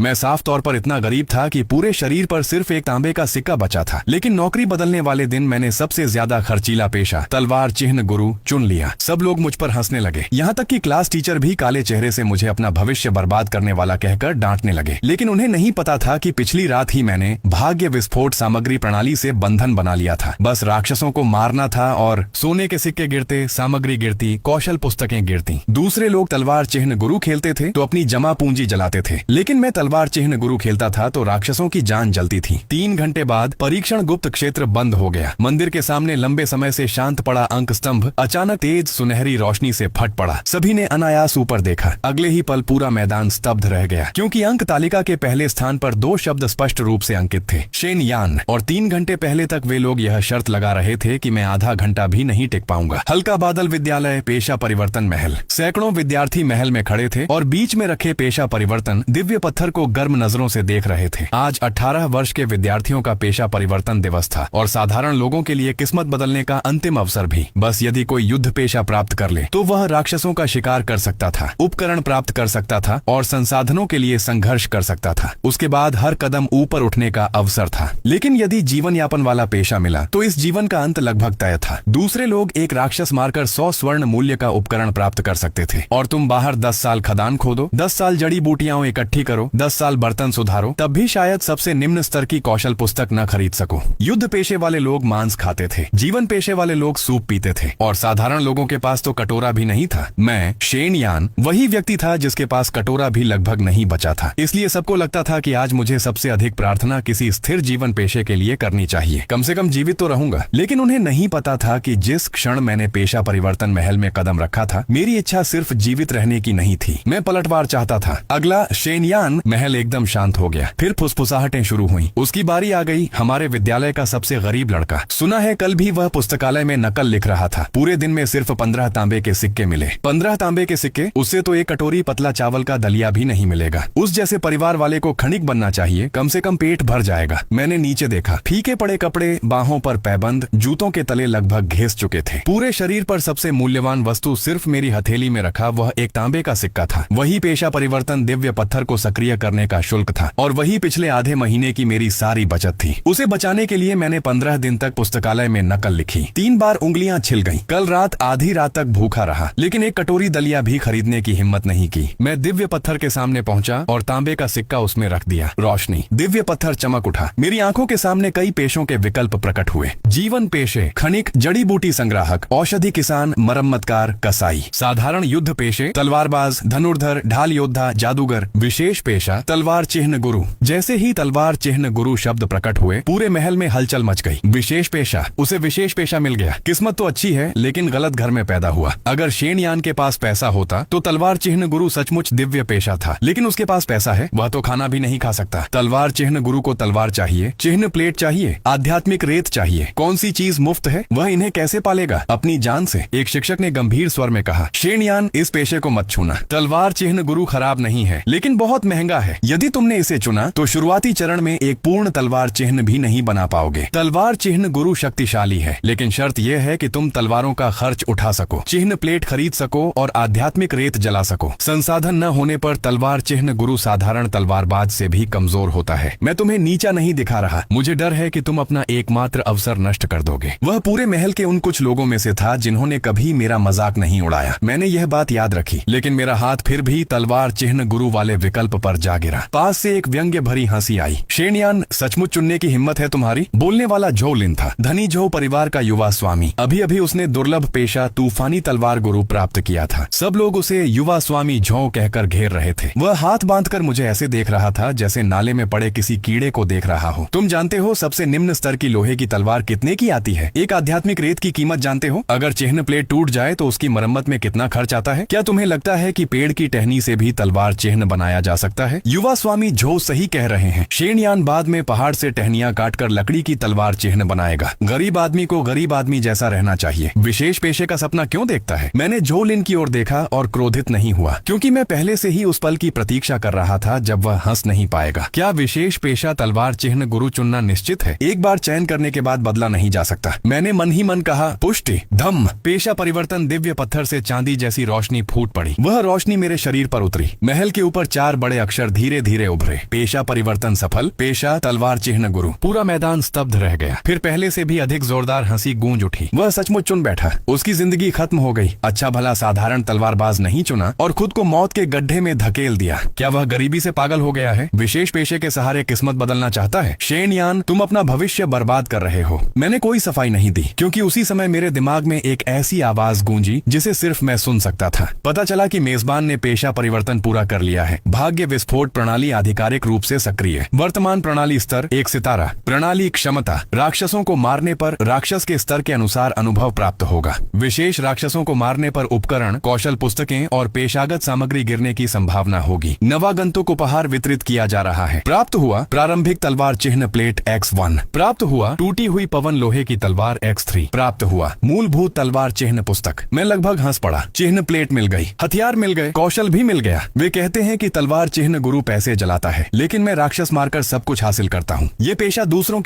मैं साफ तौर पर इतना गरीब था कि पूरे शरीर पर सिर्फ एक तांबे का सिक्का बचा था। लेकिन नौकरी बदलने वाले दिन मैंने सबसे ज्यादा खर्चीला पेशा तलवार चिह्न गुरु चुन लिया। सब लोग मुझ पर हंसने लगे, यहाँ तक कि क्लास टीचर भी काले चेहरे से मुझे अपना भविष्य बर्बाद करने वाला कहकर डांटने लगे। लेकिन उन्हें नहीं पता था कि पिछली रात ही मैंने भाग्य विस्फोट सामग्री प्रणाली से बंधन बना लिया था। बस राक्षसों को मारना था और सोने के सिक्के गिरते, सामग्री गिरती, कौशल पुस्तकें गिरती। दूसरे लोग तलवार चिह्न गुरु खेलते थे तो अपनी जमा पूंजी जलाते थे, लेकिन मैं तलवार चिह्न गुरु खेलता था तो राक्षसों की जान जलती थी। 3 घंटे बाद परीक्षण गुप्त क्षेत्र बंद हो गया। मंदिर के सामने लंबे समय से शांत पड़ा अंक स्तंभ अचानक तेज सुनहरी रोशनी से फट पड़ा। सभी ने अनायास ऊपर देखा। अगले ही पल पूरा मैदान स्तब्ध रह गया, क्योंकि अंक तालिका के पहले स्थान पर 2 शब्द स्पष्ट रूप से अंकित थे, शेन यान। और 3 घंटे पहले तक वे लोग यह शर्त लगा रहे थे कि मैं आधा घंटा भी नहीं टिक पाऊंगा। हल्का बादल विद्यालय पेशा परिवर्तन महल। सैकड़ों विद्यार्थी महल में खड़े थे और बीच में रखे पेशा परिवर्तन दिव्य पत्थर को गर्म नजरों से देख रहे थे। आज 18 वर्ष के विद्यार्थियों का पेशा परिवर्तन दिवस था और साधारण लोगों के लिए किस्मत बदलने का अंतिम अवसर भी। बस यदि कोई युद्ध पेशा प्राप्त कर ले तो वह राक्षसों का शिकार कर सकता था, उपकरण प्राप्त कर सकता था और संसाधनों के लिए संघर्ष कर सकता था। उसके बाद हर कदम ऊपर उठने का अवसर था। लेकिन यदि जीवन यापन वाला पेशा मिला तो इस जीवन का अंत लगभग तय था। दूसरे लोग एक राक्षस मारकर 100 स्वर्ण मूल्य का उपकरण प्राप्त कर सकते थे और तुम बाहर 10 साल खदान खोदो, 10 साल जड़ी बूटियां इकट्ठी करो, 10 साल बर्तन सुधारो, तब भी शायद सबसे निम्न स्तर की कौशल पुस्तक न खरीद सको। युद्ध पेशे वाले लोग मांस खाते थे, जीवन पेशे वाले लोग सूप पीते थे और साधारण लोगों के पास तो कटोरा भी नहीं था। मैं शेन यान वही व्यक्ति था जिसके पास कटोरा भी लगभग नहीं बचा था। इसलिए सबको लगता था कि आज मुझे सबसे अधिक प्रार्थना किसी स्थिर जीवन पेशे के लिए करनी चाहिए। कम से कम जीवित तो रहूंगा। लेकिन उन्हें नहीं पता था कि जिस क्षण मैंने पेशा परिवर्तन महल में कदम रखा था, मेरी इच्छा सिर्फ जीवित रहने की नहीं थी, मैं पलटवार चाहता था। अगला शेन यान महल एकदम शांत हो गया। फिर फुसफुसाहटें शुरू हुई। उसकी बारी आ गई। हमारे विद्यालय का सबसे गरीब लड़का, सुना है कल भी वह पुस्तकालय में नकल लिख रहा था। पूरे दिन में सिर्फ 15 तांबे के सिक्के मिले। 15 तांबे के सिक्के, उससे तो एक कटोरी पतला चावल का दलिया भी नहीं मिलेगा। उस जैसे परिवार वाले को खनिक बनना चाहिए, कम से कम पेट भर जाएगा। मैंने नीचे देखा, फीके पड़े कपड़े, बाहों पर पैबंद, जूतों के तले लगभग घिस चुके थे। पूरे शरीर पर सबसे मूल्यवान वस्तु सिर्फ मेरी हथेली में रखा वह एक तांबे का सिक्का था। वही पेशा परिवर्तन दिव्य पत्थर को सक्रिय करने का शुल्क था और वही पिछले आधे महीने की मेरी सारी बचत थी। उसे बचाने के लिए मैंने 15 दिन तक पुस्तकालय में नकल लिखी। 3 बार उंगलियां छिल गईं। कल रात आधी रात तक भूखा रहा, लेकिन एक कटोरी दलिया भी खरीदने की हिम्मत नहीं की। मैं दिव्य पत्थर के सामने पहुंचा और तांबे का सिक्का उसमें रख दिया। रोशनी, दिव्य पत्थर चमक उठा। मेरी आंखों के सामने कई पेशों के विकल्प प्रकट हुए। जीवन पेशे, खनिक, जड़ी बूटी संग्राहक, औषधि किसान, मरम्मतकार, कसाई। साधारण युद्ध पेशे, तलवारबाज, धनुर्धर, ढाल योद्धा, जादूगर। विशेष पेशा, तलवार चिह्न गुरु। जैसे ही तलवार चिह्न गुरु शब्द प्रकट हुए, पूरे महल में हलचल मच गई। विशेष पेशा, उसे विशेष पेशा मिल गया। किस्मत तो अच्छी है, लेकिन गलत घर में पैदा हुआ। अगर शेन यान के पास पैसा होता तो तलवार चिह्न गुरु सचमुच दिव्य पेशा था, लेकिन उसके पास पैसा है, वह तो खाना भी नहीं खा सकता। तलवार चिह्न गुरु को तलवार चाहिए, चिह्न प्लेट चाहिए, आध्यात्मिक रेत चाहिए। कौन सी चीज मुफ्त है? वह इन्हें कैसे पालेगा? अपनी जान से। एक शिक्षक ने गंभीर स्वर में कहा, शेन यान, इस पेशे को मत छूना। तलवार चिह्न गुरु खराब नहीं है, लेकिन बहुत महंगा है। यदि तुमने इसे चुना तो शुरुआती चरण में एक पूर्ण तलवार चिह्न भी नहीं बना पाओगे। तलवार चिह्न गुरु शक्तिशाली है, लेकिन शर्त यह है कि तुम तलवारों का खर्च उठा सको, चिह्न प्लेट खरीद सको और आध्यात्मिक रेत जला सको। संसाधन न होने पर तलवार चिह्न गुरु साधारण तलवारबाज से भी कमजोर होता है। मैं तुम्हें नीचा नहीं दिखा रहा, मुझे डर है कि तुम अपना एकमात्र अवसर नष्ट कर दोगे। वह पूरे महल के उन कुछ लोगों में से था जिन्होंने कभी मेरा मजाक नहीं उड़ाया। मैंने यह बात याद रखी, लेकिन मेरा हाथ फिर भी तलवार चिह्न गुरु वाले विकल्प पर जा गिरा। पास से एक व्यंग्य भरी हंसी आई। शेन यान, सचमुच चुनने की हिम्मत है तुम्हारी? बोलने वाला झो लिन था, धनी झो परिवार का युवा स्वामी। अभी अभी उसने दुर्लभ पेशा तूफानी तलवार गुरु प्राप्त किया था। सब लोग उसे युवा स्वामी झो कहकर घेर रहे थे। वह हाथ बांधकर मुझे ऐसे देख रहा था जैसे नाले में पड़े किसी कीड़े को देख रहा हो। तुम जानते हो सबसे निम्न स्तर की लोहे की तलवार कितने की आती है? एक आध्यात्मिक रेत की कीमत जानते हो? अगर चिह्न प्लेट टूट जाए तो उसकी मरम्मत में कितना खर्च आता है? क्या तुम्हें लगता है कि पेड़ की टहनी से भी तलवार चिह्न बनाया जा सकता है? युवा स्वामी झो सही कह रहे हैं। शेन यान बाद में पहाड़ से टहनियां काटकर लकड़ी की तलवार चिह्न बनाएगा। गरीब आदमी को गरीब आदमी जैसा रहना चाहिए। विशेष पेशे का सपना क्यों देखता है? मैंने झो लिन की ओर देखा और क्रोधित नहीं हुआ, क्योंकि मैं पहले से ही उस पल की प्रतीक्षा कर रहा था जब वह हंस नहीं पाएगा। क्या विशेष पेशा तलवार चिह्न गुरु चुनना निश्चित है? एक बार चयन करने के बाद बदला नहीं जा सकता। मैंने मन ही मन कहा, पुष्टि, धम्म। पेशा परिवर्तन दिव्य पत्थर से चांदी जैसी रोशनी फूट पड़ी। वह रोशनी मेरे शरीर पर उतरी। महल के ऊपर 4 बड़े अक्षर धीरे धीरे उभरे। पेशा परिवर्तन सफल, पेशा तलवार चिन्ह गुरु। पूरा मैदान स्तब्ध रह गया। फिर पहले से भी अधिक जोरदार हंसी गूंज उठी। वह सचमुच चुन बैठा। उसकी जिंदगी खत्म हो गई। अच्छा भला साधारण तलवारबाज नहीं चुना और खुद को मौत के गड्ढे में धकेल दिया। क्या वह गरीबी से पागल हो गया है? विशेष पेशे के सहारे किस्मत बदलना चाहता है? शेन यान, तुम अपना भविष्य बर्बाद कर रहे हो। मैंने कोई सफाई नहीं दी, क्योंकि उसी समय मेरे दिमाग में एक ऐसी आवाज गूंजी जिसे सिर्फ मैं सुन सकता था। पता चला कि मेजबान ने पेशा परिवर्तन पूरा कर लिया है। भाग्य विस्फोट प्रणाली आधिकारिक रूप से सक्रिय। वर्तमान प्रणाली स्तर 1 सितारा। प्रणाली क्षमता, राक्षसों को मारने पर राक्षस के स्तर के अनुसार अनुभव प्राप्त होगा। विशेष राक्षसों को मारने पर उपकरण, कौशल पुस्तकें और पेशागत सामग्री गिरने की संभावना होगी। नवागंतुक उपहार वितरित किया जा रहा है। प्राप्त हुआ प्रारंभिक तलवार चिन्ह प्लेट X1। प्राप्त हुआ टूटी हुई पवन लोहे की तलवार X3। प्राप्त हुआ मूलभूत तलवार चिन्ह पुस्तक। मैं लगभग हंस पड़ा। चिन्ह प्लेट मिल गई, हथियार मिल गए, कौशल भी मिल गया। वे कहते हैं कि तलवार चिन्ह गुरु पैसे जलाता है, लेकिन मैं राक्षस मारकर सब कुछ हासिल करता हूँ। ये पेशा दूसरों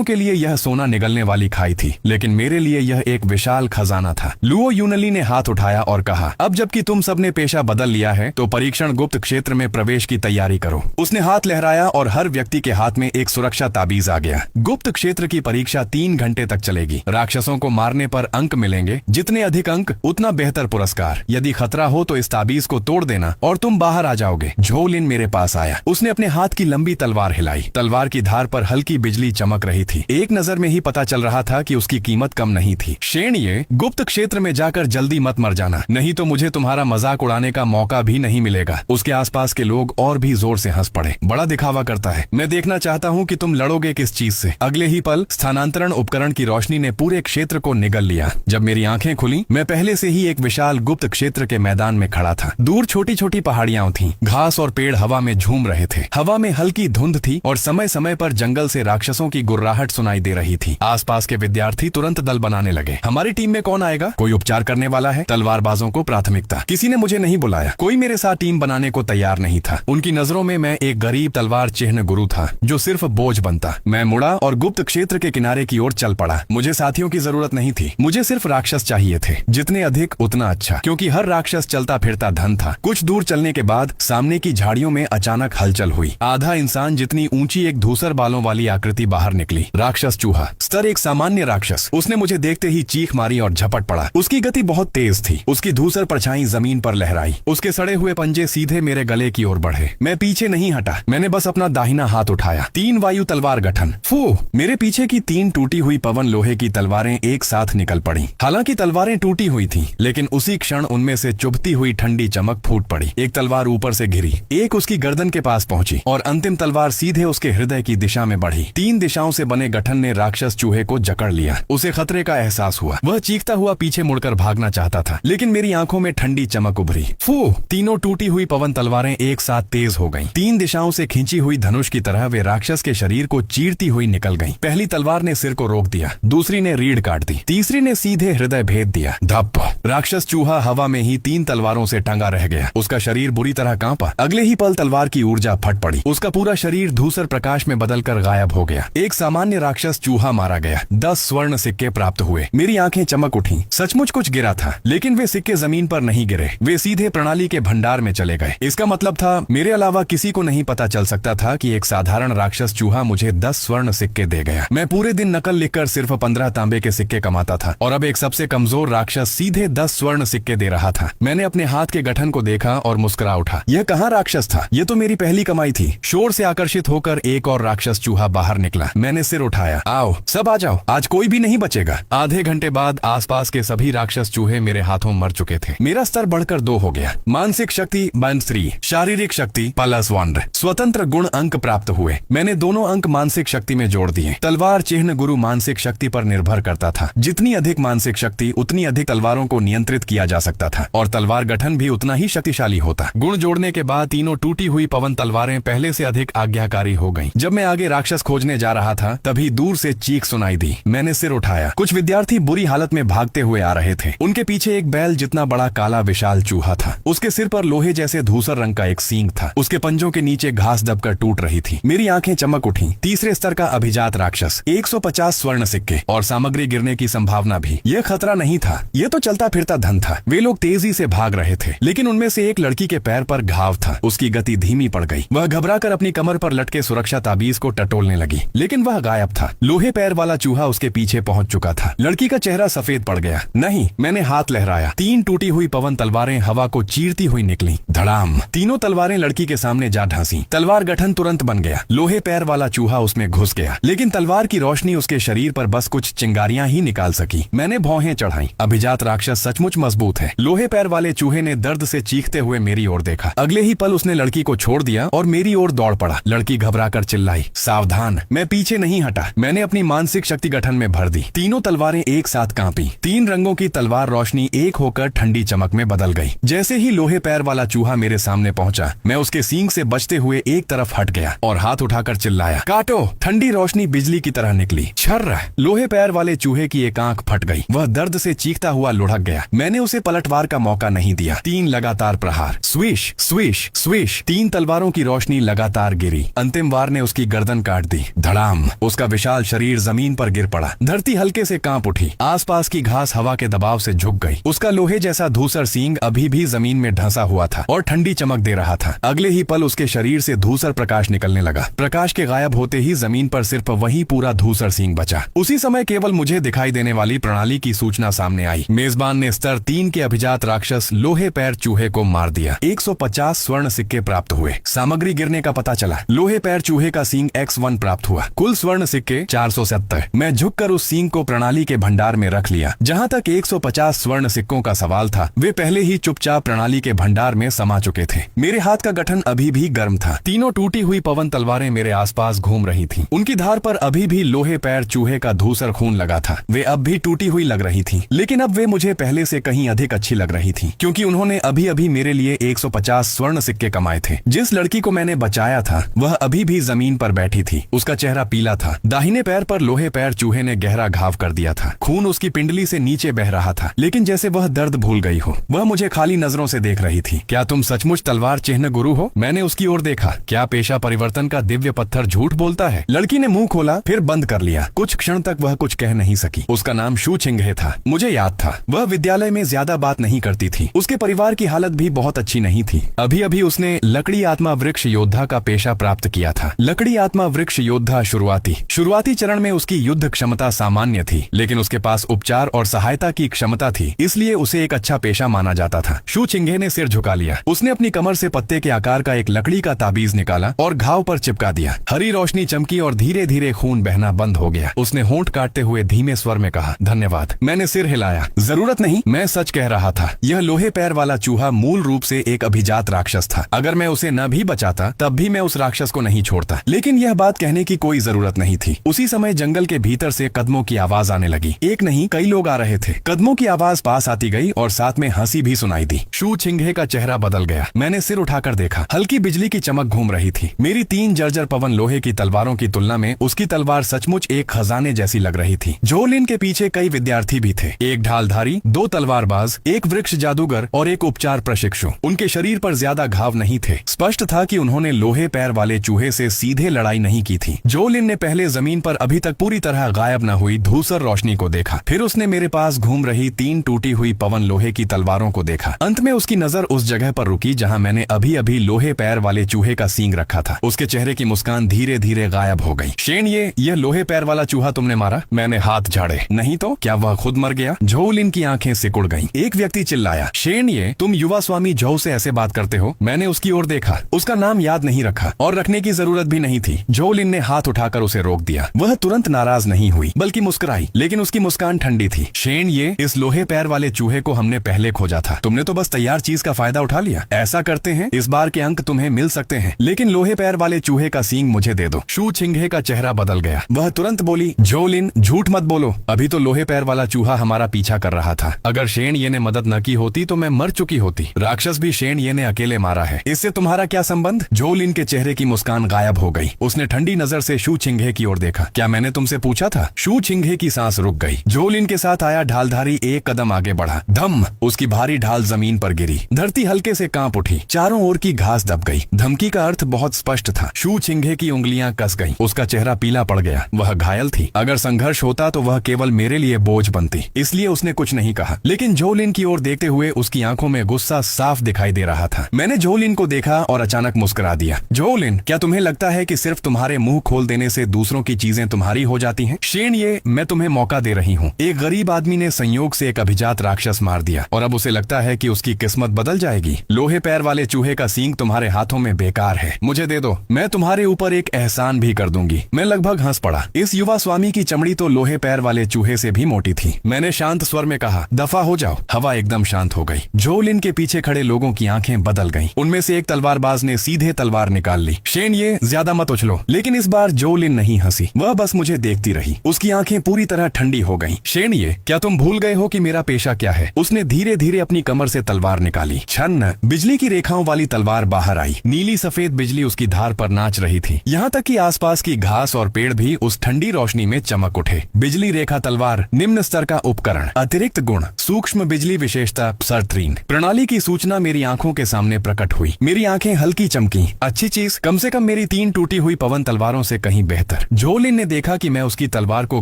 के लिए यह सोना निगलने वाली खाई थी, लेकिन मेरे लिए यह एक विशाल खजाना था। लुओ यूनली ने हाथ उठाया और कहा, अब जबकि तुम सबने पेशा बदल लिया है तो परीक्षण गुप्त क्षेत्र में प्रवेश की तैयारी करो। उसने हाथ लहराया और हर व्यक्ति के हाथ में एक सुरक्षा ताबीज आ गया। गुप्त क्षेत्र की परीक्षा 3 घंटे तक चलेगी। राक्षसों को मारने पर अंक मिलेंगे, जितने अधिक अंक उतना बेहतर पुरस्कार। यदि खतरा हो तो इस ताबीज को तोड़ देना और तुम बाहर आ जाओगे। झोलिन मेरे पास आया। उसने अपने हाथ की लंबी तलवार हिलाई। तलवार की धार पर हल्की बिजली चमक रही थी। एक नजर में ही पता चल रहा था कि उसकी कीमत कम नहीं थी। शेन, ये गुप्त क्षेत्र में जाकर जल्दी मत मर जाना, नहीं तो मुझे तुम्हारा मजाक उड़ाने का मौका भी नहीं मिलेगा। उसके आसपास के लोग और भी जोर से हंस पड़े। बड़ा दिखावा करता है। मैं देखना चाहता हूँ कि तुम लड़ोगे किस चीज से। अगले ही पल स्थानांतरण उपकरण की रोशनी ने पूरे क्षेत्र को निगल लिया। जब मेरी आंखें खुली, मैं पहले से ही एक विशाल गुप्त क्षेत्र के मैदान में खड़ा था। दूर छोटी छोटी पहाड़ियां थीं। घास और पेड़ हवा में झूम रहे थे। हवा में हल्की धुंध थी और समय समय पर जंगल से राक्षसों की गुर्राहट सुनाई दे रही थी। आसपास के विद्यार्थी तुरंत दल बनाने लगे। हमारी टीम में कौन आएगा? कोई उपचार करने वाला है? तलवारबाजों को प्राथमिकता। किसी ने मुझे नहीं बुलाया। कोई मेरे साथ टीम बनाने को तैयार नहीं था। उनकी नजरों में मैं एक गरीब तलवार चिन्ह गुरु था, जो सिर्फ बोझ बनता। मैं मुड़ा और गुप्त क्षेत्र के किनारे की ओर चल पड़ा। मुझे साथियों की जरूरत नहीं थी। मुझे सिर्फ राक्षस चाहिए थे। जितने अधिक उतना अच्छा, क्योंकि हर राक्षस चलता फिरता धन था। कुछ दूर चलने के बाद सामने की झाड़ियों में अचानक हलचल हुई। आधा इंसान जितनी ऊंची एक धूसर बालों वाली आकृति बाहर निकली। राक्षस चूहा, स्तर 1 सामान्य राक्षस। उसने मुझे देखते ही चीख मारी और झपट पड़ा। उसकी गति बहुत तेज थी। उसकी धूसर परछाई जमीन पर लहराई। उसके सड़े हुए पंजे सीधे मेरे गले की ओर बढ़े। मैं पीछे नहीं हटा। मैंने बस अपना दाहिना हाथ उठाया। 3 वायु तलवार गठन। फू! मेरे पीछे की 3 टूटी हुई पवन लोहे की तलवारें एक साथ निकल पड़ी। हालांकि तलवारें टूटी हुई थीं, लेकिन उसी क्षण उनमें से चुभती हुई ठंडी चमक फूट पड़ी। एक तलवार ऊपर से घिरी, एक उसकी गर्दन के पास पहुंची और अंतिम तलवार सीधे उसके हृदय की दिशा में बढ़ी। 3 दिशाओं से बने गठन ने राक्षस चूहे को जकड़ लिया। उसे खतरे का एहसास हुआ। वह चीखता हुआ पीछे मुड़कर भागना चाहता था, लेकिन मेरी आंखों में ठंडी चमक उभरी। फू! तीनों टूटी हुई पवन तलवारें एक साथ तेज हो गईं। 3 दिशाओं से खींची हुई धनुष की तरह वे राक्षस के शरीर को चीरती हुई निकल गईं। पहली तलवार ने सिर को रोक दिया, दूसरी ने रीढ़ काट दी, तीसरी ने सीधे हृदय भेद दिया। धप! राक्षस चूहा हवा में ही 3 तलवारों से टंगा रह गया। उसका शरीर बुरी तरह कांपा। अगले ही पल तलवार की ऊर्जा फट पड़ी। उसका पूरा शरीर धूसर प्रकाश में बदलकर गायब हो गया। एक सामान्य राक्षस चूहा मारा गया। 10 स्वर्ण सिक्के प्राप्त हुए। मेरी आंखें चमक उठी। सचमुच कुछ गिरा था, लेकिन वे सिक्के जमीन पर नहीं गिरे। वे सीधे प्रणाली के भंडार में चले गए। इसका मतलब था मेरे अलावा किसी को नहीं पता चल सकता था कि एक साधारण राक्षस चूहा मुझे 10 स्वर्ण सिक्के दे गया। मैं पूरे दिन नकल लिखकर सिर्फ 15 तांबे के सिक्के कमाता था, और अब एक सबसे कमजोर राक्षस सीधे 10 स्वर्ण सिक्के दे रहा था। मैंने अपने हाथ के गठन को देखा और मुस्कुरा उठा। यह कहाँ राक्षस था? यह तो मेरी पहली कमाई थी। शोर से आकर्षित होकर एक और राक्षस चूहा बाहर निकला। मैंने सिर उठाया। आओ, सब आ जाओ, आज कोई भी नहीं बचेगा। आधे घंटे बाद आसपास के सभी राक्षस चूहे मेरे हाथों मर चुके थे। मेरा स्तर बढ़कर 2 हो गया। मानसिक शक्ति -3, शारीरिक शक्ति +1, स्वतंत्र गुण अंक प्राप्त हुए। मैंने दोनों अंक मानसिक शक्ति में जोड़ दिए। तलवार चिन्ह गुरु मानसिक शक्ति पर निर्भर करता था। जितनी अधिक मानसिक शक्ति, उतनी अधिक तलवारों को नियंत्रित किया जा सकता था, और तलवार गठन भी उतना ही शक्तिशाली होता। गुण जोड़ने के बाद तीनों टूटी हुई पवन तलवारें पहले से अधिक आज्ञाकारी हो गईं। जब मैं आगे राक्षस खोजने जा रहा था, तभी दूर से चीख सुनाई दी। मैंने सिर उठाया। कुछ विद्यार्थी बुरी हालत में भागते हुए आ रहे थे। उनके पीछे एक बैल जितना बड़ा काला विशाल चूहा था। उसके सिर पर लोहे जैसे धूसर रंग का एक सींग था। उसके पंजों के नीचे घास दबकर टूट रही थी। मेरी आंखें चमक उठी। तीसरे स्तर का अभिजात राक्षस, 150 स्वर्ण सिक्के और सामग्री गिरने की संभावना भी। यह खतरा नहीं था, यह तो चलता फिरता धन था। वे लोग तेजी से भाग रहे थे, लेकिन उनमें से एक लड़की के पैर पर घाव था। उसकी गति धीमी पड़ गई। वह घबराकर अपनी कमर पर लटके सुरक्षा ताबीज को टटोलने लगी, लेकिन वह गायब था। लोहे पैर वाला चूहा उसके पीछे पहुंच चुका था। लड़की का चेहरा सफेद पड़ गया। नहीं, मैंने हाथ लहराया। 3 टूटी हुई पवन तलवारें हवा को चीरती हुई निकली। धड़ाम, तीनों तलवारें लड़की के सामने जा ढांसी। तलवार गठन तुरंत बन गया। लोहे पैर वाला चूहा उसमें घुस गया, लेकिन तलवार की रोशनी उसके शरीर पर बस कुछ चिंगारियां ही निकाल सकी। मैंने भौहें चढ़ाई। अभिजात राक्षस सचमुच मजबूत है। लोहे पैर वाले चूहे ने दर्द से चीखते हुए मेरी ओर देखा। अगले ही पल उसने लड़की को छोड़ दिया और मेरी ओर दौड़ पड़ा। लड़की घबराकर चिल्लाई, सावधान। मैं पीछे नहीं हटा। मैंने अपनी मानसिक शक्ति गठन में भर दी। तीनों तलवारें एक साथ कांपी। 3 रंगों की तलवार रोशनी एक होकर ठंडी चमक में बदल गई। जैसे ही लोहे पैर वाला चूहा मेरे सामने पहुंचा, मैं उसके सींग से बचते हुए एक तरफ हट गया और हाथ उठाकर चिल्लाया, काटो। ठंडी रोशनी बिजली की तरह निकली। छर्र। लोहे पैर वाले चूहे की एक आंख फट गई। वह दर्द से चीखता हुआ लुढ़क गया। मैंने उसे पलटवार का मौका नहीं दिया। 3 लगातार प्रहार। Swish swish swish. 3 तलवारों की रोशनी लगातार गिरी। अंतिम वार ने उसकी गर्दन काट दी। धड़ाम, उसका विशाल शरीर जमीन पर गिर पड़ा। धरती हल्के से कांप उठी। आसपास की घास हवा के दबाव से झुक गई। उसका लोहे जैसा धूसर सींग अभी भी जमीन में ढंसा हुआ था और ठंडी चमक दे रहा था। अगले ही पल उसके शरीर से धूसर प्रकाश निकलने लगा। प्रकाश के गायब होते ही जमीन पर सिर्फ वही पूरा धूसर सींग बचा। उसी समय केवल मुझे दिखाई देने वाली प्रणाली की सूचना सामने आई। मेजबान ने स्तर 3 के अभिजात राक्षस लोहे पैर चूहे को मार दिया। 150 स्वर्ण सिक्के प्राप्त हुए। सामग्री गिरने का पता चला। लोहे पैर चूहे का सींग X1 प्राप्त हुआ। कुल स्वर्ण सिक्के 470। मैं झुककर उस सींग को प्रणाली के भंडार में रख लिया। जहां तक 150 स्वर्ण सिक्कों का सवाल था, वे पहले ही चुपचाप प्रणाली के भंडार में समा चुके थे। मेरे हाथ का गठन अभी भी गर्म था। तीनों टूटी हुई पवन तलवारें मेरे आसपास घूम रही थीं। उनकी धार पर अभी भी लोहे पैर चूहे का धूसर खून लगा था। वे अब भी टूटी हुई लग रही थीं, लेकिन अब वे मुझे पहले से कहीं अधिक अच्छी लग रही थीं, क्योंकि उन्होंने अभी अभी मेरे लिए 150 स्वर्ण सिक्के कमाए थे। जिस लड़की को मैंने बचाया था, वह अभी भी जमीन पर बैठी थी। उसका चेहरा पीला था। दाहिने पैर पर लोहे पैर चूहे ने गहरा घाव कर दिया था। खून उसकी पिंडली से नीचे बह रहा था, लेकिन जैसे वह दर्द भूल गई हो। वह मुझे खाली नजरों से देख रही थी। क्या तुम सचमुच तलवार चिन्ह गुरु हो? मैंने उसकी ओर देखा। क्या पेशा परिवर्तन का दिव्य पत्थर झूठ बोलता है? लड़की ने मुंह खोला, फिर बंद कर लिया। कुछ क्षण तक वह कुछ कह नहीं सकी। उसका नाम शू छिंगहे था। मुझे याद था। वह विद्यालय में ज्यादा बात नहीं करती थी। उसके परिवार की हालत भी बहुत अच्छी नहीं थी। अभी अभी उसने लकड़ी आत्मा वृक्ष योद्धा का पेशा प्राप्त किया था। लकड़ी आत्मा वृक्ष योद्धा शुरुआती चरण में उसकी युद्ध क्षमता सामान्य थी, लेकिन उसके पास उपचार और सहायता की क्षमता थी, इसलिए उसे एक अच्छा पेशा माना जाता था। शू छिंगहे ने सिर झुका लिया। उसने अपनी कमर से पत्ते के आकार का एक लकड़ी का ताबीज निकाला और घाव पर चिपका दिया। हरी रोशनी चमकी और धीरे धीरे खून बहना बंद हो गया। उसने होंठ काटते हुए धीमे स्वर में कहा, धन्यवाद। मैंने सिर हिलाया। जरूरत नहीं, मैं सच कह रहा था। यह लोहे पैर वाला चूहा मूल रूप से एक अभिजात राक्षस था। अगर मैं उसे न भी बचाता, तब भी मैं उस राक्षस को नहीं छोड़ता। लेकिन यह बात कहने की कोई जरूरत नहीं थी। उसी समय जंगल के भीतर से कदमों की आवाज आने लगी। एक नहीं, कई लोग आ रहे थे। कदमों की आवाज पास आती गई और साथ में हंसी भी सुनाई दी। शू छिंगहे का चेहरा बदल गया। मैंने सिर उठाकर देखा। हल्की बिजली की चमक घूम रही थी। मेरी 3 जर्जर पवन लोहे की तलवारों की तुलना में उसकी तलवार सचमुच एक खजाने जैसी लग रही थी। झोलिन के पीछे कई विद्यार्थी भी थे। एक ढालधारी, 2 तलवारबाज, एक वृक्ष जादूगर और एक उपचार प्रशिक्षु। उनके शरीर पर ज्यादा घाव नहीं थे। स्पष्ट था कि उन्होंने लोहे पैर वाले चूहे से सीधे लड़ाई नहीं की थी। झोलिन ने पहले जमीन पर अभी तक पूरी तरह गायब न हुई धूसर रोशनी को देखा। फिर उसने मेरे पास घूम रही 3 टूटी हुई पवन लोहे की तलवारों को देखा। अंत में उसकी नजर उस जगह पर रुकी जहां मैंने अभी अभी लोहे पैर वाले चूहे का सींग रखा था। उसके चेहरे की मुस्कान धीरे धीरे गायब हो गई। शेन, यह लोहे पैर वाला चूहा तुमने मारा? मैंने हाथ झाड़े। नहीं तो क्या वह खुद मर गया? झोलिन की आंखें सिकुड़ गईं। एक व्यक्ति चिल्लाया, शेन, तुम युवा स्वामी झो से ऐसे बात करते हो? मैंने उसकी ओर देखा। उसका नाम याद नहीं रखा और रखने की जरूरत भी नहीं थी। झोलिन ने हाथ उठाकर उसे रोक दिया। वह तुरंत नाराज नहीं हुई, बल्कि मुस्कुराई, लेकिन उसकी मुस्कान ठंडी थी। शेन, इस लोहे पैर वाले चूहे को हमने पहले खोजा था। तुमने तो बस तैयार चीज का फायदा उठा लिया। ऐसा करते हैं, इस बार के अंक तुम्हें मिल सकते हैं, लेकिन लोहे पैर वाले चूहे का सींग मुझे दे दो। शू छिंगहे का चेहरा बदल गया। वह तुरंत बोली, झोलिन, झूठ मत बोलो। अभी तो लोहे पैर वाला चूहा हमारा पीछा कर रहा था। अगर शेन ने मदद न की होती तो मैं मर चुकी होती। राक्षस भी शेन ने अकेले मारा है। इससे तुम्हारा क्या संबंध? झोलिन के चेहरे की मुस्कान गायब हो गई। उसने ठंडी नजर से शू छिंगहे की ओर देखा। क्या मैंने तुमसे पूछा था? शू छिंगहे की सांस रुक गई। झोलिन के साथ आया ढालधारी एक कदम आगे बढ़ा। धम, उसकी भारी ढाल जमीन पर गिरी। धरती हल्के से कांप उठी। चारों ओर की घास दब गई। धमकी का अर्थ बहुत स्पष्ट था। शू छिंगहे की उंगलियां कस गईं। उसका चेहरा पीला पड़ गया। वह घायल थी। अगर संघर्ष होता तो वह केवल मेरे लिए बोझ बनती, इसलिए उसने कुछ नहीं कहा। लेकिन झोलिन की ओर देखते हुए उसकी आंखों में गुस्सा साफ दिखाई दे रहा था। मैंने झोलिन झोलिन को देखा और अचानक मुस्कुरा दिया। झोलिन, क्या तुम्हें लगता है कि सिर्फ तुम्हारे मुंह खोल देने से दूसरों की चीजें तुम्हारी हो जाती हैं? शेन ये, मैं तुम्हें मौका दे रही हूँ। एक गरीब आदमी ने संयोग से एक अभिजात राक्षस मार दिया और अब उसे लगता है कि उसकी किस्मत बदल जाएगी। लोहे पैर वाले चूहे का सींग तुम्हारे हाथों में बेकार है, मुझे दे दो, मैं तुम्हारे ऊपर एक एहसान भी कर दूंगी। मैं लगभग हंस पड़ा। इस युवा स्वामी की चमड़ी तो लोहे पैर वाले चूहे से भी मोटी थी। मैंने शांत स्वर में कहा, दफा हो जाओ। हवा एकदम शांत हो गई। झोलिन के पीछे खड़े लोगों की आंखें बदल गईं। उनमें से एक तलवारबाज ने सीधे तलवार निकाल ली। शेन ये, ज्यादा मत उछलो। लेकिन इस बार झोलिन नहीं हंसी, वह बस मुझे देखती रही। उसकी आंखें पूरी तरह ठंडी हो गईं। शेन ये, क्या तुम भूल गए हो कि मेरा पेशा क्या है? उसने धीरे धीरे अपनी कमर से तलवार निकाली। छन्न, बिजली की रेखाओं वाली तलवार बाहर आई। नीली सफेद बिजली उसकी धार पर नाच रही थी। यहाँ तक कि आसपास की घास और पेड़ भी उस ठंडी रोशनी में चमक उठे। बिजली रेखा तलवार निम्न स्तर का उपकरण, अतिरिक्त गुण, सूक्ष्म बिजली विशेषता सर्ट्रीन प्रणाली की सूचना मेरी आंखों के सामने प्रकट हुई। मेरी आंखें हल्की चमकी। अच्छी चीज, कम से कम मेरी 3 टूटी हुई पवन तलवारों से कहीं बेहतर। झोलिन ने देखा कि मैं उसकी तलवार को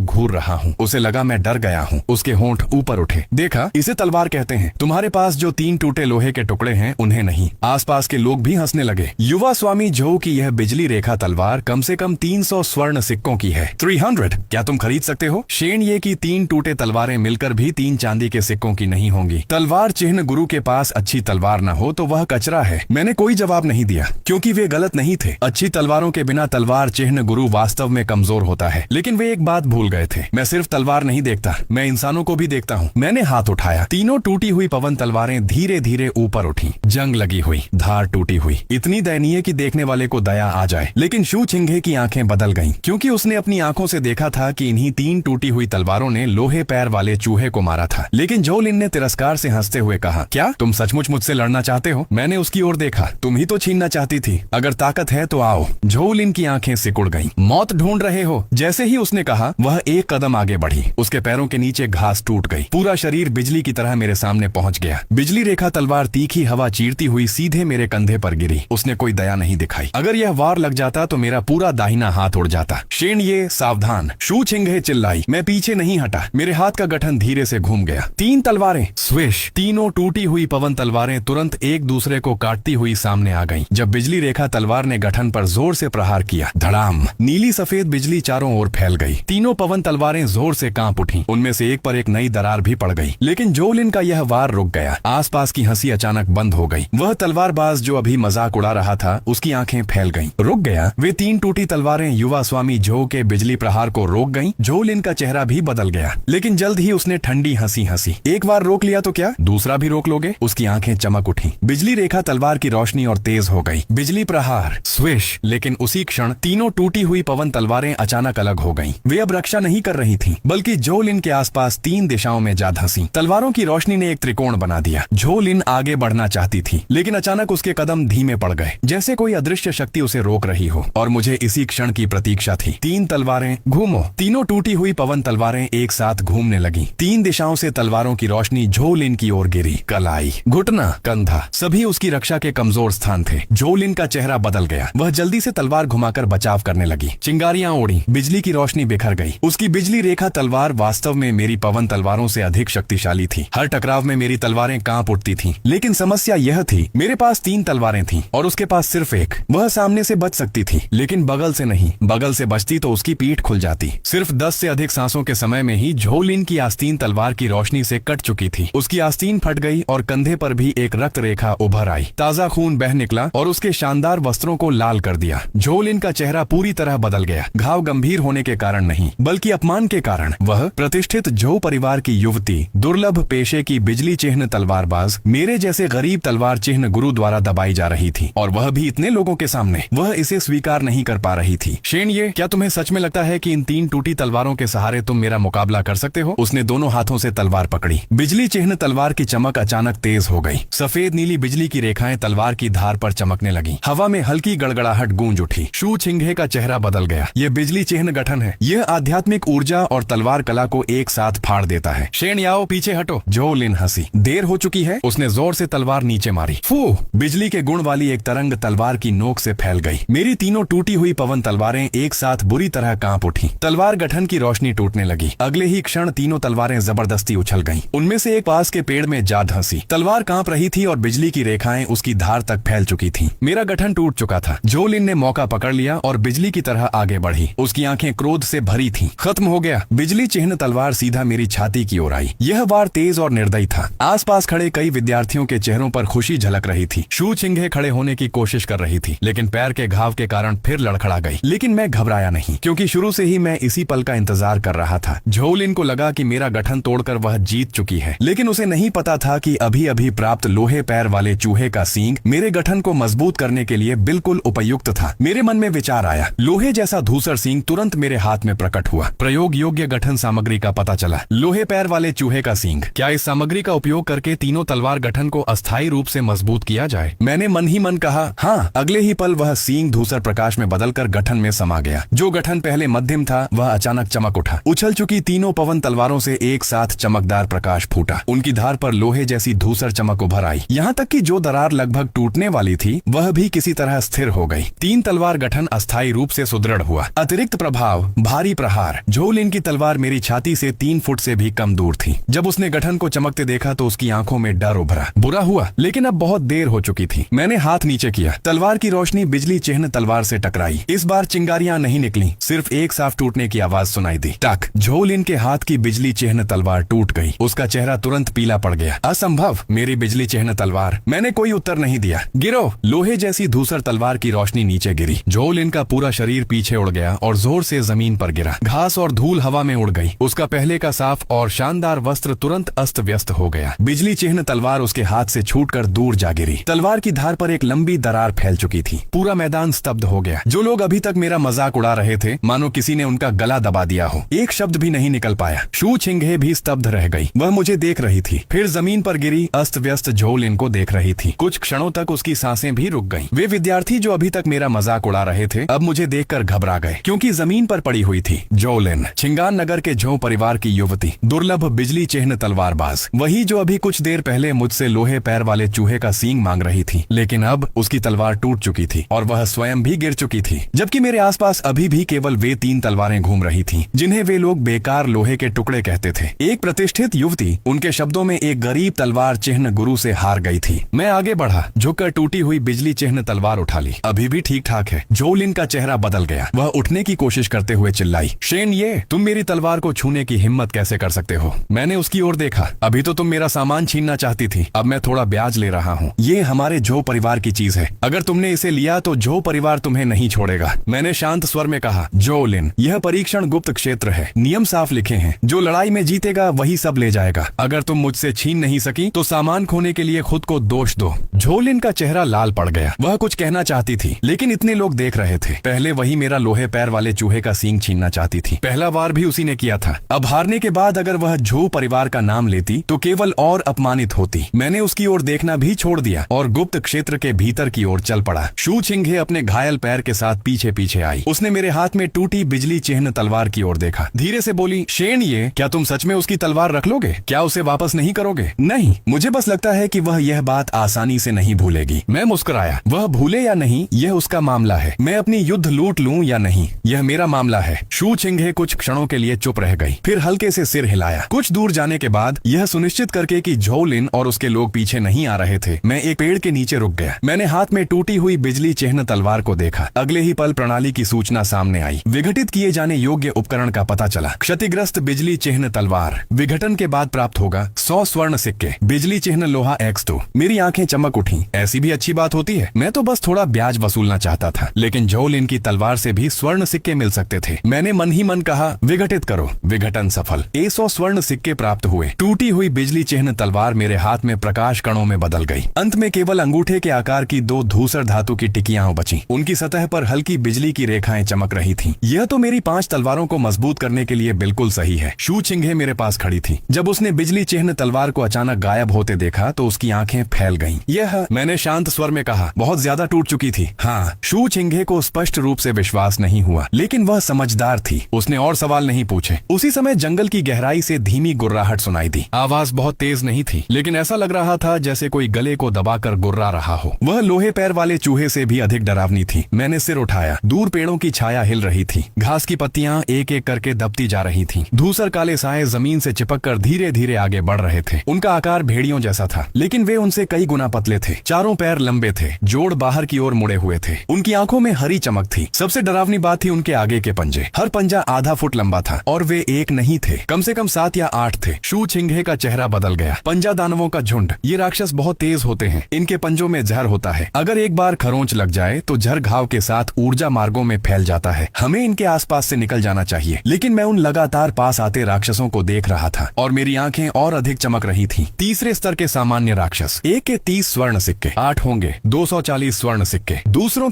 घूर रहा हूँ। उसे लगा मैं डर गया हूँ। उसके होंठ ऊपर उठे। देखा, इसे तलवार कहते हैं। तुम्हारे पास जो 3 टूटे लोहे के टुकड़े हैं उन्हें नहीं। आसपास के लोग भी हंसने लगे। युवा स्वामी झो की यह बिजली रेखा तलवार कम से कम 300 स्वर्ण सिक्कों की है। 300, क्या तुम खरीद सकते हो? शेन ये की 3 टूटे तलवारें मिलकर भी 3 चांदी के सिक्कों की नहीं होंगी। तलवार चिन्ह गुरु के पास अच्छी तलवार न हो तो वह कचरा है। मैंने कोई जवाब नहीं दिया क्योंकि वे गलत नहीं थे। अच्छी तलवारों के बिना तलवार चिन्ह गुरु वास्तव में कमजोर होता है। लेकिन वे एक बात भूल गए थे, मैं सिर्फ तलवार नहीं देखता, मैं इंसानों को भी देखता हूँ। मैंने हाथ उठाया। तीनों टूटी हुई पवन तलवारें धीरे धीरे ऊपर उठी। जंग लगी हुई, धार टूटी हुई, इतनी दयनीय कि देखने वाले को दया आ जाए। लेकिन शू छिंघे की आंखें बदल गईं क्योंकि उसने अपनी आंखों से देखा था कि इन्हीं 3 टूटी हुई तलवारों ने लोहे पैर वाले चूहे को मारा था। लेकिन झोलिन ने तिरस्कार से हंसते हुए कहा, क्या तुम सचमुच मुझसे लड़ना चाहते हो? मैंने उसकी ओर देखा। तुम ही तो छीनना चाहती थी। अगर ताकत है तो आओ। झोलिन की आंखें सिकुड़ गईं। मौत ढूंढ रहे हो? जैसे ही उसने कहा, वह एक कदम आगे बढ़ी। उसके पैरों के नीचे घास टूट गई। पूरा शरीर बिजली की तरह मेरे सामने पहुंच गया। बिजली रेखा तलवार तीखी हवा चीरती हुई सीधे मेरे कंधे पर गिरी। उसने कोई दया नहीं दिखाई। अगर यह वार लग जाता तो मेरा पूरा दाहिना हाथ उड़ जाता। शेन ये, सावधान। शू छिंघे चिल्लाई। मैं पीछे नहीं हटा। मेरे हाथ का गठन धीरे से घूम गया। 3 तलवारें, स्विश। तीनों टूटी हुई पवन तलवारें तुरंत एक दूसरे को काटती हुई सामने आ गईं। जब बिजली रेखा तलवार ने गठन पर जोर से प्रहार किया, धड़ाम, नीली सफेद बिजली चारों ओर फैल गई। तीनों पवन तलवारें जोर से कांप उठी। उनमें से एक पर एक नई दरार भी पड़ गई। लेकिन झोलिन का यह वार रुक गया। आसपास की हंसी अचानक बंद हो गई। वह तलवारबाज जो अभी मजाक उड़ा रहा था, उसकी आंखें फैल गईं। रुक गया। वे 3 टूटी तलवारें युवा स्वामी झो के बिजली प्रहार को रोक गईं। झोलिन का चेहरा भी बदल गया। लेकिन जल्द ही उसने ठंडी हंसी हंसी। एक बार रोक लिया तो क्या दूसरा भी रोक लोगे? उसकी आंखें चमक उठी। बिजली रेखा तलवार की रोशनी और तेज हो गई। बिजली प्रहार, स्विश। लेकिन उसी क्षण तीनों टूटी हुई पवन तलवारें अचानक अलग हो गईं। वे अब रक्षा नहीं कर रही थीं, बल्कि झोलिन के आसपास 3 दिशाओं में जा धंसी। तलवारों की रोशनी ने एक त्रिकोण बना दिया। झोलिन आगे बढ़ना चाहती थी, लेकिन अचानक उसके कदम धीमे पड़ गए, जैसे कोई अदृश्य शक्ति उसे रोक रही हो। और मुझे इसी क्षण की प्रतीक्षा थी। 3 तलवारें, घूमो। तीनों टूटी हुई पवन तलवारें एक साथ घूमने लगी। 3 दिशाओं से तलवारों की रोशनी झोलिन की ओर गिरी। कलाई, घुटना, कंधा, सभी उसकी रक्षा के कमजोर स्थान थे। झोलिन का चेहरा बदल गया। वह जल्दी से तलवार घुमाकर बचाव करने लगी। चिंगारियां उड़ी। बिजली की रोशनी बिखर गई। उसकी बिजली रेखा तलवार वास्तव में मेरी पवन तलवारों से अधिक शक्तिशाली थी। हर टकराव में मेरी तलवारें कांप उठती थीं। लेकिन समस्या यह थी, मेरे पास 3 तलवारें थीं और उसके पास सिर्फ एक। वह सामने से बच सकती थी, लेकिन बगल से नहीं। बगल से बचती तो उसकी पीठ खुल जाती। सिर्फ 10 से अधिक सांसों के समय में ही झोलिन की आस्तीन तलवार की रोशनी से कट चुकी थी। उसकी आस्तीन फट गई और कंधे पर भी एक रक्त रेखा उभर आई। ताजा खून बह निकला और उसके शानदार वस्त्रों को लाल कर दिया। झोलिन का चेहरा पूरी तरह बदल गया। घाव गंभीर होने के कारण नहीं, बल्कि अपमान के कारण। वह प्रतिष्ठित झो परिवार की युवती, दुर्लभ पेशे की बिजली चिन्ह तलवारबाज, मेरे जैसे गरीब तलवार चिन्ह गुरु द्वारा दबाई जा रही थी, और वह भी इतने लोगों के सामने। वह इसे स्वीकार नहीं कर पा रही थी। शेन ये, क्या तुम्हें सच में लगता है कि इन 3 टूटी तलवारों के सहारे तुम मेरा मुकाबला कर सकते हो? उसने दोनों हाथों से तलवार पकड़ी। बिजली चिन्ह तलवार की चमक अचानक तेज हो गई। सफेद नीली बिजली की रेखाएं तलवार की धार पर चमकने लगी। हवा में हल्की गड़गड़ाहट गूंज उठी। शू छिंघे का चेहरा बदल गया। यह बिजली चिन्ह गठन है। यह आध्यात्मिक ऊर्जा और तलवार कला को एक साथ फाड़ देता है। शेन याओ, पीछे हटो। झोलिन हंसी। देर हो चुकी है। उसने जोर से तलवार नीचे मारी। फू! बिजली के गुण वाली एक तरंग तलवार की नोक से फैल गई। मेरी तीनों टूटी हुई पवन तलवारें एक साथ बुरी तरह कांप उठी। तलवार गठन की रोशनी टूटने लगी। अगले ही क्षण तीनों तलवारें जबरदस्ती उछल गईं। उनमें से एक पास के पेड़ में जा धंसी। तलवार कांप रही थी और बिजली की रेखाएं उसकी उसकी धार तक फैल चुकी थी। मेरा गठन टूट चुका था। जोलिन ने मौका पकड़ लिया और बिजली की तरह आगे बढ़ी। उसकी आंखें क्रोध से भरी थीं। खत्म हो गया। बिजली चिन्ह तलवार सीधा मेरी छाती की ओर आई। यह वार तेज और निर्दयी था। आसपास खड़े कई विद्यार्थियों के चेहरों पर खुशी झलक रही थी। शू चिंघे खड़े होने की कोशिश कर रही थी, लेकिन पैर के घाव के कारण फिर लड़खड़ा गई। लेकिन मैं घबराया नहीं, क्योंकि शुरू से ही मैं इसी पल का इंतजार कर रहा था। झोलिन को लगा कि मेरा गठन तोड़कर वह जीत चुकी है, लेकिन उसे नहीं पता था कि अभी अभी प्राप्त लोहे पैर वाले चूहे का सींग मेरे गठन को मजबूत करने के लिए बिल्कुल उपयुक्त था। मेरे मन में विचार आया। लोहे जैसा धूसर सींग तुरंत मेरे हाथ में प्रकट हुआ। प्रयोग योग्य गठन सामग्री का पता चला। लोहे पैर वाले चूहे का सींग। क्या इस सामग्री का उपयोग करके तीनों तलवार गठन को अस्थायी रूप से मजबूत किया जाए? मैंने मन ही मन कहा हाँ। अगले ही पल वह सींग धूसर प्रकाश में बदलकर गठन में समा गया। जो गठन पहले मध्यम था वह अचानक चमक उठा। उछल चुकी तीनों पवन तलवारों से एक साथ चमकदार प्रकाश फूटा। उनकी धार पर लोहे जैसी धूसर चमक उभर आई। यहाँ तक कि जो दरार लगभग टूटने वाली थी वह भी किसी तरह स्थिर हो गई। तीन तलवार गठन अस्थायी रूप से सुदृढ़ हुआ। अतिरिक्त प्रभाव, भारी प्रहार। झोलिन की तलवार मेरी छाती से 3 फुट से भी कम दूर थी। जब उसने गठन को चमकते देखा तो उसकी आंखों में डर उभरा। बुरा हुआ, लेकिन अब बहुत देर हो चुकी थी। मैंने हाथ नीचे किया। तलवार की रोशनी बिजली चिन्ह तलवार से टकराई। इस बार चिंगारियां नहीं निकली, सिर्फ एक साफ टूटने की आवाज सुनाई दी। टक। झोलिन के हाथ की बिजली चिन्ह तलवार टूट गई। उसका चेहरा तुरंत पीला पड़ गया। असंभव, मेरी बिजली चिन्ह तलवार। मैंने कोई उत्तर नहीं दिया। गिरो। लोहे जैसी धूसर तलवार की रोशनी नीचे गिरी। झोलिन का पूरा शरीर पीछे उड़ गया और जोर से जमीन पर गिरा। घास और धूल हवा में उड़ गई। उसका पहले का साफ और शानदार वस्त्र तुरंत अस्त व्यस्त हो गया। बिजली चिन्ह तलवार उसके हाथ से छूटकर दूर जा गिरी। तलवार की धार पर एक लंबी दरार फैल चुकी थी। पूरा मैदान स्तब्ध हो गया। जो लोग अभी तक मेरा मजाक उड़ा रहे थे, मानो किसी ने उनका गला दबा दिया हो। एक शब्द भी नहीं निकल पाया। शू चिंघे भी स्तब्ध रह गई। वह मुझे देख रही थी, फिर जमीन पर गिरी अस्त व्यस्त झोलिन को देख रही थी। कुछ क्षणों तक उसकी सांसें भी रुक गईं। वे विद्यार्थी जो अभी तक मेरा मजाक उड़ा रहे थे अब मुझे देखकर घबरा गए, क्योंकि जमीन पर पड़ी हुई थी झोलिन, छिंगान नगर के झो परिवार की युवती, दुर्लभ बिजली चिन्ह तलवारबाज, वही जो अभी कुछ देर पहले मुझसे लोहे पैर वाले चूहे का सींग मांग रही थी। लेकिन अब उसकी तलवार टूट चुकी थी और वह स्वयं भी गिर चुकी थी, जबकि मेरे आसपास अभी भी केवल वे 3 तलवारें घूम रही थीं, जिन्हें वे लोग बेकार लोहे के टुकड़े कहते थे। एक प्रतिष्ठित युवती, उनके शब्दों में एक गरीब तलवार चिन्ह गुरु से हार गई थी। मैं आगे बढ़ा, झुककर टूटी हुई बिजली चिन्ह तलवार उठा ली। अभी भी ठीक ठाक है। झोलिन का चेहरा बदल गया। वह उठने की कोशिश करते हुए चिल्लाई, शेन ये, तुम मेरी तलवार को छूने की हिम्मत कैसे कर सकते हो? मैंने उसकी ओर देखा। अभी तो तुम मेरा सामान छीनना चाहती थी, अब मैं थोड़ा ब्याज ले रहा हूँ। ये हमारे झो परिवार की चीज है। अगर तुमने इसे लिया तो झो परिवार तुम्हें नहीं छोड़ेगा। मैंने शांत स्वर में कहा, झोलिन, यह परीक्षण गुप्त क्षेत्र है। नियम साफ लिखे हैं। जो लड़ाई में जीतेगा वही सब ले जाएगा। अगर तुम मुझसे छीन नहीं सकी तो सामान खोने के लिए खुद को दोष दो। झोलिन का चेहरा लाल पड़ गया। वह कुछ कहना चाहती थी, लेकिन इतने लोग देख रहे थे। पहले वही मेरा लोहे पैर वाले चूहे का सींग छीनना चाहती थी। पहला वार भी उसी ने किया था। अब हारने के बाद अगर वह झो परिवार का नाम लेती तो केवल और अपमानित होती। मैंने उसकी ओर देखना भी छोड़ दिया और गुप्त क्षेत्र के भीतर की ओर चल पड़ा। शू चिंघे अपने घायल पैर के साथ पीछे पीछे आई। उसने मेरे हाथ में टूटी बिजली चिन्ह तलवार की ओर देखा। धीरे से बोली, शेन ये, क्या तुम सच में उसकी तलवार रख लोगे? क्या उसे वापस नहीं करोगे? नहीं, मुझे बस लगता है कि वह यह बात आसानी से नहीं भूलेगी। मैं मुस्कुराया। वह भूले या नहीं यह उसका मामला है। मैं अपनी युद्ध लूट लूं या नहीं यह मेरा मामला है। शू चिंघे कुछ क्षणों के लिए चुप रह गई, फिर हल्के से सिर हिलाया। कुछ दूर जाने के बाद यह सुनिश्चित करके कि झोलिन और उसके लोग पीछे नहीं आ रहे थे, मैं एक पेड़ के नीचे रुक गया। मैंने हाथ में टूटी हुई बिजली चिन्ह तलवार को देखा। अगले ही पल प्रणाली की सूचना सामने आई। विघटित किए जाने योग्य उपकरण का पता चला। क्षतिग्रस्त बिजली चिन्ह तलवार, विघटन के बाद प्राप्त होगा 100 स्वर्ण सिक्के। बिजली चिन्ह लोहा X2। मेरी आंखें चमक उठी। ऐसी भी अच्छी बात होती है। मैं तो बस थोड़ा ब्याज वसूलना चाहता था, लेकिन झोलिन की तलवार से भी स्वर्ण सिक्के मिल सकते थे। मैंने मन ही मन कहा, विघटित करो। विघटन सफल। 100 स्वर्ण सिक्के प्राप्त हुए। टूटी हुई बिजली चिन्ह तलवार मेरे हाथ में प्रकाश कणों में बदल गई। अंत में केवल अंगूठे के आकार की 2 धूसर धातु की टिकियां बची। उनकी सतह पर हल्की बिजली की रेखाएं चमक रही थीं। यह तो मेरी 5 तलवारों को मजबूत करने के लिए बिल्कुल सही है। शू चिंघे मेरे पास खड़ी थी। जब उसने बिजली चिन्ह तलवार को अचानक गायब होते देखा तो उसकी आंखें फैल गईं। यह, मैंने शांत स्वर में कहा, बहुत ज्यादा टूट चुकी थी। हाँ। शू चिंघे को स्पष्ट रूप से विश्वास नहीं हुआ, लेकिन वह समझदार थी। उसने और सवाल नहीं पूछे। उसी समय जंगल की गहराई से धीमी गुर्राहट सुनाई दी। आवाज बहुत तेज नहीं थी, लेकिन ऐसा लग रहा था जैसे कोई गले को दबाकर गुर्रा रहा हो। वह लोहे पैर वाले चूहे से भी अधिक डरावनी थी। मैंने सिर उठाया। दूर पेड़ों की छाया हिल रही थी। घास की पत्तियां एक एक करके दबती जा रही थीं। धूसर काले साए जमीन से चिपककर धीरे धीरे आगे बढ़ रहे थे। उनका आकार भेड़ियों जैसा था, लेकिन वे उनसे कई गुना पतले थे, चारों पैर लंबे थे, जोड़ बाहर की ओर मुड़े हुए थे। उनकी आंखों में हरी चमक थी। सबसे डरावनी बात थी उनके आगे के पंजे। हर पंजा आधा फुट लंबा था और वे एक नहीं थे, कम से कम 7 या 8 थे। शू छिंघे का चेहरा बदल गया। पंजा दानवों का झुंड। ये राक्षस बहुत तेज होते हैं। इनके पंजों में जहर होता है। अगर एक बार खरोंच लग जाए तो जहर घाव के साथ ऊर्जा मार्गों में फैल जाता है। हमें इनके आसपास से निकल जाना चाहिए। लेकिन मैं उन लगातार पास आते राक्षसों को देख रहा था और मेरी आंखें और अधिक चमक रही थीं। तीसरे स्तर के सामान्य राक्षस। 1 के 30 स्वर्ण सिक्के, 8 होंगे 240 स्वर्ण सिक्के। दूसरों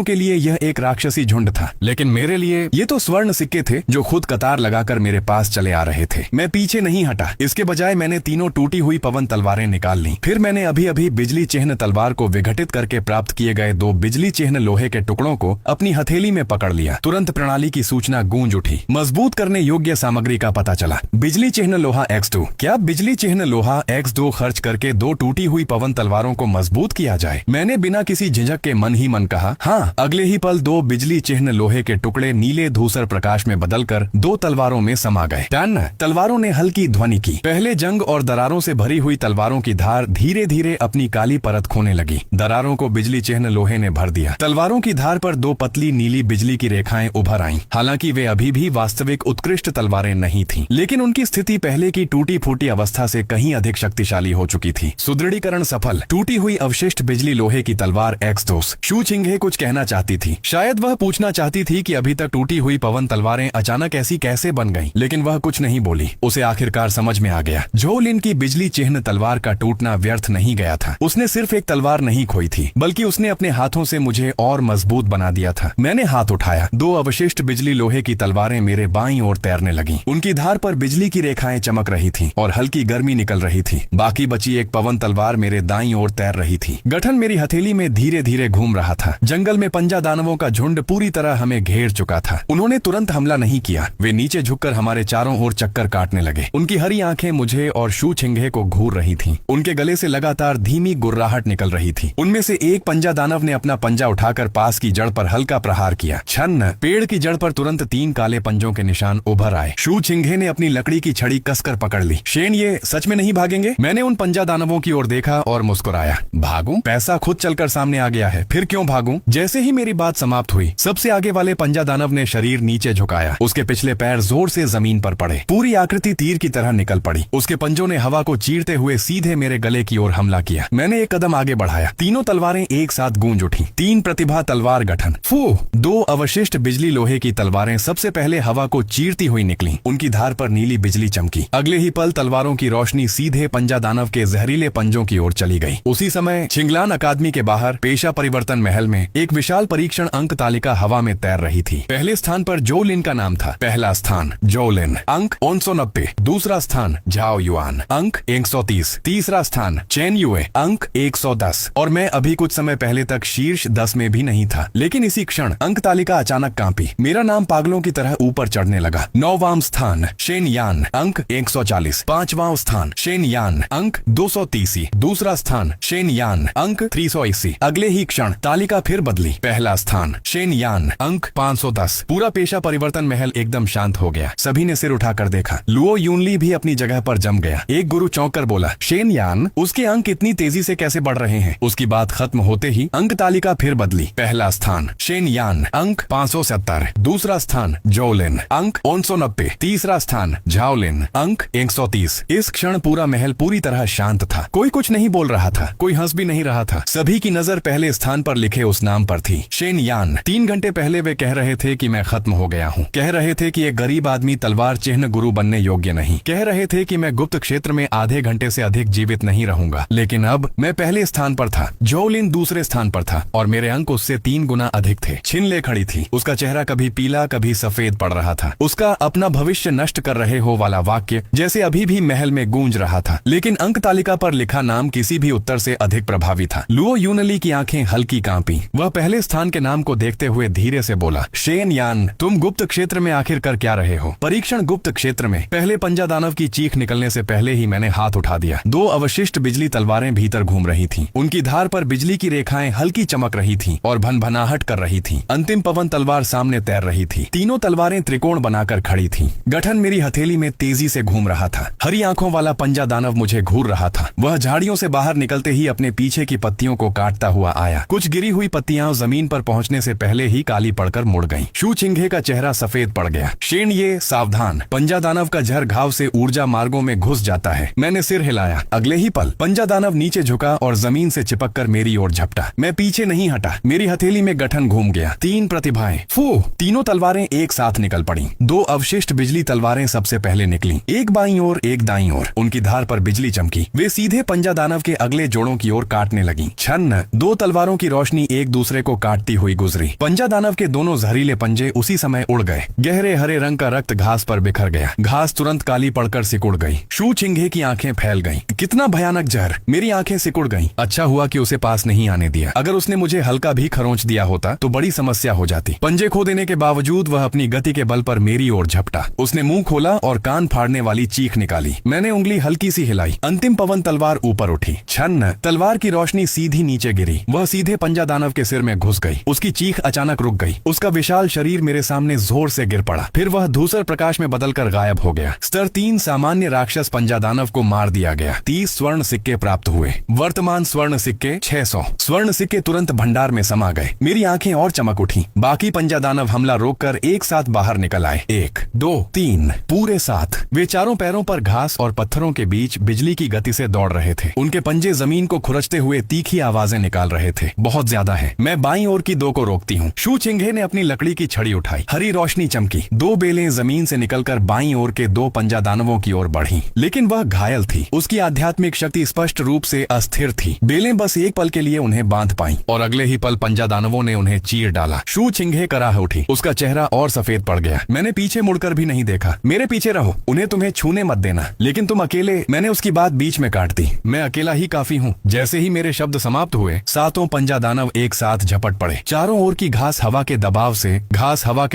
के लिए यह एक राक्षसी झुंड था, लेकिन मेरे लिए ये तो स्वर्ण सिक्के थे जो खुद कतार लगाकर मेरे पास चले आ रहे थे। मैं पीछे नहीं हटा। इसके बजाय मैंने तीनों टूटी हुई पवन तलवारें निकाल ली। फिर मैंने अभी अभी बिजली चिन्ह तलवार को विघटित करके प्राप्त किए गए 2 बिजली चिन्ह लोहे के टुकड़ों को अपनी हथेली में पकड़ लिया। तुरंत प्रणाली की सूचना गूंज उठी। मजबूत करने योग्य सामग्री का पता चला। बिजली चिन्ह लोहा X2। क्या बिजली चिन्ह लोहा X2 खर्च करके 2 टूटी हुई पवन तलवारों को मजबूत किया जाए? मैंने बिना किसी झिझक के मन ही मन कहा हाँ। अगले ही पल 2 बिजली चिन्ह लोहे के टुकड़े नीले धूसर प्रकाश में बदलकर 2 तलवारों में समा गए। टन। तलवारों ने हल्की ध्वनि की। पहले जंग और दरारों से भरी हुई तलवारों की धार धीरे धीरे अपनी काली परत खोने लगी। दरारों को बिजली चिन्ह लोहे ने भर दिया। तलवारों की धार पर 2 पतली नीली बिजली की रेखाएं उभर आईं। हालांकि वे अभी भी वास्तविक उत्कृष्ट तलवारें नहीं थीं, लेकिन उनकी स्थिति पहले की टूटी फूटी अवस्था से कहीं अधिक शक्तिशाली हो चुकी थी। सुदृढ़ीकरण सफल। टूटी हुई अवशिष्ट बिजली लोहे की तलवार X2। शू छिंघे कुछ कहना चाहती थी। शायद वह पूछना चाहती थी कि अभी तक टूटी हुई पवन तलवारें अचानक ऐसी कैसे बन गईं, लेकिन वह कुछ नहीं बोली। उसे आखिरकार समझ में आ गया। झोउ लिन की बिजली चिन्ह तलवार का टूटना व्यर्थ नहीं गया था। उसने सिर्फ एक तलवार नहीं खोई थी, बल्कि उसने अपने हाथों से मुझे और मजबूत बना दिया था। मैंने हाथ उठाया। 2 अवशिष्ट बिजली लोहे की तलवारें मेरे बाईं ओर तैरने लगीं। उनकी धार पर बिजली की रेखाएं चमक रही थीं और हल्की गर्मी निकल रही थी। बाकी बची एक पवन तलवार मेरे दाईं ओर तैर रही थी। गठन मेरी हथेली में धीरे धीरे घूम रहा था। जंगल में पंजा दानवों का झुंड पूरी तरह हमें घेर चुका था। उन्होंने तुरंत हमला नहीं किया। वे नीचे झुककर हमारे चारों ओर चक्कर काटने लगे। उनकी हरी आंखें मुझे और शू छिंघे को घूर रही थीं। उनके गले से लगातार धीमी गुर्राहट निकल रही थी। उनमें से एक पंजा दानव ने अपना पंजा उठाकर पास की जड़ पर हल्का प्रहार किया। छन्न। पेड़ की जड़ पर तुरंत 3 काले पंजों के निशान उभर आए। शू छिंघे ने अपनी लकड़ी की छड़ी कसकर पकड़ ली। शेन, ये सच में नहीं भागेंगे? मैंने उन पंजा दानवों की ओर देखा और मुस्कुराया। भागूं? पैसा खुद चलकर सामने आ गया है, फिर क्यों भागूं? जैसे ही मेरी बात समाप्त हुई, सबसे आगे वाले पंजा दानव ने शरीर नीचे झुकाया। उसके पिछले पैर जोर से जमीन पर पड़े। पूरी आकृति तीर की तरह निकल पड़ी। उसके पंजों ने हवा को चीरते हुए सीधे मेरे गले की ओर हमला किया। मैंने एक कदम आगे बढ़ाया। तीनों तलवारें एक साथ गूंज उठी। 3 प्रतिभा तलवार गठन। फू। 2 अवशिष्ट बिजली लोहे की तलवारें सबसे पहले हवा को चीरती हुई निकली। उनकी धार पर नीली बिजली चमकी। अगले ही पल तलवारों की रोशनी सीधे पंजा दानव के जहरीले पंजों की ओर चली गई। उसी समय छिंगलान अकादमी के बाहर पेशा परिवर्तन महल में एक विशाल परीक्षण अंक तालिका हवा में तैर रही थी। पहले स्थान पर झोउ लिन का नाम था। पहला स्थान झोउ लिन, अंक 990। दूसरा स्थान झाओ युआन, अंक 130। तीसरा स्थान चेन युए, अंक 110। और मैं अभी कुछ समय पहले तक शीर्ष 10 में भी नहीं था। लेकिन इसी क्षण अंक तालिका अचानक कांपी। मेरा नाम पागलों की तरह ऊपर चढ़ने लगा। 9वां स्थान शेन यान, अंक 140। 5वां स्थान शेन यान, अंक 230। दूसरा स्थान शेन यान, अंक 380। अगले ही क्षण तालिका फिर बदली। पहला स्थान शेन यान, अंक 510। पूरा पेशा परिवर्तन महल एकदम शांत हो गया। सभी ने सिर उठाकर देखा। लुओ यूनली भी अपनी जगह पर जम गया। एक गुरु चौंक कर बोला, शेन यान, उसके अंक इतनी तेजी से कैसे बढ़ रहे हैं? उसकी बात खत्म होते ही अंक तालिका फिर बदली। पहला स्थान शेन यान, अंक 570। दूसरा स्थान झोउ लिन, अंक 990। तीसरा स्थान झाओ लिन, अंक 130। इस क्षण पूरा महल पूरी तरह शांत था। कोई कुछ नहीं बोल रहा था, कोई हंस भी नहीं रहा था। सभी की नजर पहले स्थान पर लिखे उस नाम पर थी, शेन यान। 3 घंटे पहले वे कह रहे थे कि मैं खत्म हो गया हूँ। कह रहे थे कि एक गरीब आदमी तलवार चिन्ह गुरु बनने योग्य नहीं। कह रहे थे कि मैं गुप्त क्षेत्र में आधे घंटे से अधिक जीवित नहीं रहूंगा। लेकिन अब मैं पहले स्थान पर था, झोउ लिन दूसरे स्थान पर था और मेरे अंक उससे 3 गुना अधिक थे। छिनले खड़ी थी। उसका चेहरा कभी पीला कभी सफेद पड़ रहा था। उसका अपना भविष्य नष्ट कर रहे हो वाला वाक्य जैसे अभी भी महल में गूंज रहा था। लेकिन अंक तालिका पर लिखा नाम किसी भी उत्तर से अधिक प्रभावी था। लुओ यूनली की आंखें हल्की कांपी। वह पहले स्थान के नाम को देखते हुए धीरे से बोला, शेन यान, तुम गुप्त क्षेत्र में आखिर कर क्या रहे हो? परीक्षण गुप्त क्षेत्र में। पहले पंजा दानव की चीख निकलने से पहले ही मैंने हाथ उठा दिया। 2 अवशिष्ट बिजली तलवारें भीतर घूम रही थीं। उनकी धार पर बिजली की रेखाएं हल्की चमक रही थीं और भनभनाहट कर रही थीं। अंतिम पवन तलवार सामने तैर रही थी। तीनों तलवारें त्रिकोण बनाकर खड़ी थीं। गठन मेरी हथेली में तेजी से घूम रहा था। हरी आंखों वाला पंजा दानव मुझे घूर रहा था। वह झाड़ियों से बाहर निकलते ही अपने पीछे की पत्तियों को काटता हुआ आया। कुछ गिरी हुई पत्तियां जमीन पर पहुंचने से पहले ही काली पड़कर मुड़ गईं। शू चिंघे का चेहरा सफेद पड़ गया। शेन ये सावधान, पंजा दानव का जहर घाव से ऊर्जा मार्गों में घुस जाता है। मैंने सिर हिलाया। अगले ही पल पंजा दानव नीचे झुका और जमीन से चिपक कर मेरी ओर झपटा। मैं पीछे नहीं हटा। मेरी हथेली में गठन घूम गया। 3 प्रतिभाएं। फू! तीनों तलवारें एक साथ निकल पड़ी। 2 अवशिष्ट बिजली तलवारें सबसे पहले निकली, एक बाईं ओर एक दाईं ओर। उनकी धार पर बिजली चमकी। वे सीधे पंजा दानव के अगले जोड़ों की ओर काटने लगी। छन्न! 2 तलवारों की रोशनी एक दूसरे को काटती हुई गुजरी। पंजा दानव के दोनों जहरीले पंजे उसी समय उड़ गए। गहरे हरे रंग का रक्त घास पर बिखर गया। घास तुरंत काली पड़कर सिकुड़ गई। शू चिंघे की आंखें फैल गईं। कितना भयानक जहर! मेरी आंखें सिकुड़ गईं। अच्छा हुआ कि उसे पास नहीं आने दिया। अगर उसने मुझे हल्का भी खरोंच दिया होता तो बड़ी समस्या हो जाती। पंजे खो देने के बावजूद वह अपनी गति के बल पर मेरी ओर झपटा। उसने मुंह खोला और कान फाड़ने वाली चीख निकाली। मैंने उंगली हल्की सी हिलाई। अंतिम पवन तलवार ऊपर उठी। छन्न! तलवार की रोशनी सीधी नीचे गिरी। वह सीधे पंजा दानव के सिर में घुस गई। उसकी चीख अचानक रुक गई। उसका विशाल शरीर मेरे सामने जोर से गिर पड़ा। फिर वह धूसर प्रकाश में बदलकर गायब हो गया। स्तर 3 सामान्य राक्षस पंजा दानव को मार दिया गया। 30 स्वर्ण सिक्के प्राप्त हुए। वर्तमान स्वर्ण सिक्के 600। स्वर्ण सिक्के तुरंत भंडार में समा गए। मेरी आंखें और चमक उठी। बाकी पंजा दानव हमला रोककर एक साथ बाहर निकल आए। 1, 2, 3 पूरे 7। वे चारों पैरों पर घास और पत्थरों के बीच बिजली की गति से दौड़ रहे थे। उनके पंजे जमीन को खुरचते हुए तीखी आवाजें निकाल रहे थे। बहुत ज्यादा है। मैं बाईं ओर की 2 को रोकती हूँ। शू चिंघे ने अपनी लकड़ी की छड़ी उठाई। हरी रोशनी चमकी। 2 बेलें जमीन से निकलकर बाईं ओर के 2 पंजा दानवों की ओर बढ़ी। लेकिन वह घायल थी। उसकी आध्यात्मिक शक्ति स्पष्ट रूप से अस्थिर थी। बेलें बस एक पल के लिए उन्हें बांध पाईं और अगले ही पल पंजा दानवों ने उन्हें चीर डाला। शू चिंघे कराह उठी। उसका चेहरा और सफेद पड़ गया। मैंने पीछे मुड़कर भी नहीं देखा। मेरे पीछे रहो, उन्हें तुम्हें छूने मत देना। लेकिन तुम अकेले। मैंने उसकी बात बीच में काट दी। मैं अकेला ही काफी हूँ। जैसे ही मेरे शब्द समाप्त हुए, 7 पंजा दानव एक साथ झपट पड़े। चारों ओर की घास हवा के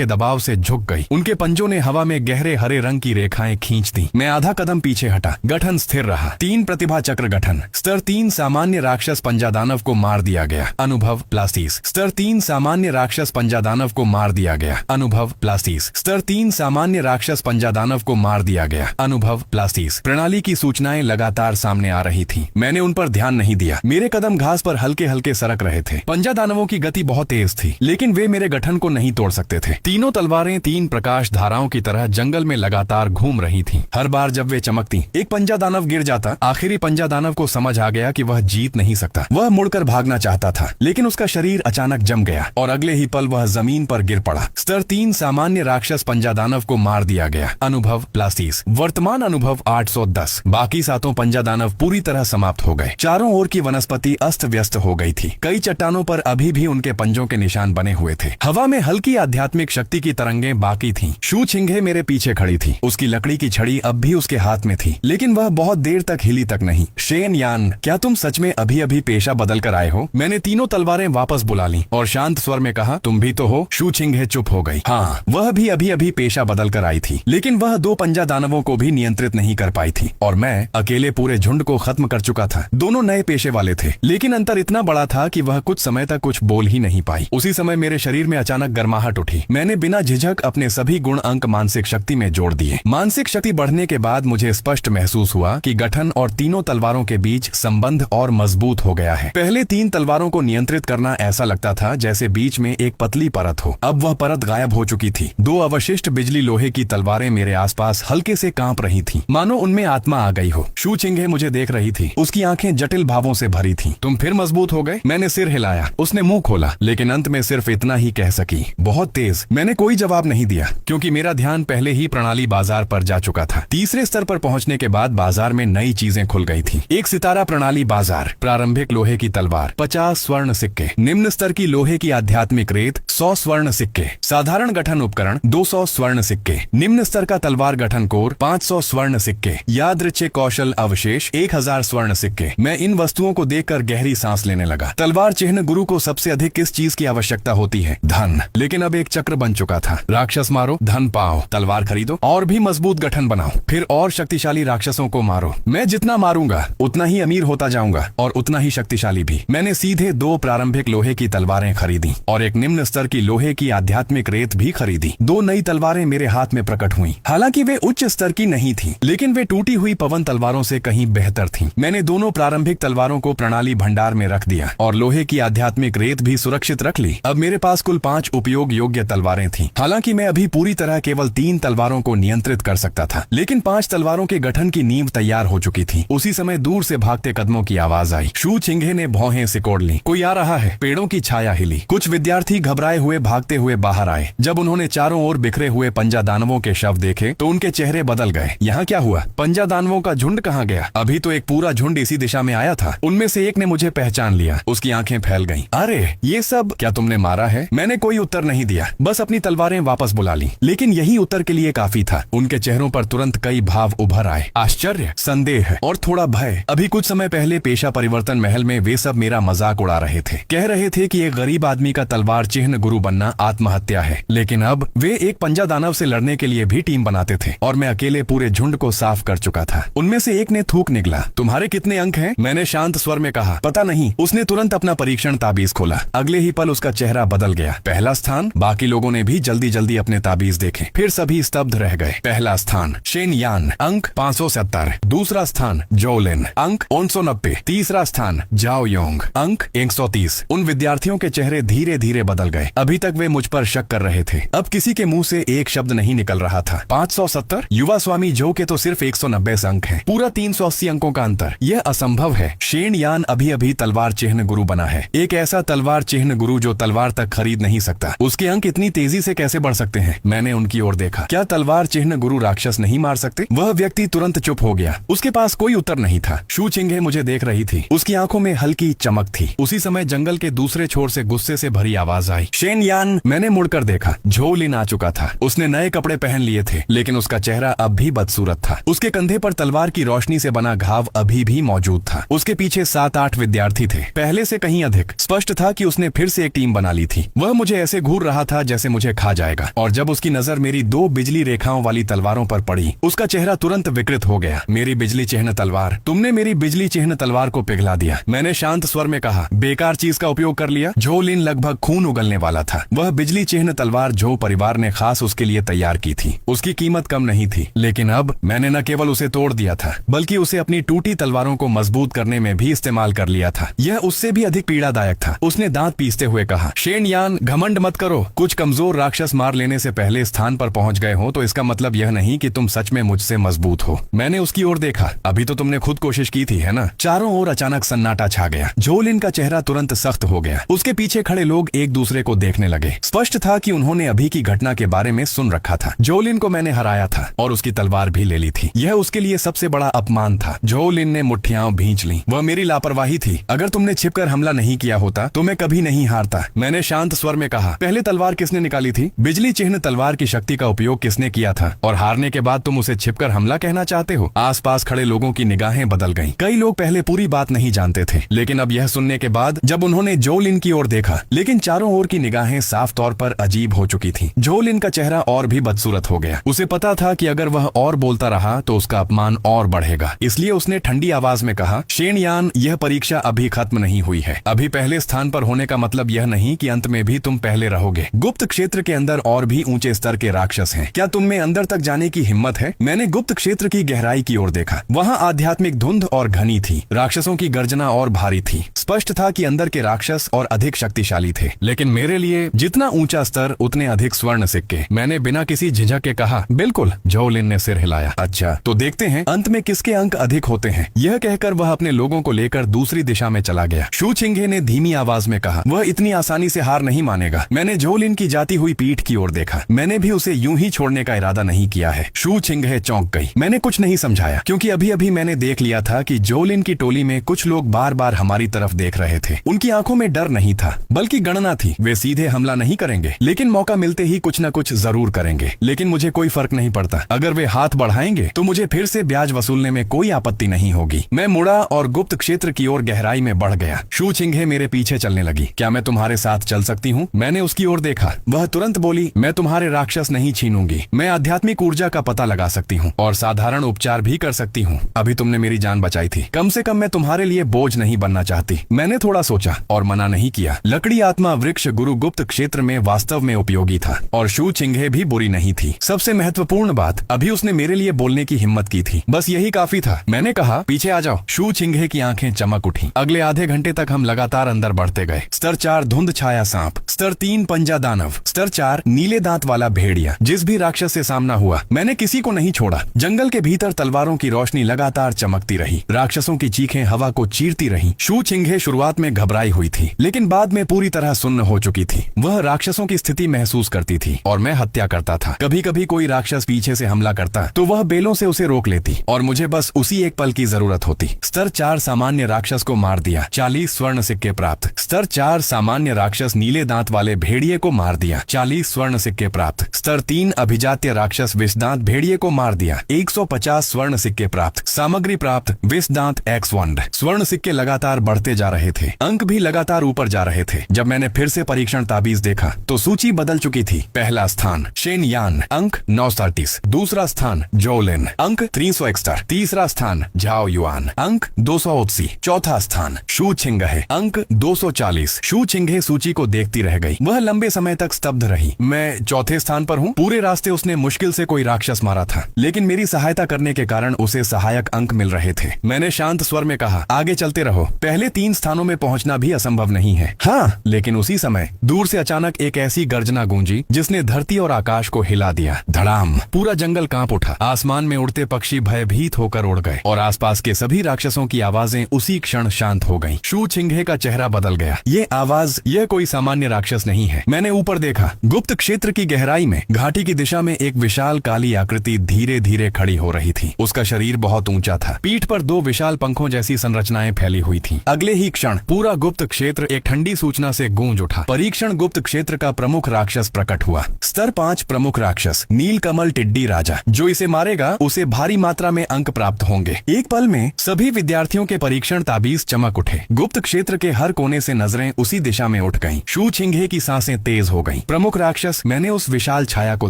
दबाव से झुक गई। उनके पंजों ने हवा में गहरे हरे रंग की रेखाएं खींच दी। मैं आधा कदम पीछे हटा। गठन स्थिर रहा। 3 प्रतिभा चक्र गठन। स्तर 3 सामान्य राक्षस पंजा दानव को मार दिया गया। अनुभव +30। स्तर 3 सामान्य राक्षस पंजा दानव को मार दिया गया। अनुभव +30। स्तर 3 सामान्य राक्षस पंजा दानव को मार दिया गया। अनुभव +30। प्रणाली की सूचनाएं लगातार सामने आ रही थी। मैंने उन पर ध्यान नहीं दिया। मेरे कदम घास पर हल्के हल्के सरक रहे थे। पंजा दानवों की गति बहुत तेज थी, लेकिन वे मेरे गठन को नहीं तोड़ सकते थे। तीनों तलवारें 3 प्रकाश धाराओं की तरह जंगल में लगातार घूम रही थीं। हर बार जब वे चमकती, एक पंजा दानव गिर जाता। आखिरी पंजा दानव को समझ आ गया कि वह जीत नहीं सकता। वह मुड़कर भागना चाहता था, लेकिन उसका शरीर अचानक जम गया और अगले ही पल वह जमीन पर गिर पड़ा। स्तर 3 सामान्य राक्षस पंजा दानव को मार दिया गया। अनुभव +30। वर्तमान अनुभव 810। बाकी 7 पंजा दानव पूरी तरह समाप्त हो गए। चारों ओर की वनस्पति अस्त व्यस्त हो गई थी। कई चट्टानों पर अभी भी उनके पंजों के निशान बने हुए थे। हवा में हल्की आध्यात्मिक शक्ति की तरंगें बाकी थीं। शू चिंघे मेरे पीछे खड़ी थी। उसकी लकड़ी की छड़ी अब भी उसके हाथ में थी, लेकिन वह बहुत देर तक हिली तक नहीं। शेन यान, क्या तुम सच में अभी अभी पेशा बदल कर आए हो? मैंने तीनों तलवारें वापस बुला ली और शांत स्वर में कहा, तुम भी तो हो? शू चिंघे चुप हो गई। हाँ, वह भी अभी अभी पेशा बदल कर आई थी, लेकिन वह 2 पंजा दानवों को भी नियंत्रित नहीं कर पाई थी और मैं अकेले पूरे झुंड को खत्म कर चुका था। दोनों नए पेशे वाले थे, लेकिन अंतर इतना बड़ा था कि वह कुछ समय तक कुछ बोल ही नहीं पाई। उसी समय मेरे शरीर में अचानक गर्माहट उठी। मैंने बिना झिझक अपने सभी गुण अंक मानसिक शक्ति में जोड़ दिए। मानसिक शक्ति बढ़ने के बाद मुझे स्पष्ट महसूस हुआ कि गठन और तीनों तलवारों के बीच संबंध और मजबूत हो गया है। पहले 3 तलवारों को नियंत्रित करना ऐसा लगता था जैसे बीच में एक पतली परत हो। अब वह परत गायब हो चुकी थी। 2 अवशिष्ट बिजली लोहे की तलवारें मेरे आसपास हल्के से कांप रही थीं, मानो उनमें आत्मा आ गई हो। शू चिंघे मुझे देख रही थी। उसकी आंखें जटिल भावों से भरी थीं। तुम फिर मजबूत हो गए? मैंने सिर हिलाया। उसने मुंह खोला, लेकिन अंत में सिर्फ इतना ही कह सकी, बहुत तेज। मैंने कोई जवाब नहीं दिया, क्योंकि मेरा ध्यान पहले ही प्रणाली बाजार पर जा चुका था। तीसरे स्तर पर पहुंचने के बाद बाजार में नई चीजें खुल गई थी। एक सितारा प्रणाली बाजार। प्रारंभिक लोहे की तलवार 50 स्वर्ण सिक्के। निम्न स्तर की लोहे की आध्यात्मिक रेत 100 स्वर्ण सिक्के। साधारण गठन उपकरण 200 स्वर्ण सिक्के। निम्न स्तर का तलवार गठन कोर 500 स्वर्ण सिक्के। यादृच्छिक कौशल अवशेष 1000 स्वर्ण सिक्के। मैं इन वस्तुओं को देखकर गहरी सांस लेने लगा। तलवार चिन्ह गुरु को सबसे अधिक किस चीज की आवश्यकता होती है? धन। लेकिन अब एक चक्र बन चुका था। राक्षस मारो, धन पाओ। तलवार खरीदो और भी मजबूत गठन बनाओ, फिर और शक्तिशाली राक्षसों को मारो। मैं जितना मारूंगा उतना ही अमीर होता जाऊंगा और उतना ही शक्तिशाली भी। मैंने सीधे 2 प्रारंभिक लोहे की तलवारें खरीदी और एक निम्न स्तर की लोहे की आध्यात्मिक रेत भी खरीदी। 2 नई तलवारें मेरे हाथ में प्रकट हुई। हालांकि वे उच्च स्तर की नहीं थी, लेकिन वे टूटी हुई पवन तलवारों से कहीं बेहतर थीं। मैंने दोनों दोनों प्रारंभिक तलवारों को प्रणाली भंडार में रख दिया और लोहे की आध्यात्मिक रेत भी सुरक्षित रख ली। अब मेरे पास कुल 5 उपयोग योग्य तलवारें थीं। हालांकि मैं अभी पूरी तरह केवल 3 तलवारों को नियंत्रित कर सकता था, लेकिन 5 तलवारों के गठन की नींव तैयार हो चुकी थी। उसी समय दूर से भागते कदमों की आवाज आई। शू चिंघे ने भौहें सिकोड़ ली। कोई आ रहा है। पेड़ों की छाया हिली। कुछ विद्यार्थी घबराए हुए भागते हुए बाहर आए। जब उन्होंने चारों ओर बिखरे हुए पंजा दानवों के शव देखे तो उनके चेहरे बदल गए। यहाँ क्या हुआ? पंजा दानवों का झुंड कहाँ गया? अभी तो एक पूरा झुंड इसी दिशा में आया था। उनमें से एक ने मुझे पहचान लिया। उसकी आंखें फैल गईं। अरे ये सब क्या तुमने मारा है? मैंने कोई उत्तर नहीं दिया, बस अपनी तलवारें वापस बुला ली। लेकिन यही उत्तर के लिए काफी था। उनके चेहरों पर तुरंत कई भाव उभर आए। आश्चर्य, संदेह और थोड़ा भय। अभी कुछ समय पहले पेशा परिवर्तन महल में वे सब मेरा मजाक उड़ा रहे थे। कह रहे थे कि एक गरीब आदमी का तलवार चिन्ह गुरु बनना आत्महत्या है। लेकिन अब वे एक पंजा दानव से लड़ने के लिए भी टीम बनाते थे और मैं अकेले पूरे झुंड को साफ कर चुका था। उनमें से एक ने थूक निकला। तुम्हारे कितने अंक हैं? मैंने शांत स्वर में कहा। पता नहीं। उसने तुरंत अपना परीक्षण ताबीज खोला। अगले ही पल उसका चेहरा बदल गया। पहला स्थान। बाकी लोगों ने भी जल्दी जल्दी अपने ताबीज देखे। फिर सभी स्तब्ध रह गए। पहला स्थान शेन यान, अंक 570। दूसरा स्थान जोलिन, अंक 990। तीसरा स्थान जाओ योंग, अंक 130। उन विद्यार्थियों के चेहरे धीरे धीरे बदल गए। अभी तक वे मुझ पर शक कर रहे थे। अब किसी के मुंह से एक शब्द नहीं निकल रहा था। 570? युवा स्वामी जो के तो सिर्फ 190 अंक हैं। पूरा 380 अंकों का अंतर। यह असंभव है। शेन यान अभी अभी तलवार चिन्ह गुरु बना है। एक ऐसा तलवार चिन्ह गुरु जो तलवार तक खरीद नहीं सकता। उसके अंक इतनी तेजी से कैसे बढ़ सकते हैं? मैंने उनकी ओर देखा। क्या तलवार चिन्ह गुरु राक्षस नहीं मार सकते? वह व्यक्ति तुरंत चुप हो गया। उसके पास कोई उत्तर नहीं था। शू चिंघे मुझे देख रही थी। उसकी आंखों में हल्की चमक थी। उसी समय जंगल के दूसरे छोर से गुस्से से भरी आवाज आई। शेन यान। मैंने मुड़कर देखा। झोलिन आ चुका था। उसने नए कपड़े पहन लिए थे, लेकिन उसका चेहरा अब भी बदसूरत था। उसके कंधे पर तलवार की रोशनी से बना घाव अभी भी मौजूद था। उसके पीछे 7-8 विद्यार्थी थे, पहले से कहीं अधिक। स्पष्ट था कि उसने फिर से एक टीम बना ली थी। वह मुझे ऐसे घूर रहा था जैसे मुझे खा जाएगा। और जब उसकी नजर मेरी 2 बिजली रेखाओं वाली तलवारों पर पड़ी, उसका चेहरा तुरंत विकृत हो गया। मेरी बिजली चिन्ह तलवार। तुमने मेरी बिजली चिन्ह तलवार को पिघला दिया। मैंने शांत स्वर में कहा। बेकार चीज का उपयोग कर लिया। झोलिन लगभग खून उगलने वाला था। वह बिजली चिन्ह तलवार जो परिवार ने खास उसके लिए तैयार की थी, उसकी कीमत कम नहीं थी। लेकिन अब मैंने न केवल उसे तोड़ दिया था, बल्कि उसे अपनी टूटी तलवारों को मजबूत करने में भी इस्तेमाल कर लिया था। यह उससे भी अधिक पीड़ादायक था। उसने दांत पीसते हुए कहा। शेन यान, घमंड मत करो। कुछ कमजोर राक्षस मार लेने से पहले स्थान पर पहुंच गए हो तो इसका मतलब यह नहीं कि तुम सच में मुझसे मजबूत हो। मैंने उसकी ओर देखा। अभी तो तुमने खुद कोशिश की थी, है ना? चारों ओर अचानक सन्नाटा छा गया। झोलिन का चेहरा तुरंत सख्त हो गया। उसके पीछे खड़े लोग एक दूसरे को देखने लगे। स्पष्ट था कि उन्होंने अभी की घटना के बारे में सुन रखा था। झोलिन को मैंने हराया था और उसकी तलवार भी ले ली थी। यह उसके लिए सबसे बड़ा अपमान था। झोलिन ने मुट्ठियां भींच ली। वह मेरी लापरवाही थी। अगर तुमने छिपकर हमला नहीं किया होता तो मैं कभी नहीं हारता। मैंने शांत स्वर में कहा। पहले तलवार किसने निकाली थी? बिजली चिन्ह तलवार की शक्ति का उपयोग किसने किया था? और हारने के बाद तुम उसे छिपकर हमला कहना चाहते हो? आसपास खड़े लोगों की निगाहें बदल गईं। कई लोग पहले पूरी बात नहीं जानते थे, लेकिन अब यह सुनने के बाद जब उन्होंने झोलिन की ओर देखा, लेकिन चारों ओर की निगाहें साफ तौर पर अजीब हो चुकी थी। झोलिन का चेहरा और भी बदसूरत हो गया। उसे पता था कि अगर वह और बोलता रहा तो उसका अपमान और बढ़ेगा। इसलिए उसने ठंडी आवाज में कहा। शेन यान, यह परीक्षा अभी खत्म नहीं हुई है। अभी पहले स्थान पर होने का मतलब यह नहीं कि अंत में भी तुम पहले रहोगे। गुप्त क्षेत्र के अंदर और भी ऊंचे स्तर के राक्षस हैं। क्या तुम में अंदर तक जाने की हिम्मत है? मैंने गुप्त क्षेत्र की गहराई की ओर देखा। वहां आध्यात्मिक धुंध और घनी थी। राक्षसों की गर्जना और भारी थी। स्पष्ट था कि अंदर के राक्षस और अधिक शक्तिशाली थे। लेकिन मेरे लिए जितना ऊंचा स्तर उतने अधिक स्वर्ण सिक्के। मैंने बिना किसी झिझक के कहा। बिल्कुल। झोलिन ने सिर हिलाया। अच्छा, तो देखते हैं अंत में किसके अंक अधिक होते हैं। यह कहकर वह अपने लोगों को लेकर दूसरी दिशा में चला गया। शू चिंघे ने धीमी आवाज में कहा। वह इतनी आसानी से हार नहीं मानेगा। मैंने झोलिन की जाती हुई पीठ की ओर देखा। मैंने भी उसे यूं ही छोड़ने का इरादा नहीं किया है। शू चिंघे चौंक गई। मैंने कुछ नहीं समझाया, क्योंकि अभी अभी मैंने देख लिया था कि झोलिन की टोली में कुछ लोग बार बार हमारी तरफ देख रहे थे। उनकी आंखों में डर नहीं था, बल्कि गणना थी। वे सीधे हमला नहीं करेंगे, लेकिन मौका मिलते ही कुछ न कुछ जरूर करेंगे। लेकिन मुझे कोई फर्क नहीं पड़ता। अगर वे हाथ बढ़ाएंगे तो मुझे फिर से ब्याज वसूलने में कोई आपत्ति नहीं होगी। मैं मुड़ा और गुप्त क्षेत्र की ओर गहराई में बढ़ गया। शू चिंघे मेरे पीछे चलने लगी। क्या मैं तुम्हारे साथ चल सकती हूँ? मैंने उसकी ओर देखा। वह तुरंत बोली। मैं तुम्हारे राक्षस नहीं छीनूंगी। मैं आध्यात्मिक ऊर्जा का पता लगा सकती हूँ और साधारण उपचार भी कर सकती हूँ। अभी तुमने मेरी जान बचाई थी। कम से कम मैं तुम्हारे लिए बोझ नहीं बनना चाहती। मैंने थोड़ा सोचा और मना नहीं किया। लकड़ी आत्मा वृक्ष गुरु गुप्त क्षेत्र में वास्तव में उपयोगी था और शू चिंघे भी बुरी नहीं थी। सबसे महत्वपूर्ण बात, अभी उसने मेरे लिए बोलने की हिम्मत की थी। बस यही काफी था। मैंने कहा, पीछे आ जाओ। जाओ। शू छिंघे की आंखें चमक उठी। अगले आधे घंटे तक हम लगातार अंदर बढ़ते गए। स्तर 4 धुंध छाया सांप, स्तर 3 पंजा दानव, स्तर 4 नीले दांत वाला भेड़िया। जिस भी राक्षस से सामना हुआ मैंने किसी को नहीं छोड़ा। जंगल के भीतर तलवारों की रोशनी लगातार चमकती रही। राक्षसों की चीखें हवा को चीरती रहीं। शू छिंघे शुरुआत में घबराई हुई थी, लेकिन बाद में पूरी तरह सुन्न हो चुकी थी। वह राक्षसों की स्थिति महसूस करती थी और मैं हत्या करता था। कभी कभी कोई राक्षस पीछे से हमला करता तो वह बेलों से उसे रोक लेती और मुझे बस उसी एक पल की जरूरत होती। स्तर 4 सामान्य राक्षस को मार दिया, 40 स्वर्ण सिक्के प्राप्त। स्तर 4 सामान्य राक्षस नीले दांत वाले भेड़िए को मार दिया, 40 स्वर्ण सिक्के प्राप्त। स्तर 3 अभिजात्य राक्षस विषदांत भेड़िए को मार दिया, 150 स्वर्ण सिक्के प्राप्त। सामग्री प्राप्त विषदांत एक्स वंड। स्वर्ण सिक्के लगातार बढ़ते जा रहे थे, अंक भी लगातार ऊपर जा रहे थे। जब मैंने फिर से परीक्षण ताबीज देखा तो सूची बदल चुकी थी। पहला स्थान शेन यान, अंक 930। दूसरा स्थान जोलिन, अंक 361। तीसरा स्थान झाओ युआन, अंक 280। चौथा स्थान शू छिंघे, अंक 240। शू छिंघे सूची को देखती रह गई। वह लंबे समय तक स्तब्ध रही। मैं चौथे स्थान पर हूँ। पूरे रास्ते उसने मुश्किल से कोई राक्षस मारा था, लेकिन मेरी सहायता करने के कारण उसे सहायक अंक मिल रहे थे। मैंने शांत स्वर में कहा, आगे चलते रहो। पहले 3 स्थानों में पहुंचना भी असंभव नहीं है। हाँ, लेकिन उसी समय दूर से अचानक एक ऐसी गर्जना गूंजी जिसने धरती और आकाश को हिला दिया। धड़ाम! पूरा जंगल कांप उठा। आसमान में उड़ते पक्षी भयभीत होकर उड़ गए और आसपास के सभी राक्षसों की आवाजें उसी क्षण शांत हो गईं। शू छिंघे का चेहरा बदल गया। ये आवाज, यह कोई सामान्य राक्षस नहीं है। मैंने ऊपर देखा। गुप्त क्षेत्र की गहराई में घाटी की दिशा में एक विशाल काली आकृति धीरे धीरे खड़ी हो रही थी। उसका शरीर बहुत ऊंचा था। पीठ पर 2 विशाल पंखों जैसी संरचनाएं फैली हुई थीं। अगले ही क्षण पूरा गुप्त क्षेत्र एक ठंडी सूचना से गूंज उठा। परीक्षण गुप्त क्षेत्र का प्रमुख राक्षस प्रकट हुआ। स्तर 5 प्रमुख राक्षस नीलकमल टिड्डी राजा। जो इसे मारेगा उसे भारी मात्रा में अंक प्राप्त होंगे। एक पल में सभी विद्यार्थियों के परीक्षण ताबीज चमक उठे। गुप्त क्षेत्र के हर कोने से नजरें उसी दिशा में उठ गईं। शू छिंघे की सांसें तेज हो गईं। प्रमुख राक्षस, मैंने उस विशाल छाया को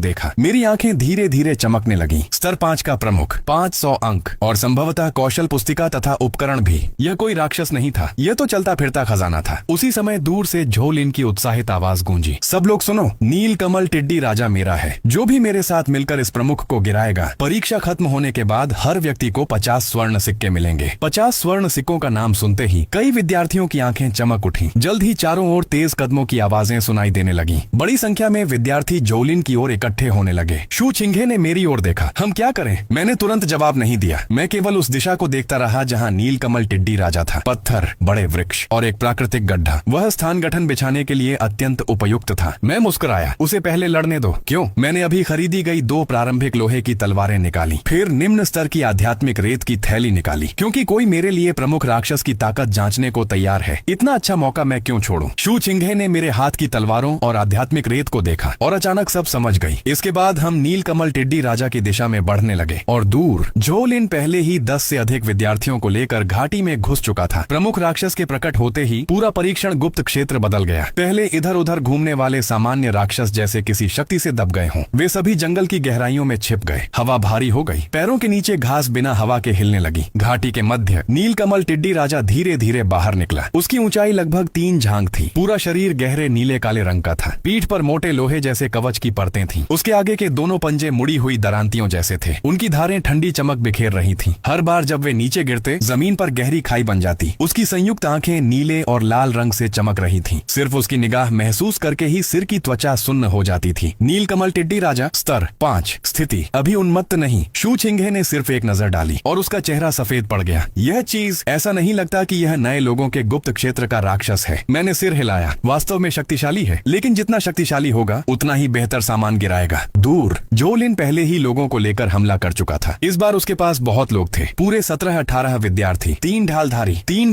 देखा। मेरी आंखें धीरे धीरे चमकने लगीं। स्तर 5 का प्रमुख, 500 अंक और संभवतः कौशल पुस्तिका तथा उपकरण भी। यह कोई राक्षस नहीं था, यह तो चलता फिरता खजाना था। उसी समय दूर से झोलिन की उत्साहित आवाज गूंजी, सब लोग सुनो, नीलकमल टिड्डी राजा मेरा है। जो भी मेरे साथ मिलकर इस प्रमुख को गिराएगा, परीक्षा खत्म होने के बाद हर व्यक्ति को 50 स्वर्ण सिक्के मिलेंगे। 50 स्वर्ण सिक्कों का नाम सुनते ही कई विद्यार्थियों की आंखें चमक उठी। जल्द ही चारों ओर तेज कदमों की आवाजें सुनाई देने लगी। बड़ी संख्या में विद्यार्थी जोलिन की ओर इकट्ठे होने लगे। शू छिंघे ने मेरी ओर देखा। हम क्या करें? मैंने तुरंत जवाब नहीं दिया। मैं केवल उस दिशा को देखता रहा जहां नीलकमल टिड्डी राजा था। पत्थर, बड़े वृक्ष और एक प्राकृतिक गड्ढा। वह स्थान गठन बिछाने के लिए अत्यंत उपयुक्त था। मैं मुस्कुराया। उसे पहले लड़ने दो। क्यों? मैंने अभी खरीदी गई 2 प्रारंभिक लोहे की तलवारें निकाली। फिर निम्न स्तर की आध्यात्मिक रेत की थैली निकाली, क्योंकि कोई मेरे लिए प्रमुख राक्षस की ताकत जांचने को तैयार है। इतना अच्छा मौका मैं क्यों छोड़ूं? शू छिंघे ने मेरे हाथ की तलवारों और आध्यात्मिक रेत को देखा और अचानक सब समझ गई। इसके बाद हम नीलकमल टिड्डी राजा की दिशा में बढ़ने लगे और दूर झोलिन पहले ही 10 से अधिक विद्यार्थियों को लेकर घाटी में घुस चुका था। प्रमुख राक्षस के प्रकट होते ही पूरा परीक्षण गुप्त क्षेत्र बदल गया। पहले इधर उधर घूमने वाले सामान्य राक्षस जैसे किसी शक्ति से दब गए हों, वे सभी जंगल की गहराइयों में छिप गए। हवा भारी हो गई। पैरों के नीचे घास बिना हवा के हिलने लगी। घाटी के मध्य नीलकमल टिड्डी राजा धीरे धीरे बाहर निकला। उसकी ऊंचाई लगभग 3 झांग थी। पूरा शरीर गहरे नीले काले रंग का था। पीठ पर मोटे लोहे जैसे कवच की परतें थीं। उसके आगे के दोनों पंजे मुड़ी हुई दरांतियों जैसे थे। उनकी धारें ठंडी चमक बिखेर रही थीं। हर बार जब वे नीचे गिरते, जमीन पर गहरी खाई बन जाती। उसकी संयुक्त आंखें नीले और लाल रंग से चमक रही थीं। सिर्फ उसकी निगाह महसूस करके ही सिर की त्वचा सुन्न हो जाती थी। नीलकमल टिड्डी राजा, स्तर 5, स्थिति अभी उन्मत्त नहीं। शू छिंघे ने सिर्फ एक नजर डाली और उसका चेहरा सफेद पड़ गया। यह चीज, ऐसा नहीं लगता कि यह नए लोगों के गुप्त क्षेत्र का राक्षस है। मैंने सिर हिलाया। वास्तव में शक्तिशाली है, लेकिन जितना शक्तिशाली होगा उतना ही बेहतर सामान गिराएगा। दूर जोलिन पहले ही लोगों को लेकर हमला कर चुका था। इस बार उसके पास बहुत लोग थे। पूरे 17-18 विद्यार्थी, 3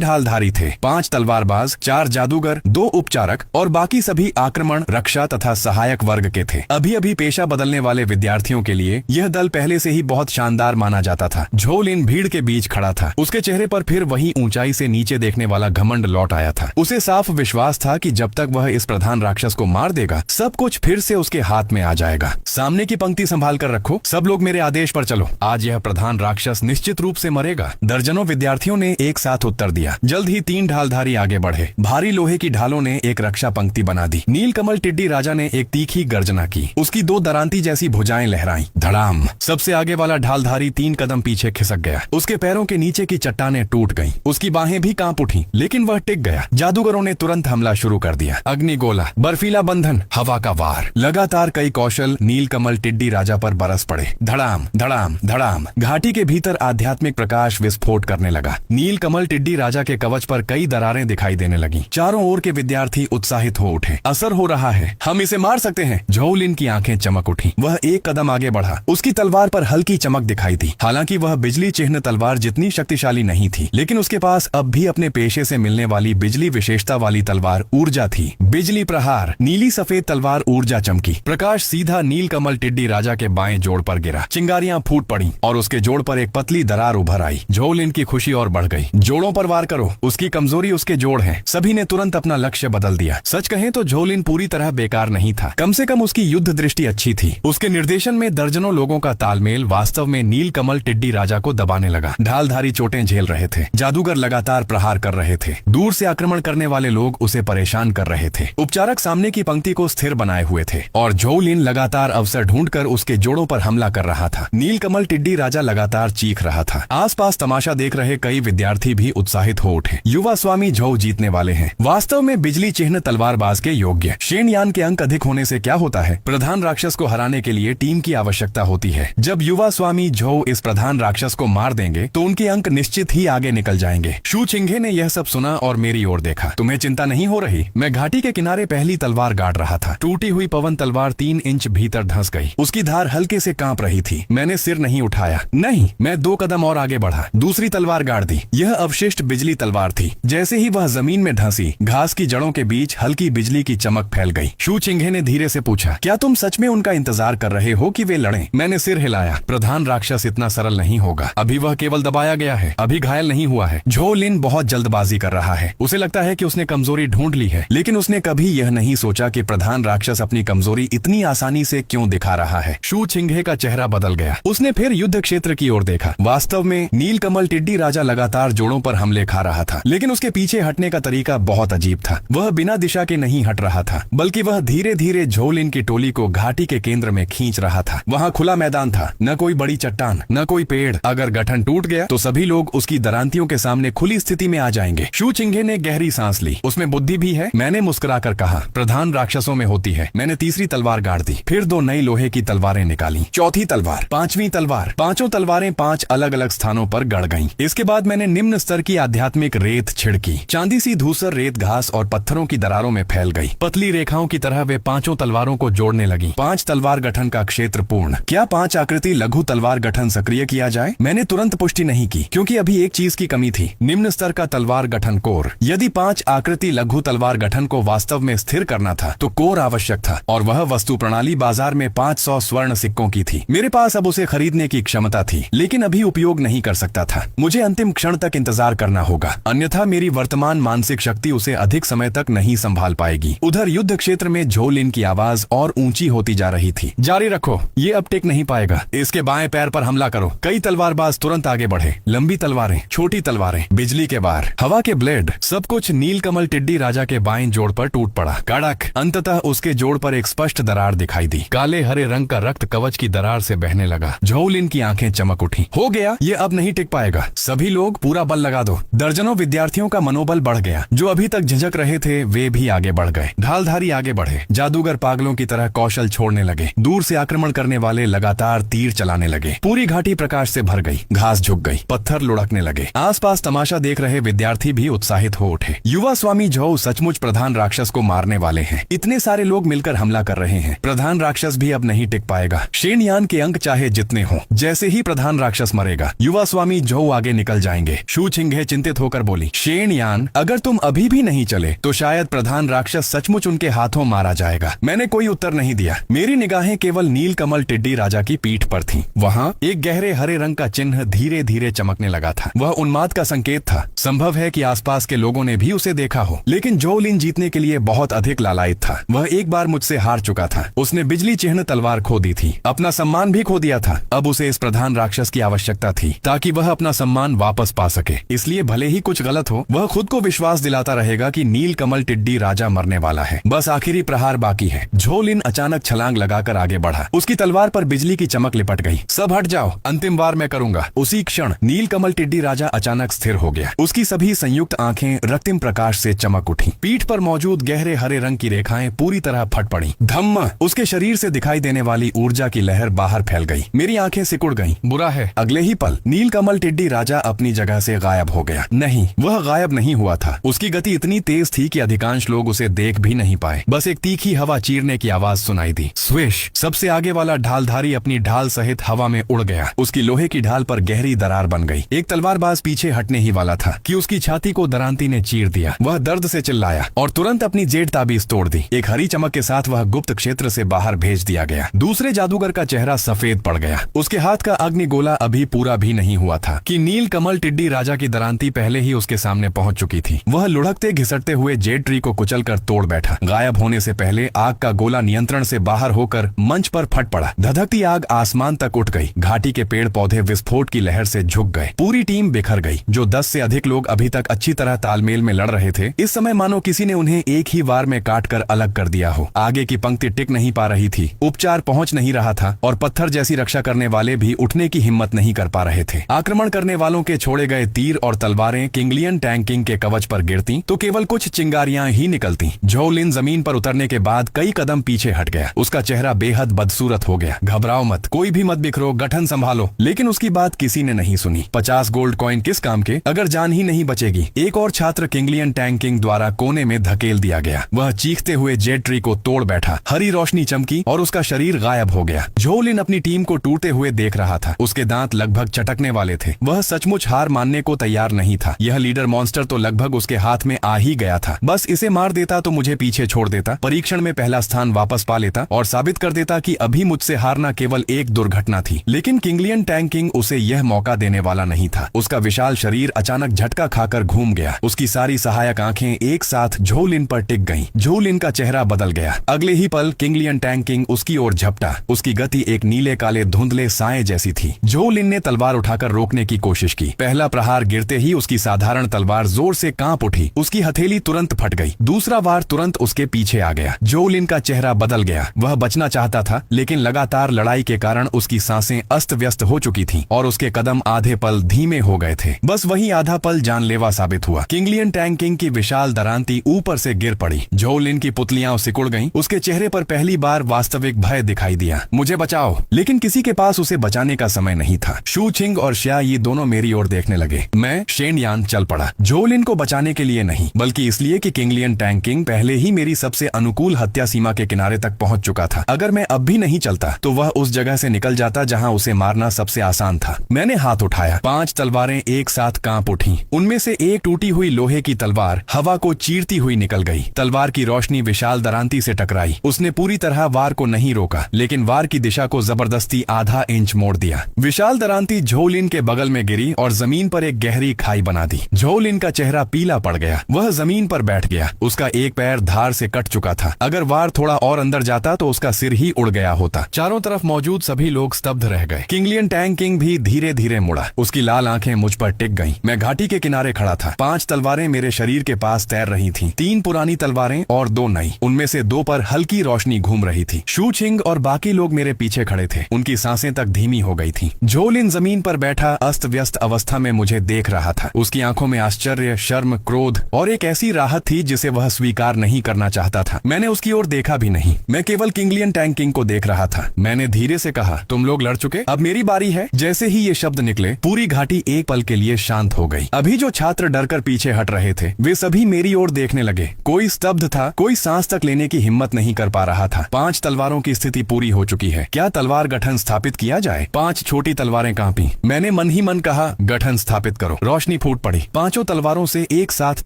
ढालधारी थे, 5 तलवारबाज, 4 जादूगर, 2 उपचारक और बाकी सभी आक्रमण, रक्षा तथा सहायक वर्ग के थे। अभी अभी पेशा बदलने वाले विद्यार्थियों के लिए यह दल पहले से ही बहुत शानदार माना जाता था। झोलिन भीड़ के बीच खड़ा था। उसके चेहरे पर फिर वही ऊंचाई से नीचे देखने वाला घमंड लौट आया था। उसे साफ विश्वास था कि जब तक वह इस प्रधान राक्षस को मार देगा, सब कुछ फिर से उसके हाथ में आ जाएगा। सामने की पंक्ति संभाल कर रखो, सब लोग मेरे आदेश पर चलो। आज यह प्रधान राक्षस निश्चित रूप से मरेगा। दर्जनों विद्यार्थियों ने एक साथ उत्तर दिया। जल्द ही 3 ढालधारी आगे बढ़े। भारी लोहे की ढालों ने एक रक्षा पंक्ति बना दी। नीलकमल टिड्डी राजा ने एक तीखी गर्जना की। उसकी 2 दरांती जैसी भुजाएं लहराईं। धड़ाम! सबसे आगे वाला ढालधारी 3 कदम पीछे खिसक गया। उसके पैरों के नीचे की चट्टानें टूट गईं। उसकी बाहें भी कांप उठी, लेकिन वह टिक गया। जादूगरों ने तुरंत हमला शुरू कर दिया। अग्निगोला, बर्फीला बंधन, हवा का वार। लगातार कई कौशल नीलकमल टिड्डी राजा पर बरस पड़े। धड़ाम धड़ाम धड़ाम। घाटी के भीतर आध्यात्मिक प्रकाश विस्फोट करने लगा। नीलकमल टिड्डी राजा के कवच पर कई दरारें दिखाई देने लगी। चारों ओर के विद्यार्थी उत्साहित हो उठे। असर हो रहा है, हम इसे मार सकते हैं। झोलिन की आंखें चमक उठी। वह एक कदम आगे बढ़ा। उसकी तलवार पर हल्की चमक दिखाई दी। हालांकि वह बिजली चिन्ह तलवार जितनी शक्तिशाली नहीं थी, लेकिन उसके पास अब भी अपने पेशे से मिलने वाली बिजली विशेषता वाली तलवार ऊर्जा थी। बिजली प्रहार। नीली सफेद तलवार ऊर्जा चमकी। प्रकाश सीधा नीलकमल टिड्डी राजा के बाएं जोड़ पर गिरा। चिंगारियां फूट पड़ी और उसके जोड़ पर एक पतली दरार उभर आई। झोलिन की खुशी और बढ़ गई। जोड़ों पर वार करो, उसकी कमजोरी उसके जोड़ है। सभी ने तुरंत अपना लक्ष्य बदल दिया। सच कहें तो झोलिन पूरी तरह बेकार नहीं था। कम से कम उसकी युद्ध दृष्टि अच्छी थी। उसके निर्देशन में दर्जनों लोगों का तालमेल वास्तव में नीलकमल टिड्डी राजा को दबाने लगा। ढालधारी चोटें झेल रहे थे। जादूगर लगातार प्रहार कर रहे थे। दूर से आक्रमण करने वाले लोग उसे परेशान कर रहे थे। उपचारक सामने की पंक्ति को स्थिर बनाए हुए थे और झोलिन लगातार अवसर ढूंढकर उसके जोड़ों पर हमला कर रहा था। नीलकमल टिड्डी राजा लगातार चीख रहा था। आसपास तमाशा देख रहे कई विद्यार्थी भी उत्साहित हो उठे। युवा स्वामी झो जीतने वाले हैं। वास्तव में बिजली चिन्ह तलवारबाज के योग्य। शेनयान के अंक अधिक होने से क्या होता है? प्रधान राक्षस को हराने के लिए टीम की आवश्यकता होती है। जब युवा स्वामी झो इस प्रधान राक्षस को मार देंगे तो उनके अंक निश्चित ही आगे निकल जाएंगे। शू चिंघे ने यह सब सुना और मेरी ओर देखा। तुम्हें चिंता नहीं हो रही? मैं घाटी के किनारे पहली तलवार गाड़ रहा था। टूटी हुई पवन तलवार 3 इंच भीतर धंस गई। उसकी धार हल्के से कांप रही थी। मैंने सिर नहीं उठाया। नहीं, मैं 2 कदम और आगे बढ़ा। दूसरी तलवार गाड़ दी। यह अवशिष्ट बिजली तलवार थी। जैसे ही वह जमीन में धंसी, घास की जड़ों के बीच हल्की बिजली की चमक फैल गई। शू चिंघे ने धीरे से पूछा, क्या तुम सच में उनका इंतजार कर रहे हो कि वे लड़ें? मैंने सिर हिलाया। प्रधान राक्षस इतना सरल नहीं होगा। अभी वह केवल दबाया गया है, अभी घायल नहीं हुआ है। झोलिन बहुत जल्दबाजी कर रहा है। उसे लगता है कि उसने कमजोरी ढूंढ ली है, लेकिन उसने कभी यह नहीं सोचा कि प्रधान राक्षस अपनी कमजोरी इतनी आसानी से क्यों दिखा रहा है। शू चिंघे का चेहरा बदल गया। उसने फिर युद्ध क्षेत्र की ओर देखा। वास्तव में नीलकमल टिड्डी राजा लगातार जोड़ों पर हमले खा रहा था, लेकिन उसके पीछे हटने का तरीका बहुत अजीब था। वह बिना दिशा के नहीं हट रहा था, बल्कि वह धीरे धीरे झोलिन की टोली को घाटी के केंद्र में खींच रहा था। वहाँ खुला मैदान था, न कोई बड़ी चट्टान, न कोई पेड़। अगर गठन टूट गया तो सभी लोग उसकी दरांतियों के सामने खुली स्थिति में आ जाएंगे। शू चिंघे ने गहरी सांस ली। उसमें बुद्धि भी है, मैंने मुस्कुराकर कहा। प्रधान राक्षसों में होती है। मैंने तीसरी तलवार गाड़ दी। फिर 2 नई लोहे की तलवारें निकाली। चौथी तलवार, 5वीं तलवार। पांचों तलवारें 5 अलग अलग स्थानों पर गड़ गईं। इसके बाद मैंने निम्न स्तर की आध्यात्मिक रेत छिड़की। चांदी सी धूसर रेत घास और पत्थरों की दरारों में फैल गई। पतली रेखाओं की तरह वे 5 तलवारों को जोड़ने लगी। 5 तलवार गठन का क्षेत्र पूर्ण। क्या 5 आकृति लघु तलवार गठन सक्रिय किया जाए? मैंने तुरंत पुष्टि नहीं की, क्योंकि अभी एक चीज की कमी थी। निम्न स्तर का तलवार गठन कोर। यदि 5 आकृति लघु तलवार गठन को वास्तव में स्थिर करना था तो कोर आवश्यक था, और वह वस्तु प्रणाली बाजार में 500 स्वर्ण सिक्कों की थी। मेरे पास अब उसे खरीदने की क्षमता थी, लेकिन अभी उपयोग नहीं कर सकता था। मुझे अंतिम क्षण तक इंतजार करना होगा, अन्यथा मेरी वर्तमान मानसिक शक्ति उसे अधिक समय तक नहीं संभाल पाएगी। उधर युद्ध क्षेत्र में झोलिन की आवाज और ऊंची होती जा रही थी। जारी रखो, ये अब टिक नहीं पाएगा। इसके बाएं पैर पर हमला करो। कई तलवारबाज तुरंत आगे बढ़े। लंबी तलवारें, छोटी तलवारें, बिजली के बार, हवा के ब्लेड, सब कुछ नीलकमल टिड्डी राजा के बाएं जोड़ पर टूट पड़ा। कड़क। अंततः उसके जोड़ पर एक स्पष्ट दरार दिखाई दी। काले हरे रंग का रक्त कवच की दरार से बहने लगा। झोलिन की आंखें चमक उठी। हो गया, ये अब नहीं टिक पाएगा। सभी लोग पूरा बल लगा दो। दर्जनों विद्यार्थियों का मनोबल बढ़ गया। जो अभी तक झिझक रहे थे वे भी आगे बढ़ गए। ढालधारी आगे बढ़े। जादूगर पागलों की तरह कौशल छोड़ने लगे। दूर से आक्रमण करने वाले लगातार तीर चलाने लगे। पूरी घाटी प्रकाश से भर गई। घास झुक गई, पत्थर लुढ़कने लगे। आसपास तमाशा देख रहे विद्यार्थी भी उत्साहित हो उठे। युवा स्वामी झो सचमुच प्रधान राक्षस को मारने वाले हैं। इतने सारे लोग मिलकर हमला कर रहे हैं। प्रधान राक्षस भी अब नहीं टिक पाएगा। शेनयान के अंक चाहे जितने हों, जैसे ही प्रधान राक्षस मरेगा युवा स्वामी झो आगे निकल जाएंगे। शू चिंघे चिंतित होकर बोली, शेनयान, अगर तुम अभी भी नहीं चले तो शायद प्रधान राक्षस सचमुच उनके हाथों मारा जाएगा। मैंने कोई उत्तर नहीं दिया। मेरी निगाहें केवल नीलकमल टिड्डी राजा की पीठ पर थीं। वहाँ एक गहरे हरे रंग का चिन्ह धीरे धीरे चमकने लगा था। वह उन्माद का संकेत था। संभव है कि आसपास के लोगों ने भी उसे देखा हो, लेकिन झोलिन जीतने के लिए बहुत अधिक लालायित था। वह एक बार मुझसे हार चुका था। उसने बिजली चिन्ह तलवार खो दी थी, अपना सम्मान भी खो दिया था। अब उसे इस प्रधान राक्षस की आवश्यकता थी ताकि वह अपना सम्मान वापस पा सके। इसलिए भले ही कुछ गलत हो, वह खुद को विश्वास दिलाता रहेगा कि नीलकमल टिड्डी राजा मरने वाला है। बस आखिरी प्रहार बाकी है। झोलिन अचानक छलांग लगाकर आगे बढ़ा। उसकी तलवार पर बिजली की चमक लिपट गई। सब हट जाओ, अंतिम वार मैं करूंगा। उसी क्षण नीलकमल टिड्डी राजा अचानक स्थिर हो गया। उसकी सभी संयुक्त आंखें रक्तिम प्रकाश से चमक उठी। पीठ पर मौजूद गहरे हरे रंग की रेखाएं पूरी तरह फट पड़ी। धम्म, उसके शरीर से दिखाई देने वाली ऊर्जा की लहर बाहर फैल गई। मेरी आंखें सिकुड़ गईं। बुरा है। अगले ही पल नीलकमल टिड्डी राजा अपनी जगह से गायब हो गया। नहीं, वह गायब नहीं हुआ था। उसकी गति इतनी तेज थी कि अधिकांश लोग उसे देख भी नहीं पाए। बस एक तीखी हवा चीरने की आवाज सुनाई दी। स्विश, सबसे आगे वाला ढालधारी अपनी ढाल सहित हवा में उड़ गया। उसकी लोहे की ढाल पर गहरी दरार बन गई। एक तलवारबाज पीछे हटने ही वाला था कि उसकी छाती को दरांती ने चीर दिया। वह दर्द से चिल्लाया और तुरंत अपनी जेड ताबीज तोड़ दी। एक हरी चमक के साथ वह गुप्त क्षेत्र से बाहर भेज दिया गया। दूसरे जादूगर का चेहरा सफेद पड़ गया। उसके हाथ का अग्निगोला अभी पूरा भी नहीं हुआ था कि नीलकमल टिड्डी राजा की दरांती पहले ही उसके सामने पहुंच चुकी थी। वह लुढ़कते घिसटते हुए जेड ट्री को कुचलकर तोड़ बैठा। गायब होने से पहले आग का गोला नियंत्रण से बाहर होकर मंच पर फट पड़ा। धधकती आग आसमान तक उठ गई। घाटी के पेड़ पौधे विस्फोट की लहर से झुक गए। पूरी टीम बिखर गई। जो 10 से अधिक लोग अभी तक अच्छी तरह तालमेल में लड़ रहे थे, इस समय मानो किसी ने उन्हें एक ही वार में काट कर अलग कर दिया हो। आगे की पंक्ति टिक नहीं पा रही थी, उपचार पहुंच नहीं रहा था और पत्थर जैसी रक्षा करने वाले भी उठने की हिम्मत नहीं कर पा रहे थे। आक्रमण करने वालों के छोड़े गए तीर और तलवारें किंगलियन टैंग किंग के कवच पर गिरती तो केवल कुछ चिंगारियां ही निकलती। झोलिन जमीन पर उतरने के बाद कई कदम पीछे हट गया। उसका चेहरा बेहद बदसूरत हो गया। घबराओ मत, कोई भी मत बिखरो, गठन संभालो। लेकिन उसकी बात किसी ने नहीं सुनी। 50 गोल्ड कॉइन किस काम के अगर जान ही नहीं बचेगी। एक और छात्र किंगलियन टैंग किंग द्वारा कोने में धकेल दिया गया। वह चीखते हुए जेड ट्री को तोड़ बैठा। हरी रोशनी चमकी और उसका शरीर गायब हो गया। झोलिन अपनी टीम को टूटते हुए देख रहा था। उसके दांत लगभग चटकने वाले थे। वह सचमुच हार मानने को तैयार नहीं था। यह लीडर मॉन्स्टर तो लगभग उसके हाथ में आ ही गया था। बस इसे मार देता तो मुझे पीछे छोड़ देता, परीक्षण में पहला स्थान वापस पा लेता और साबित कर देता कि अभी मुझसे हारना केवल एक दुर्घटना थी। लेकिन किंगलियन टैंग किंग उसे यह मौका देने वाला नहीं था। उसका विशाल शरीर अचानक झटका खाकर घूम गया। उसकी सारी सहायक आंखें एक साथ झोलिन पर टिक गईं। झोलिन का चेहरा बदल गया। अगले ही पल किंगलियन टैंग किंग उसकी ओर झपटा। उसकी गति एक नीले काले धुंधले साए जैसी थी। झोलिन ने तलवार उठाकर रोकने की कोशिश की। पहला प्रहार गिरते ही उसकी साधारण तलवार जोर से कांप उठी। उसकी हथेली तुरंत फट गई। दूसरा वार तुरंत उसके पीछे आ गया। झोलिन का चेहरा बदल गया। वह बचना चाहता था, लेकिन लगातार लड़ाई के कारण उसकी सांसें अस्त व्यस्त हो चुकी थीं और उसके कदम आधे पल धीमे हो गए थे। बस वही आधा पल जानलेवा साबित हुआ। किंगलियन टैंग किंग की विशाल दरांती ऊपर से गिर पड़ी। झोलिन की पुतलियां सिकुड़ गईं। उसके चेहरे पर पहली बार वास्तविक भय दिखाई दिया। मुझे बचाओ। लेकिन किसी के पास उसे बचाने का समय नहीं था। शू छिंग और श्या ये दोनों मेरी ओर देखने लगे। मैं शेन यान चल पड़ा। झोलिन को बचाने के लिए नहीं, बल्कि इसलिए कि किंगलियन टैंग किंग पहले ही मेरी सबसे अनुकूल हत्या सीमा के किनारे तक पहुंच चुका था। अगर मैं अब भी नहीं चलता तो वह उस जगह से निकल जाता जहां उसे मारना सबसे आसान था। मैंने हाथ उठाया। 5 तलवारें एक साथ कांप उठी। उनमें से एक टूटी हुई लोहे की तलवार हवा को चीरती हुई निकल गई। तलवार की रोशनी विशाल दरांती से टकराई। उसने पूरी तरह वार को नहीं रोका, लेकिन वार की दिशा को जबरदस्ती आधा इंच मोड़ दिया। विशाल दरांती झोलिन के बगल में गिरी और जमीन पर एक गहरी खाई बना दी। झोलिन का चेहरा पीला पड़ गया। वह जमीन पर बैठ गया। उसका एक पैर धार से कट चुका था। अगर वार थोड़ा और अंदर जाता तो उसका सिर ही उड़ गया होता। चारों तरफ मौजूद सभी लोग स्तब्ध रह गए। किंगलियन टैंग किंग भी धीरे धीरे मुड़ा। उसकी लाल आंखें मुझ पर टिक गईं। मैं घाटी के किनारे खड़ा था। 5 तलवारें मेरे शरीर के पास तैर रही थीं। 3 पुरानी तलवारें और 2 नई। उनमें से 2 पर हल्की रोशनी घूम रही थी। शू छिंग और बाकी लोग मेरे पीछे खड़े थे। उनकी सांसें तक धीमी हो गई थीं। झोलिन जमीन पर बैठा अस्त व्यस्त अवस्था में मुझे देख रहा था। उसकी आंखों में आश्चर्य, शर्म, क्रोध और एक ऐसी राहत थी जिसे वह स्वीकार नहीं करना चाहता था। मैंने उसकी ओर देखा भी नहीं। मैं केवल किंगलियन टैंग किंग को देख रहा था। मैंने धीरे से कहा, तुम लोग लड़ चुके, अब मेरी बारी है। जैसे ही ये शब्द निकले, पूरी घाटी एक पल के लिए शांत हो गई। अभी जो छात्र डरकर पीछे हट रहे थे, वे सभी मेरी ओर देखने लगे। कोई स्तब्ध था, कोई सांस तक लेने की हिम्मत नहीं कर पा रहा था। 5 तलवारों की स्थिति पूरी हो चुकी है। क्या तलवार गठन स्थापित किया जाए? 5 छोटी तलवारें कांपी। मैंने मन ही मन कहा, गठन स्थापित करो। रोशनी फूट पड़ी। 5 तलवारों से एक साथ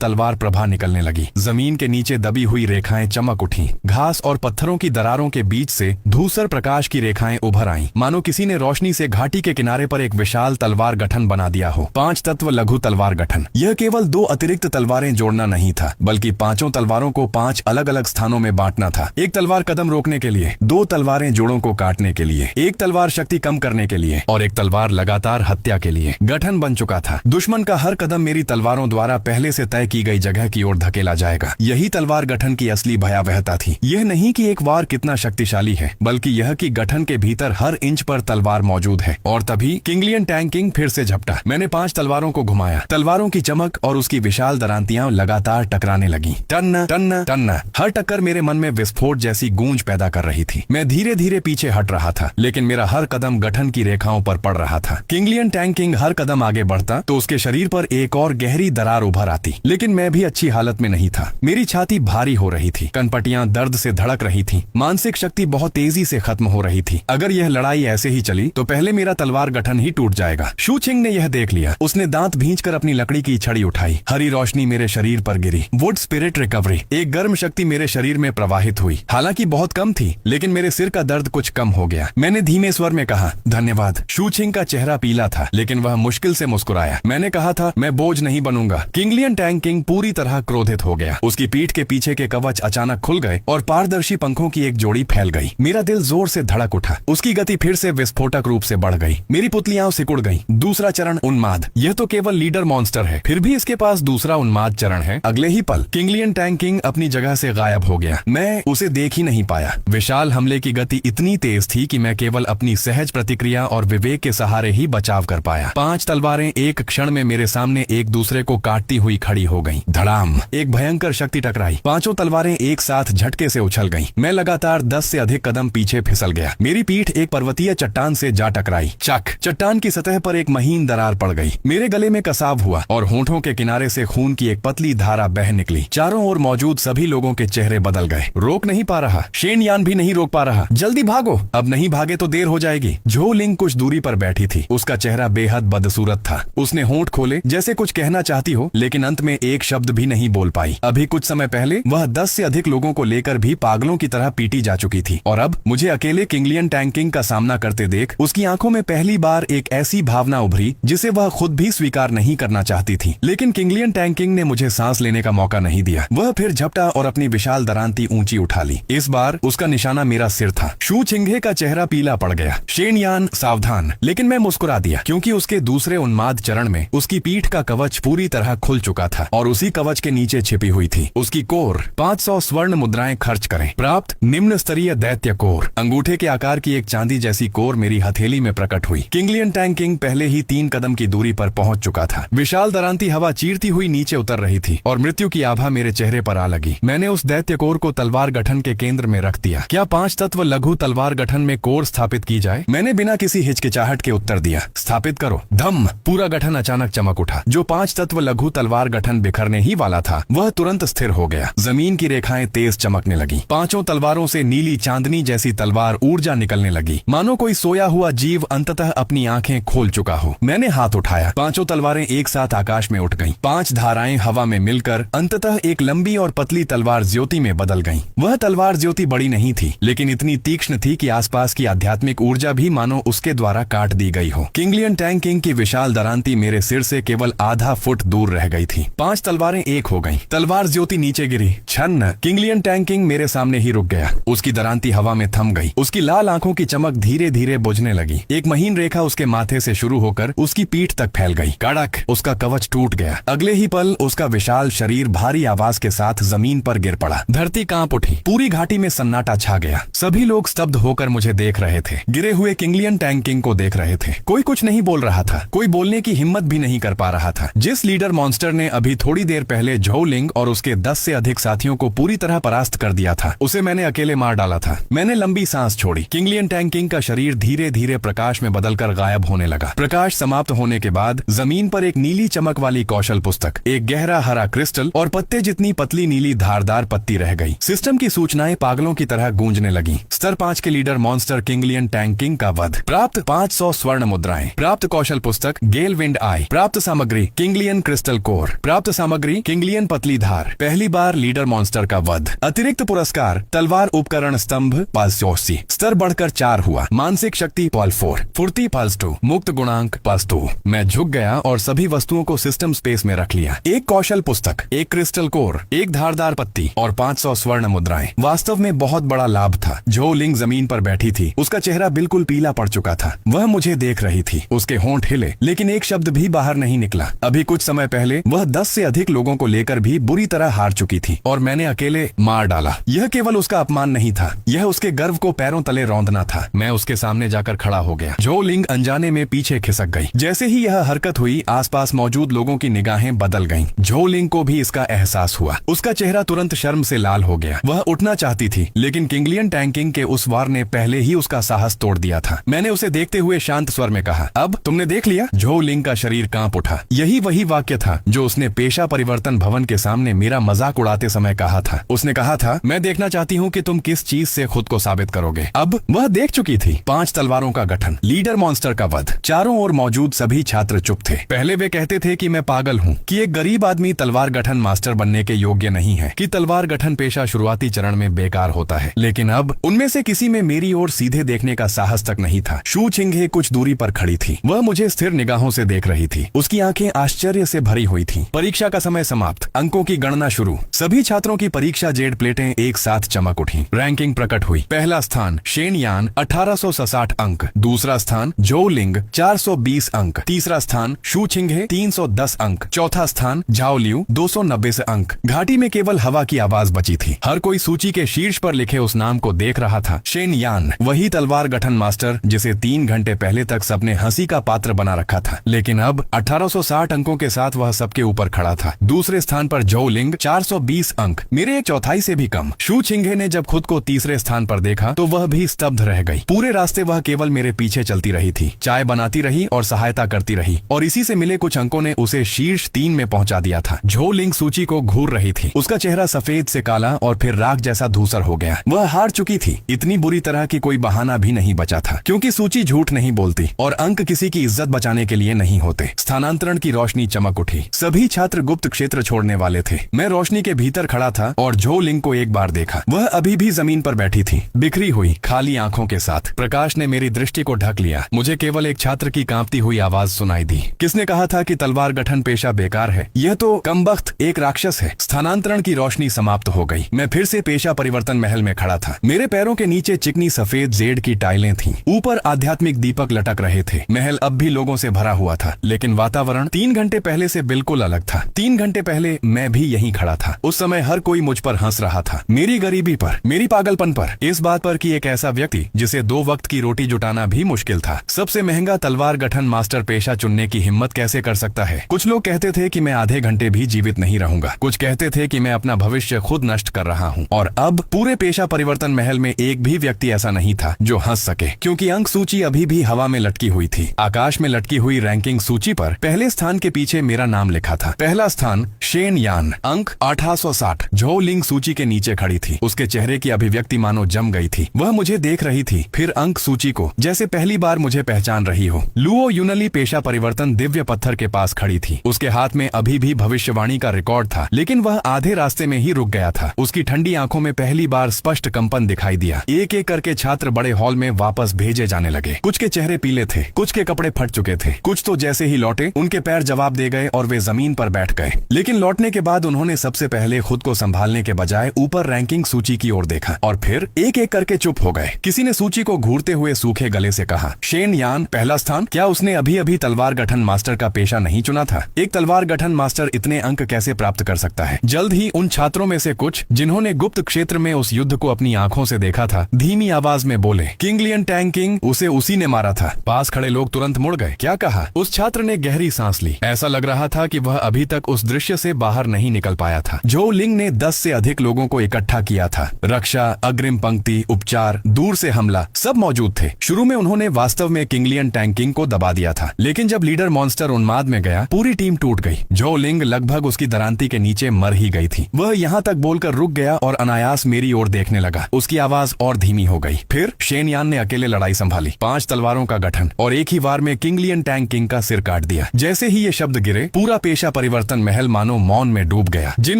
तलवार प्रभा निकलने लगी। जमीन के नीचे दबी हुई रेखाएं चमक उठी। घास और पत्थरों की दरारों के बीच से धूसर प्रकाश की रेखाएं उभर आईं, मानो किसी ने रोशनी से घाटी के किनारे पर एक विशाल तलवार गठन बना दिया हो। 5 तत्व लघु तलवार गठन। यह केवल 2 अतिरिक्त तलवारें जोड़ना नहीं था, बल्कि 5 तलवारों को 5 अलग अलग स्थानों में बांटना था। एक तलवार कदम रोकने के लिए, 2 तलवारें जोड़ों को काटने के लिए, एक तलवार शक्ति कम करने के लिए और एक तलवार लगातार हत्या के लिए। गठन बन चुका था। दुश्मन का हर कदम मेरी तलवारों द्वारा पहले से तय की गई जगह की ओर धकेला जाएगा। यही तलवार गठन की असली भयावहता थी। यह नहीं कि एक वार कितना शक्तिशाली है, बल्कि यह कि गठन के भीतर हर इंच पर तलवार मौजूद है। और तभी किंगलियन टैंग किंग फिर से झपटा। मैंने 5 तलवारों को घुमाया। तलवारों की चमक और उसकी विशाल दरांतियां लगातार टकराने लगी। टन्ना टन्ना टन्ना। हर टक्कर मेरे मन में विस्फोट जैसी गूंज पैदा कर रही थी। मैं धीरे धीरे पीछे हट रहा था, लेकिन मेरा हर कदम गठन की रेखाओं पर पड़ रहा था। किंगलियन टैंग किंग हर कदम आगे बढ़ता तो उसके शरीर पर एक और गहरी दरार उभर आती, लेकिन मैं भी अच्छी हालत में नहीं था। मेरी छाती भारी हो रही थी, कनपटियां दर्द से धड़क रही थीं, मानसिक शक्ति बहुत तेजी से खत्म हो रही थी। अगर यह लड़ाई ऐसे ही चली तो पहले मेरा तलवार गठन ही टूट जाएगा। शू छिंग ने यह देख लिया। उसने दांत भींचकर अपनी लकड़ी की छड़ी उठाई। हरी रोशनी मेरे शरीर पर गिरी। Would spirit recovery. एक गर्म शक्ति मेरे शरीर में प्रवाहित हुई, हालांकि बहुत कम थी, लेकिन मेरे सिर का दर्द कुछ कम हो गया। मैंने धीमे स्वर में कहा, धन्यवाद। शू छिंग का चेहरा पीला था, लेकिन वह मुश्किल से मुस्कुराया। मैंने कहा था, मैं बोझ नहीं बनूंगा। किंगलियन टैंग किंग पूरी तरह क्रोधित हो गया। उसकी पीठ के पीछे के कवच अचानक खुल गए और पारदर्शी पंखों की एक जोड़ी फैल गई। मेरा दिल जोर से धड़क उठा। उसकी गति फिर से विस्फोटक रूप से बढ़ गई। मेरी पुतलियां सिकुड़ गईं। दूसरा चरण, उन्माद। यह तो केवल लीडर मॉन्स्टर है, फिर भी इसके पास दूसरा उन्माद चरण है। अगले ही पल किंगलियन टैंग किंग अपनी जगह से गायब हो गया। मैं उसे देख ही नहीं पाया। विशाल हमले की गति इतनी तेज थी कि मैं केवल अपनी सहज प्रतिक्रिया और विवेक के सहारे ही बचाव कर पाया। 5 तलवारें एक क्षण में मेरे सामने एक दूसरे को काटती हुई खड़ी हो गईं। धड़ाम। एक भयंकर शक्ति टकराई। 5 तलवारें एक साथ झटके से उछल गईं। मैं लगातार 10 से अधिक कदम पीछे फिसल गया। मेरी पीठ एक पर्वतीय चट्टान से जा टकराई। चक। चट्टान की सतह पर एक महीन दरार पड़ गई। मेरे गले में कसाव हुआ और होंठों के किनारे से खून की एक पतली धारा बह निकली। चारों ओर मौजूद सभी लोगों के चेहरे बदल गए। रोक नहीं पा रहा। शेन यान भी नहीं रोक पा रहा। जल्दी भागो, अब नहीं भागे तो देर हो जाएगी। झो लिंग कुछ दूरी पर बैठी थी। उसका चेहरा बेहद बदसूरत था। उसने होंठ खोले जैसे कुछ कहना चाहती हो, लेकिन अंत में एक शब्द भी नहीं बोल पाई। अभी कुछ समय पहले वह 10 से अधिक लोगों को लेकर भी पागलों की तरह पीटी जा चुकी थी, और अब मुझे अकेले किंगलियन टैंग किंग का सामना करते देख उसकी आंखों में पहली बार एक ऐसी भावना उभरी जिसे वह खुद भी स्वीकार नहीं करना चाहती थी। लेकिन किंगलियन टैंग किंग ने मुझे सांस लेने का मौका नहीं दिया। वह फिर झपटा और अपनी विशाल दरांती ऊंची उठा ली। इस बार उसका निशाना मेरा सिर था। शू छिंगे का चेहरा पीला पड़ गया। शेन यान, सावधान। लेकिन मैं मुस्कुरा दिया, क्योंकि उसके दूसरे उन्माद चरण में उसकी पीठ का कवच पूरी तरह खुल चुका था और उसी कवच के नीचे छिपी हुई थी उसकी कोर। 500 स्वर्ण मुद्राएं खर्च करें। प्राप्त निम्न स्तरीय दैत्य कोर। अंगूठे के आकार की एक चांदी जैसी कोर मेरी हथेली में प्रकट हुई। किंगलियन टैंग किंग पहले ही 3 कदम की दूरी पर पहुंच चुका था। विशाल दरांती हवा चीरती हुई नीचे उतर रही थी और मृत्यु की आभा मेरे चेहरे पर आ लगी। मैंने उस दैत्य कोर को तलवार गठन के केंद्र में रख दिया। क्या 5 तत्व लघु तलवार गठन में कोर स्थापित की जाए? मैंने बिना किसी हिचकिचाहट के उत्तर दिया, स्थापित करो। धम। पूरा गठन अचानक चमक उठा। जो 5 तत्व लघु तलवार गठन बिखरने ही वाला था वह तुरंत स्थिर हो गया। जमीन की रेखाएं तेज चमकने लगी। 5 तलवारों से नीली चांदनी जैसी तलवार ऊर्जा निकलने लगी, मानो कोई सोया हुआ जीव अंततः अपनी आंखें खोल चुका हो। मैंने हाथ उठाया। 5 तलवारें एक साथ आकाश में उठ गईं। 5 धाराएं हवा में मिलकर अंततः एक लंबी और पतली तलवार ज्योति में बदल गईं। वह तलवार ज्योति बड़ी नहीं थी, लेकिन इतनी तीक्ष्ण थी कि आसपास की आध्यात्मिक ऊर्जा भी मानो उसके द्वारा काट दी गई हो। किंगलियन टैंग किंग की विशाल दरांती मेरे सिर से केवल आधा फुट दूर रह गई थी। 5 तलवारें एक हो गईं। तलवार ज्योति नीचे गिरी। छन्न। किंगलियन टैंग किंग मेरे सामने ही रुक गया। उसकी दरांती हवा में थम गई। उसकी लाल आंखों की चमक धीरे धीरे बुझने लगी। एक महीन रेखा उसके माथे से शुरू होकर उसकी पीठ तक फैल गई। कड़क। उसका कवच टूट गया। अगले ही पल उसका विशाल शरीर भारी आवाज के साथ जमीन पर गिर पड़ा। धरती कांप उठी। पूरी घाटी में सन्नाटा छा गया। सभी लोग स्तब्ध होकर मुझे देख रहे थे, गिरे हुए किंगलियन टैंग किंग को देख रहे थे। कोई कुछ नहीं बोल रहा था, कोई बोलने की हिम्मत भी नहीं कर पा रहा था। जिस लीडर मॉन्स्टर ने अभी थोड़ी देर पहले झो लिंग और उसके 10 से अधिक साथियों को पूरी तरह परास्त कर दिया था, उसे मैंने अकेले मार डाला था। मैंने लंबी सांस छोड़ी। किंगलियन टैंग किंग का शरीर धीरे धीरे प्रकाश में बदलकर गायब होने लगा। प्रकाश समाप्त होने के बाद जमीन पर एक नीली चमक वाली कौशल पुस्तक, एक गहरा हरा क्रिस्टल और पत्ते जितनी पतली नीली धारदार पत्ती रह गई। सिस्टम की सूचनाएं पागलों की तरह गूंजने लगी। स्तर 5 के लीडर मॉन्स्टर किंगलियन टैंग किंग का वध। प्राप्त 500 स्वर्ण मुद्राएं। प्राप्त कौशल पुस्तक गेल विंड आई। प्राप्त सामग्री किंगलियन क्रिस्टल कोर। प्राप्त सामग्री किंगलियन पतली धार। पहली बार लीडर मॉन्स्टर का वध। अतिरिक्त पुरस्कार तलवार उपकरण स्तंभ +80। स्तर बढ़कर 4 हुआ। मानसिक शक्ति +4। फुर्ती +2। मुक्त गुणांक +2। मैं झुक गया और सभी वस्तुओं को सिस्टम स्पेस में रख लिया। एक कौशल पुस्तक, एक क्रिस्टल कोर, एक धारदार पत्ती और 500 स्वर्ण मुद्राएं। वास्तव में बहुत बड़ा लाभ था। झो लिंग जमीन पर बैठी थी। उसका चेहरा बिल्कुल पीला पड़ चुका था। वह मुझे देख रही थी। उसके होंठ हिले, लेकिन एक शब्द भी बाहर नहीं निकला। अभी कुछ समय पहले वह 10 से अधिक लोगों को लेकर भी बुरी तरह हार चुकी थी और मैंने अकेले मार डाला। यह केवल उसका अपमान नहीं था, यह उसके गर्व को पैरों तले रौंदना था। मैं उसके सामने जाकर खड़ा हो गया। झो लिंग अनजाने में पीछे से खिसक गई। जैसे ही यह हरकत हुई, आसपास मौजूद लोगों की निगाहें बदल गईं। झो लिंग को भी इसका एहसास हुआ। उसका चेहरा तुरंत शर्म से लाल हो गया। वह उठना चाहती थी, लेकिन किंगलियन टैंकिंग के उस वार ने पहले ही उसका साहस तोड़ दिया था। मैंने उसे देखते हुए शांत स्वर में कहा, अब तुमने देख लिया? झो लिंग का शरीर कांप उठा। यही वही वाक्य था जो उसने पेशा परिवर्तन भवन के सामने मेरा मजाक उड़ाते समय कहा था। उसने कहा था, मैं देखना चाहती हूँ कि तुम किस चीज से खुद को साबित करोगे। अब वह देख चुकी थी। 5 तलवारों का गठन, लीडर मॉन्स्टर का वध। चारों ओर मौजूद सभी छात्र चुप थे। पहले वे कहते थे कि मैं पागल हूँ, कि एक गरीब आदमी तलवार गठन मास्टर बनने के योग्य नहीं है, कि तलवार गठन पेशा शुरुआती चरण में बेकार होता है। लेकिन अब उनमें से किसी में मेरी ओर सीधे देखने का साहस तक नहीं था। शू छिंगे कुछ दूरी पर खड़ी थी। वह मुझे स्थिर निगाहों से देख रही थी। उसकी आंखें आश्चर्य से भरी हुई थीं। परीक्षा का समय समाप्त, अंकों की गणना शुरू। सभी छात्रों की परीक्षा जेड प्लेटें एक साथ चमक उठी। रैंकिंग प्रकट हुई। पहला स्थान शेन यान 1860 अंक, दूसरा स्थान झो लिंग 420 अंक, तीसरा स्थान शू छिंगे 310 अंक, चौथा स्थान झाओ लियू 290 से अंक। घाटी में केवल हवा की आवाज बची थी। हर कोई सूची के शीर्ष पर लिखे उस नाम को देख रहा था। शेन यान, वही तलवार गठन मास्टर जिसे 3 घंटे पहले तक सबने हंसी का पात्र बना रखा था, लेकिन अब 1860 अंकों के साथ वह सबके ऊपर खड़ा था। दूसरे स्थान पर झो लिंग 420 अंक, मेरे एक चौथाई से भी कम। शू छिंगे ने जब खुद को तीसरे स्थान पर देखा तो वह भी स्तब्ध रह गई। पूरे रास्ते वह केवल मेरे पीछे चलती रही थी, चाय बनाती रही और सहायता करती रही, और इसी से मिले कुछ अंकों ने उसे शीर्ष 3 में पहुंचा दिया था। झो लिंग सूची को घूर रही थी। उसका चेहरा सफेद से काला और फिर राख जैसा धूसर हो गया। वह हार चुकी थी, इतनी बुरी तरह की कोई बहाना भी नहीं बचा था, क्योंकि सूची झूठ नहीं बोलती और अंक किसी की इज्जत बचाने के लिए नहीं होते। स्थानांतरण की रोशनी चमक उठी। सभी छात्र गुप्त क्षेत्र छोड़ने वाले थे। मैं रोशनी के भीतर खड़ा था और झो लिंग को एक बार देखा। वह अभी भी जमीन पर बैठी थी, बिखरी हुई खाली आंखों के साथ। प्रकाश ने मेरी दृष्टि को ढक लिया। मुझे केवल एक छात्र की कांपती हुई आवाज सुनाई दी, किसने कहा था कि तलवार गठन पेशा बेकार है? यह तो कमबख्त एक राक्षस है। स्थानांतरण की रोशनी समाप्त हो गई। मैं फिर से पेशा परिवर्तन महल में खड़ा था। मेरे पैरों के नीचे चिकनी सफेद जेड की टाइलें थीं। ऊपर आध्यात्मिक दीपक लटक रहे थे। महल अब भी लोगों से भरा हुआ था, लेकिन वातावरण 3 घंटे पहले से बिल्कुल अलग था। 3 घंटे पहले मैं भी यहीं खड़ा था। उस समय हर कोई मुझ पर हंस रहा था, मेरी गरीबी पर, मेरी पागलपन पर, इस बात पर कि एक ऐसा व्यक्ति जिसे 2 वक्त की रोटी जुटाना भी मुश्किल था, सबसे महंगा तलवार गठन मास्टर पेशा चुनने की हिम्मत कैसे कर सकता है। कुछ लोग कहते थे कि मैं आधे घंटे भी जीवित नहीं रहूंगा। कुछ कहते थे कि मैं अपना भविष्य खुद नष्ट कर रहा हूँ। और अब पूरे पेशा परिवर्तन महल में एक भी व्यक्ति ऐसा नहीं था जो हंस सके, क्योंकि अंक सूची अभी भी हवा में लटकी हुई थी। आकाश में लटकी हुई रैंकिंग सूची पर पहले स्थान के पीछे मेरा नाम लिखा था। पहला स्थान शेन यान, अंक 1860। झो लिंग सूची के नीचे खड़ी थी। उसके चेहरे की अभिव्यक्ति मानो जम गई थी। वह मुझे देख रही थी, फिर अंक सूची को, जैसे पहली बार मुझे पहचान रही हो। लुओ यूनली पेशा परिवर्तन दिव्य पत्थर के पास खड़ी थी। उसके हाथ में अभी भी भविष्यवाणी का रिकॉर्ड था, लेकिन वह आधे रास्ते में ही रुक गया था। उसकी ठंडी आंखों में पहली बार स्पष्ट कंपन दिखाई दिया। एक एक करके छात्र बड़े हॉल में वापस भेजे जाने लगे। कुछ के चेहरे पीले थे, कुछ के कपड़े फट चुके थे, कुछ तो जैसे ही लौटे उनके पैर जवाब दे गए और वे जमीन पर बैठ गए। लेकिन लौटने के बाद उन्होंने सबसे पहले खुद को संभालने के बजाय ऊपर रैंकिंग सूची की ओर देखा और फिर एक एक करके चुप हो गए। किसी ने सूची को घूरते हुए सूखे गले से कहा, शेन यान पहला स्थान? क्या उसने अभी अभी तलवार गठन मास्टर का पेशा नहीं चुना था? एक तलवार गठन मास्टर इतने अंक कैसे प्राप्त कर सकता है? जल्द ही उन छात्रों में से कुछ जिन्होंने गुप्त क्षेत्र में उस युद्ध को अपनी आंखों से देखा था, धीमी आवाज में बोले, किंगलियन टैंकिंग, उसे उसी ने मारा था। पास खड़े लोग तुरंत मुड़ गए। क्या कहा? उस छात्र ने गहरी सांस ली। ऐसा लग रहा था कि वह अभी तक उस दृश्य से बाहर नहीं निकल पाया था। झो लिंग ने 10 से अधिक लोगों को इकट्ठा किया था। रक्षा, अग्रिम पंक्ति, उपचार, दूर से हमला, सब मौजूद थे। शुरू में उन्होंने वास्तव में किंगलियन टैंकिंग को दबा दिया था, लेकिन जब लीडर मॉन्स्टर उन्माद में गया, पूरी टीम टूट गई। झो लिंग लगभग उसकी दरांती के नीचे मर ही गई थी। वह यहाँ तक बोलकर रुक गया और अनायास मेरी ओर देखने लगा। उसकी आवाज और धीमी हो गई। फिर शेन यान ने अकेले लड़ाई संभाली। 5 तलवारों का गठन और एक ही वार में किंगलियन टैंकिंग का सिर काट दिया। जैसे ही ये शब्द गिरे, पूरा पेशा परिवर्तन महल मानो मौन में डूब गया। जिन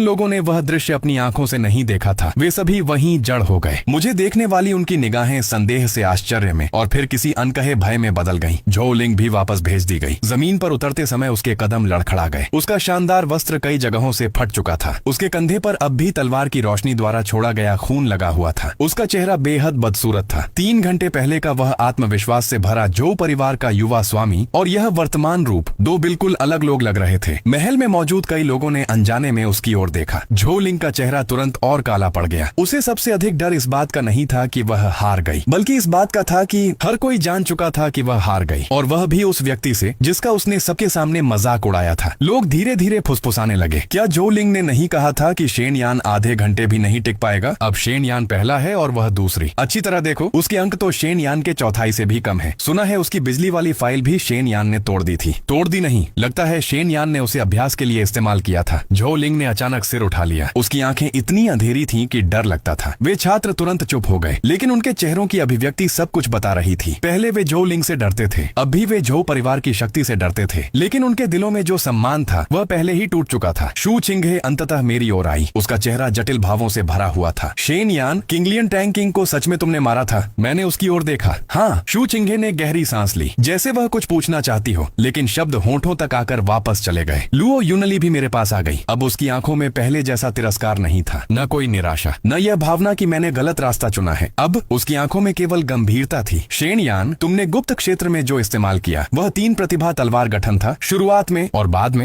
लोगों ने वह दृश्य अपनी आंखों से नहीं देखा था, वे सभी वहीं जड़ हो गए। मुझे देखने वाली उनकी निगाहें संदेह से आश्चर्य में और फिर किसी अनकहे भय में बदल गईं। झो लिंग भी वापस भेज दी गई। जमीन पर उतरते समय उसके कदम लड़खड़ा गए। उसका शानदार वस्त्र कई जगहों से फट चुका था। उसके कंधे पर अब भी तलवार की रोशनी द्वारा छोड़ा गया खून लगा हुआ था। उसका चेहरा बेहद बदसूरत था। 3 घंटे पहले का वह आत्मविश्वास से भरा झो परिवार का युवा स्वामी और यह वर्तमान रूप, 2 बिल्कुल अलग लोग लग रहे थे। महल में मौजूद कई लोगों ने अनजाने में उसकी ओर देखा। झो लिंग का चेहरा तुरंत और काला पड़ गया। उसे सबसे अधिक डर इस बात का नहीं था कि वह हार गई, बल्कि इस बात का था कि हर कोई जान चुका था कि वह हार गई। और वह भी उस व्यक्ति से जिसका उसने सबके सामने मजाक उड़ाया था। लोग धीरे धीरे फुसफुसाने लगे, क्या जो लिंग ने नहीं कहा था कि शेन यान आधे घंटे भी नहीं टिक पाएगा? अब शेन यान पहला है और वह दूसरी। अच्छी तरह देखो, उसके अंक तो शेन यान के चौथाई से भी कम है। सुना है उसकी बिजली वाली फाइल भी शेन यान ने तोड़ दी थी। तोड़ दी नहीं, लगता है शेन यान ने उसे अभ्यास के लिए इस्तेमाल किया था। जो लिंग ने अचानक सिर उठा लिया। उसकी आंखें इतनी अंधेरी थीं कि डर लगता था। वे छात्र तुरंत चुप हो गए, लेकिन उनके चेहरों की अभिव्यक्ति सब कुछ बता रही थी। पहले वे जो लिंग से डरते थे, अब भी वे जो परिवार की शक्ति से डरते थे, लेकिन उनके दिलों में जो सम्मान था वह पहले ही टूट चुका था। शू चिंघे अंततः मेरी ओर आई। उसका चेहरा जटिल भावों से भरा हुआ था। शेन यान, किंगलियन टैंग किंग को सच में तुमने मारा था? मैंने उसकी ओर देखा। हाँ, शू चिंघे ने गहरी सांस ली, जैसे वह कुछ पूछना चाहती हो, लेकिन शब्द होंठों तक आकर वापस चले गए। लुओ यूनली भी मेरे पास आ गई। अब उसकी आंखों में पहले जैसा तिरस्कार नहीं था, न कोई निराशा, न यह भावना कि मैंने गलत रास्ता चुना है। अब उसकी आंखों में केवल गंभीरता थी। शेन यान, तुमने गुप्त क्षेत्र में जो इस्तेमाल किया वह 3 प्रतिभा तलवार गठन था। शुरुआत में और बाद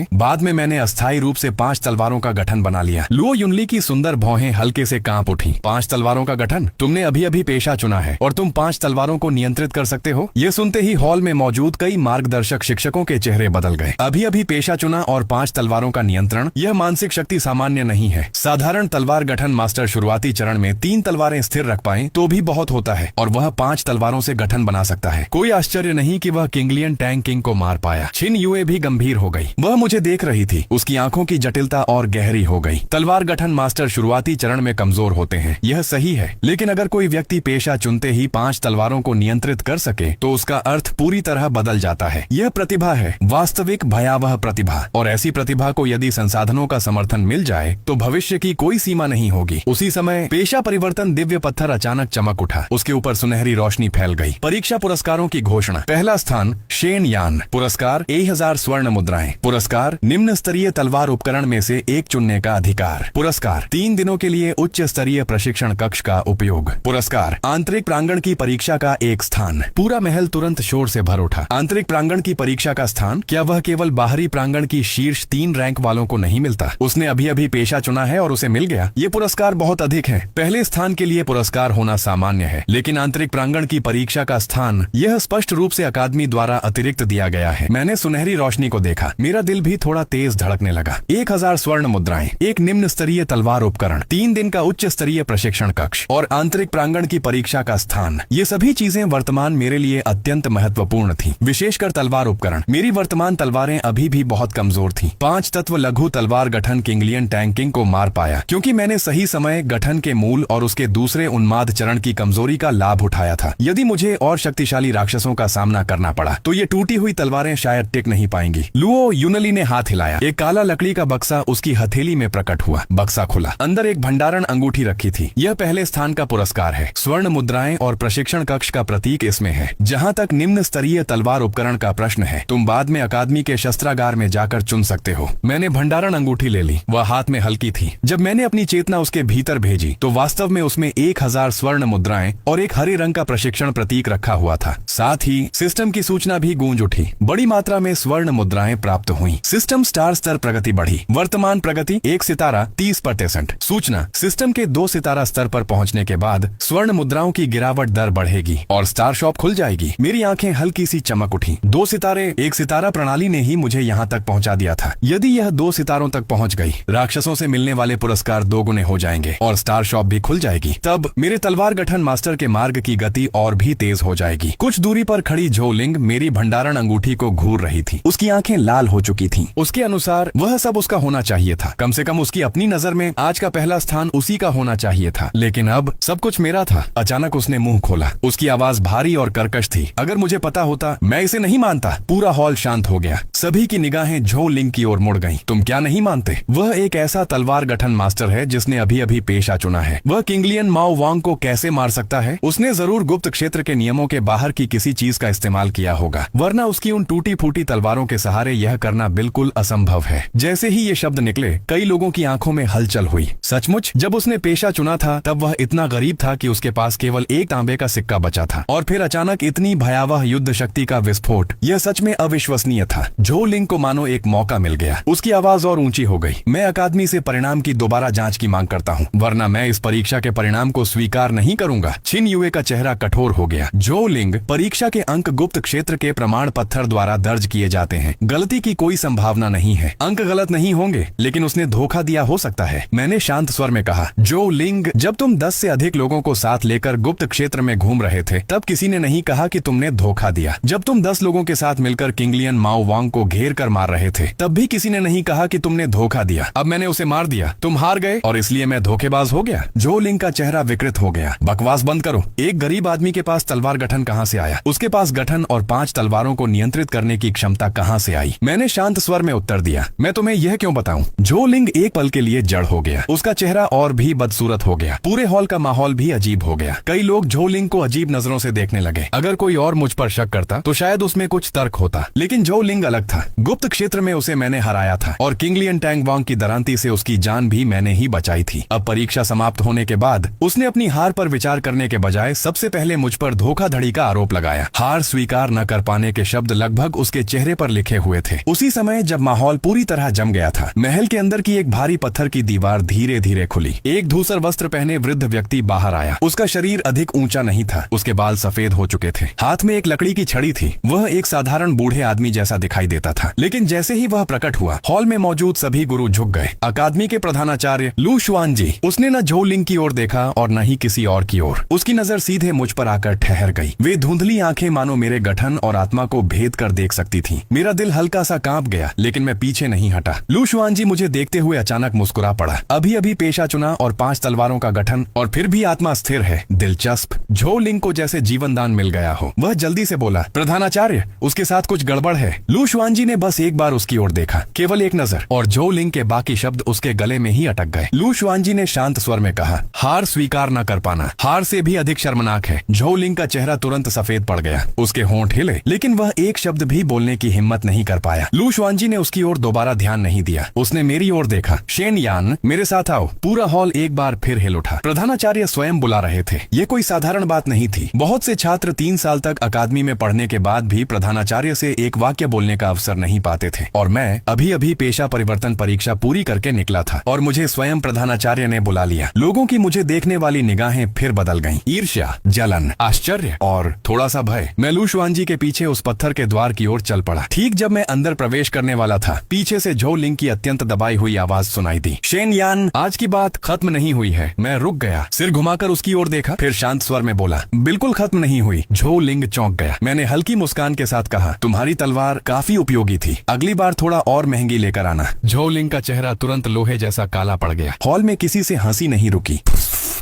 में मैंने अस्थायी रूप से 5 तलवारों का गठन बना लिया। लुओ यूनली की सुंदर भौहें हल्के से कांप उठी। 5 तलवारों का गठन? तुमने अभी अभी पेशा चुना है और तुम 5 तलवारों को नियंत्रित कर सकते हो? ये सुनते ही हॉल में मौजूद कई मार्गदर्शक शिक्षकों के चेहरे बदल गए। अभी अभी पेशा चुना और 5 तलवारों का नियंत्रण, यह मानसिक शक्ति सामान्य नहीं है। साधारण तलवार गठन मास्टर शुरुआती चरण में 3 तलवारें स्थिर रख पाए तो भी बहुत होता है, और वह 5 तलवारों से गठन बना सकता है। कोई आश्चर्य नहीं कि वह किंगलियन टैंग किंग को मार पाया। छिन युए भी गंभीर हो गई। वह मुझे देख रही थी। उसकी आंखों की जटिलता और गहरी हो गई। तलवार गठन मास्टर शुरुआती चरण में कमजोर होते हैं, यह सही है, लेकिन अगर कोई व्यक्ति पेशा चुनते ही 5 तलवारों को नियंत्रित कर सके तो उसका अर्थ पूरी तरह बदल जाता है। यह प्रतिभा है, वास्तविक भयावह प्रतिभा, और ऐसी प्रतिभा को यदि संसाधनों का समर्थन मिल जाए तो भविष्य की कोई सीमा नहीं होगी। उसी समय पेशा परिवर्तन दिव्य पत्थर अचानक चमक उठा। उसके ऊपर सुनहरी रोशनी फैल गई। परीक्षा पुरस्कारों की घोषणा। पहला स्थान शेन यान। पुरस्कार 1000 स्वर्ण मुद्राएं। पुरस्कार निम्न स्तरीय तलवार उपकरण में से एक चुनने का अधिकार। पुरस्कार 3 दिनों के लिए उच्च स्तरीय प्रशिक्षण कक्ष का उपयोग। पुरस्कार आंतरिक प्रांगण की परीक्षा का एक स्थान। पूरा महल तुरंत शोर से भर उठा। आंतरिक प्रांगण की परीक्षा का स्थान? क्या वह केवल बाहरी प्रांगण की शीर्ष 3 रैंक वालों को नहीं मिलता? उसने अभी अभी पेशा चुना है और उसे मिल गया। ये पुरस्कार बहुत अधिक है। पहले स्थान के लिए पुरस्कार होना सामान्य है, लेकिन आंतरिक प्रांगण की परीक्षा का स्थान, यह स्पष्ट रूप से अकादमी द्वारा अतिरिक्त दिया गया है। मैंने सुनहरी रोशनी को देखा। मेरा दिल भी थोड़ा तेज धड़कने लगा। 1000 स्वर्ण मुद्राएं, एक निम्न स्तरीय तलवार उपकरण, 3 दिन का उच्च स्तरीय प्रशिक्षण कक्ष और आंतरिक प्रांगण की परीक्षा का स्थान, ये सभी चीजें वर्तमान मेरे लिए अत्यंत महत्वपूर्ण थी। विशेषकर तलवार उपकरण। मेरी वर्तमान तलवारें अभी भी बहुत कमजोर थी। 5 तत्व लघु तलवार गठन किंगलियन टैंग किंग को मार पाया, क्योंकि मैंने सही समय गठन के मूल और उसके दूसरे उन्माद चरण की कमजोरी का लाभ उठाया था। यदि मुझे और शक्तिशाली राक्षसों का सामना करना पड़ा तो ये टूटी हुई तलवारें शायद टिक नहीं पाएंगी। लुओ यूनली ने हाथ हिलाया। एक काला लकड़ी का बक्सा उसकी हथेली में प्रकट हुआ। बक्सा खुला। अंदर एक भंडारण अंगूठी रखी थी। यह पहले स्थान का पुरस्कार है। स्वर्ण मुद्राएं और प्रशिक्षण कक्ष का प्रतीक इसमें है। जहाँ तक निम्न स्तरीय तलवार उपकरण का प्रश्न है, तुम बाद में अकादमी के शस्त्रागार में जाकर चुन सकते हो। मैंने भंडारण अंगूठी ले ली। वह हाथ में हल्की थी। जब मैंने अपनी चेतना उसके भीतर भेजी तो वास्तव में उसमें 1000 स्वर्ण मुद्राएं और एक हरे रंग का प्रशिक्षण प्रतीक रखा हुआ था। साथ ही सिस्टम की सूचना भी गूंज उठी। बड़ी मात्रा में स्वर्ण मुद्राएं प्राप्त हुई। सिस्टम स्टार स्तर प्रगति बढ़ी। वर्तमान प्रगति 1 सितारा 30%। सूचना, सिस्टम के 2 सितारा स्तर पर पहुंचने के बाद स्वर्ण मुद्राओं की गिरावट दर बढ़ेगी और स्टार शॉप खुल जाएगी। मेरी आंखें हल्की सी चमक उठी। 2 सितारे 1 सितारा प्रणाली ने ही मुझे यहाँ तक पहुँचा दिया था। यदि यह 2 सितारों तक पहुँच गई, राक्षसों से मिलने वाले पुरस्कार 2 गुने हो जाएंगे और स्टार शॉप भी खुल जाएगी। तब मेरे तलवार गठन मास्टर के मार्ग की गति और भी तेज हो जाएगी। कुछ दूरी पर खड़ी झोलिंग मेरी भंडारण अंगूठी को घूर रही थी। उसकी आंखें लाल हो चुकी थीं। उसके अनुसार वह सब उसका होना चाहिए था। कम से कम उसकी अपनी नजर में आज का पहला स्थान उसी का होना चाहिए था। लेकिन अब सब कुछ मेरा था। अचानक उसने मुंह खोला। उसकी आवाज भारी और कर्कश थी। अगर मुझे पता होता, मैं इसे नहीं मानता। पूरा हॉल शांत हो गया। सभी की निगाहें झो लिंग की ओर मुड़ गईं। तुम क्या नहीं मानते? वह एक ऐसा तलवार गठन मास्टर है जिसने अभी अभी पेशा चुना है। वह किंगलियन माओ वांग को कैसे मार सकता है? उसने जरूर गुप्त क्षेत्र के नियमों के बाहर की किसी चीज का इस्तेमाल किया होगा, वरना उसकी उन टूटी फूटी तलवारों के सहारे यह करना बिल्कुल असंभव है। जैसे ही ये शब्द निकले, कई लोगों की आंखों में हलचल हुई। सचमुच, जब उसने पेशा चुना था तब वह इतना गरीब था कि उसके पास केवल एक तांबे का सिक्का बचा था, और फिर अचानक इतनी भयावह युद्ध शक्ति का विस्फोट। यह सच में अविश्वसनीय था। झो लिंग को मानो एक मौका मिल गया। उसकी आवाज और ऊंची हो गई। मैं अकादमी से परिणाम की दोबारा जांच की मांग करता हूँ, वरना मैं इस परीक्षा के परिणाम को स्वीकार नहीं करूंगा। छिन युए का चेहरा कठोर हो गया। झो लिंग, परीक्षा के अंक गुप्त गुप्त क्षेत्र के प्रमाण पत्थर द्वारा दर्ज किए जाते हैं। गलती की कोई संभावना नहीं है, अंक गलत नहीं होंगे, लेकिन उसने धोखा दिया हो सकता है। मैंने शांत स्वर में कहा, जो लिंग, जब तुम 10 से अधिक लोगों को साथ लेकर गुप्त क्षेत्र में घूम रहे थे तब किसी ने नहीं कहा कि तुमने धोखा दिया। जब तुम 10 लोगों के साथ मिलकर किंगलियन माओ वांग को घेर कर मार रहे थे तब भी किसी ने नहीं कहा कि तुमने धोखा दिया। अब मैंने उसे मार दिया, तुम हार गए और इसलिए मैं धोखेबाज हो गया। जो लिंग का चेहरा विकृत हो गया। बकवास बंद करो। एक गरीब आदमी के पास तलवार गठन कहां से आया? उसके पास गठन और 5 तलवारों को नियंत्रित करने की क्षमता कहां से आई? मैंने शांत स्वर में उत्तर दिया, मैं तुम्हें यह क्यों बताऊं? जो लिंग एक पल के लिए जड़ हो गया। उसका चेहरा और भी बदसूरत हो गया। पूरे हॉल का माहौल भी अजीब हो गया। कई लोग जो लिंग को अजीब नजरों से देखने लगे। अगर कोई और मुझ पर शक करता तो शायद उसमें कुछ तर्क होता, लेकिन जो लिंग अलग था। गुप्त क्षेत्र में उसे मैंने हराया था और किंगलियन टैंग वांग की दरांती से उसकी जान भी मैंने ही बचाई थी। अब परीक्षा समाप्त होने के बाद उसने अपनी हार पर विचार करने के बजाय सबसे पहले मुझ पर धोखाधड़ी का आरोप लगाया। हार स्वीकार न कर पाने के शब्द लगभग उसके चेहरे पर लिखे हुए थे। उसी समय जब माहौल पूरी तरह जम गया था, महल के अंदर की एक भारी पत्थर की दीवार धीरे धीरे खुली। एक धूसर वस्त्र पहने वृद्ध व्यक्ति बाहर आया। उसका शरीर अधिक ऊंचा नहीं था, उसके बाल सफेद हो चुके थे। हाथ में एक लकड़ी की छड़ी थी। वह एक साधारण बूढ़े आदमी जैसा दिखाई देता था, लेकिन जैसे ही वह प्रकट हुआ, हॉल में मौजूद सभी गुरु झुक गए। अकादमी के प्रधानाचार्य लू शुआन जी। उसने न झो लिंग की ओर देखा और न ही किसी और की ओर। उसकी नजर सीधे मुझ पर आकर ठहर गई। वे धुंधली आंखें मानो मेरे गठन और आत्मा को भेद कर देख सकती थीं। मेरा दिल हल्का सा कांप गया, लेकिन मैं पीछे नहीं हटा। लू शुआन जी मुझे देखते हुए अचानक मुस्कुरा पड़ा। अभी अभी पेशा चुना और 5 तलवारों का गठन और फिर भी आत्मा स्थिर है। दिलचस्प। झो लिंग को जैसे जीवन दान मिल गया हो। वह जल्दी से बोला, प्रधानाचार्य, उसके साथ कुछ गड़बड़ है। लू शुआन जी ने बस एक बार उसकी ओर देखा, केवल एक नजर, और झो लिंग के बाकी शब्द उसके गले में ही अटक गए। लू शुआन जी ने शांत स्वर में कहा, हार स्वीकार न कर पाना हार से भी अधिक शर्मनाक है। झो लिंग का चेहरा तुरंत सफेद पड़ गया। उसके होंठ हिले, लेकिन वह एक शब्द भी बोलने की हिम्मत नहीं कर पाया। लू शुआन जी ने उसकी ओर दोबारा ध्यान नहीं दिया। उसने मेरी ओर देखा। शेन यान, मेरे साथ आओ। पूरा हॉल एक बार फिर हिल उठा। प्रधानाचार्य स्वयं बुला रहे थे। ये कोई साधारण बात नहीं थी। बहुत से छात्र 3 साल तक अकादमी में पढ़ने के बाद भी प्रधानाचार्य से एक वाक्य बोलने का अवसर नहीं पाते थे, और मैं अभी अभी पेशा परिवर्तन परीक्षा पूरी करके निकला था और मुझे स्वयं प्रधानाचार्य ने बुला लिया। लोगों की मुझे देखने वाली निगाहें फिर बदल गईं। ईर्ष्या, जलन, आश्चर्य और थोड़ा सा भय। मैं लू शुआन जी के पीछे उस पत्थर के द्वार की ओर चल पड़ा। ठीक जब मैं अंदर प्रवेश करने वाला था, पीछे से झो लिंग की अत्यंत दबाई हुई आवाज सुनाई दी, शेन यान, आज की बात खत्म नहीं हुई है। मैं रुक गया, सिर घुमाकर उसकी ओर देखा, फिर शांत स्वर में बोला, बिल्कुल खत्म नहीं हुई। झो लिंग चौंक गया। मैंने हल्की मुस्कान के साथ कहा, तुम्हारी तलवार काफी उपयोगी थी, अगली बार थोड़ा और महंगी लेकर आना। झो लिंग का चेहरा तुरंत लोहे जैसा काला पड़ गया। हॉल में किसी से हंसी नहीं रुकी।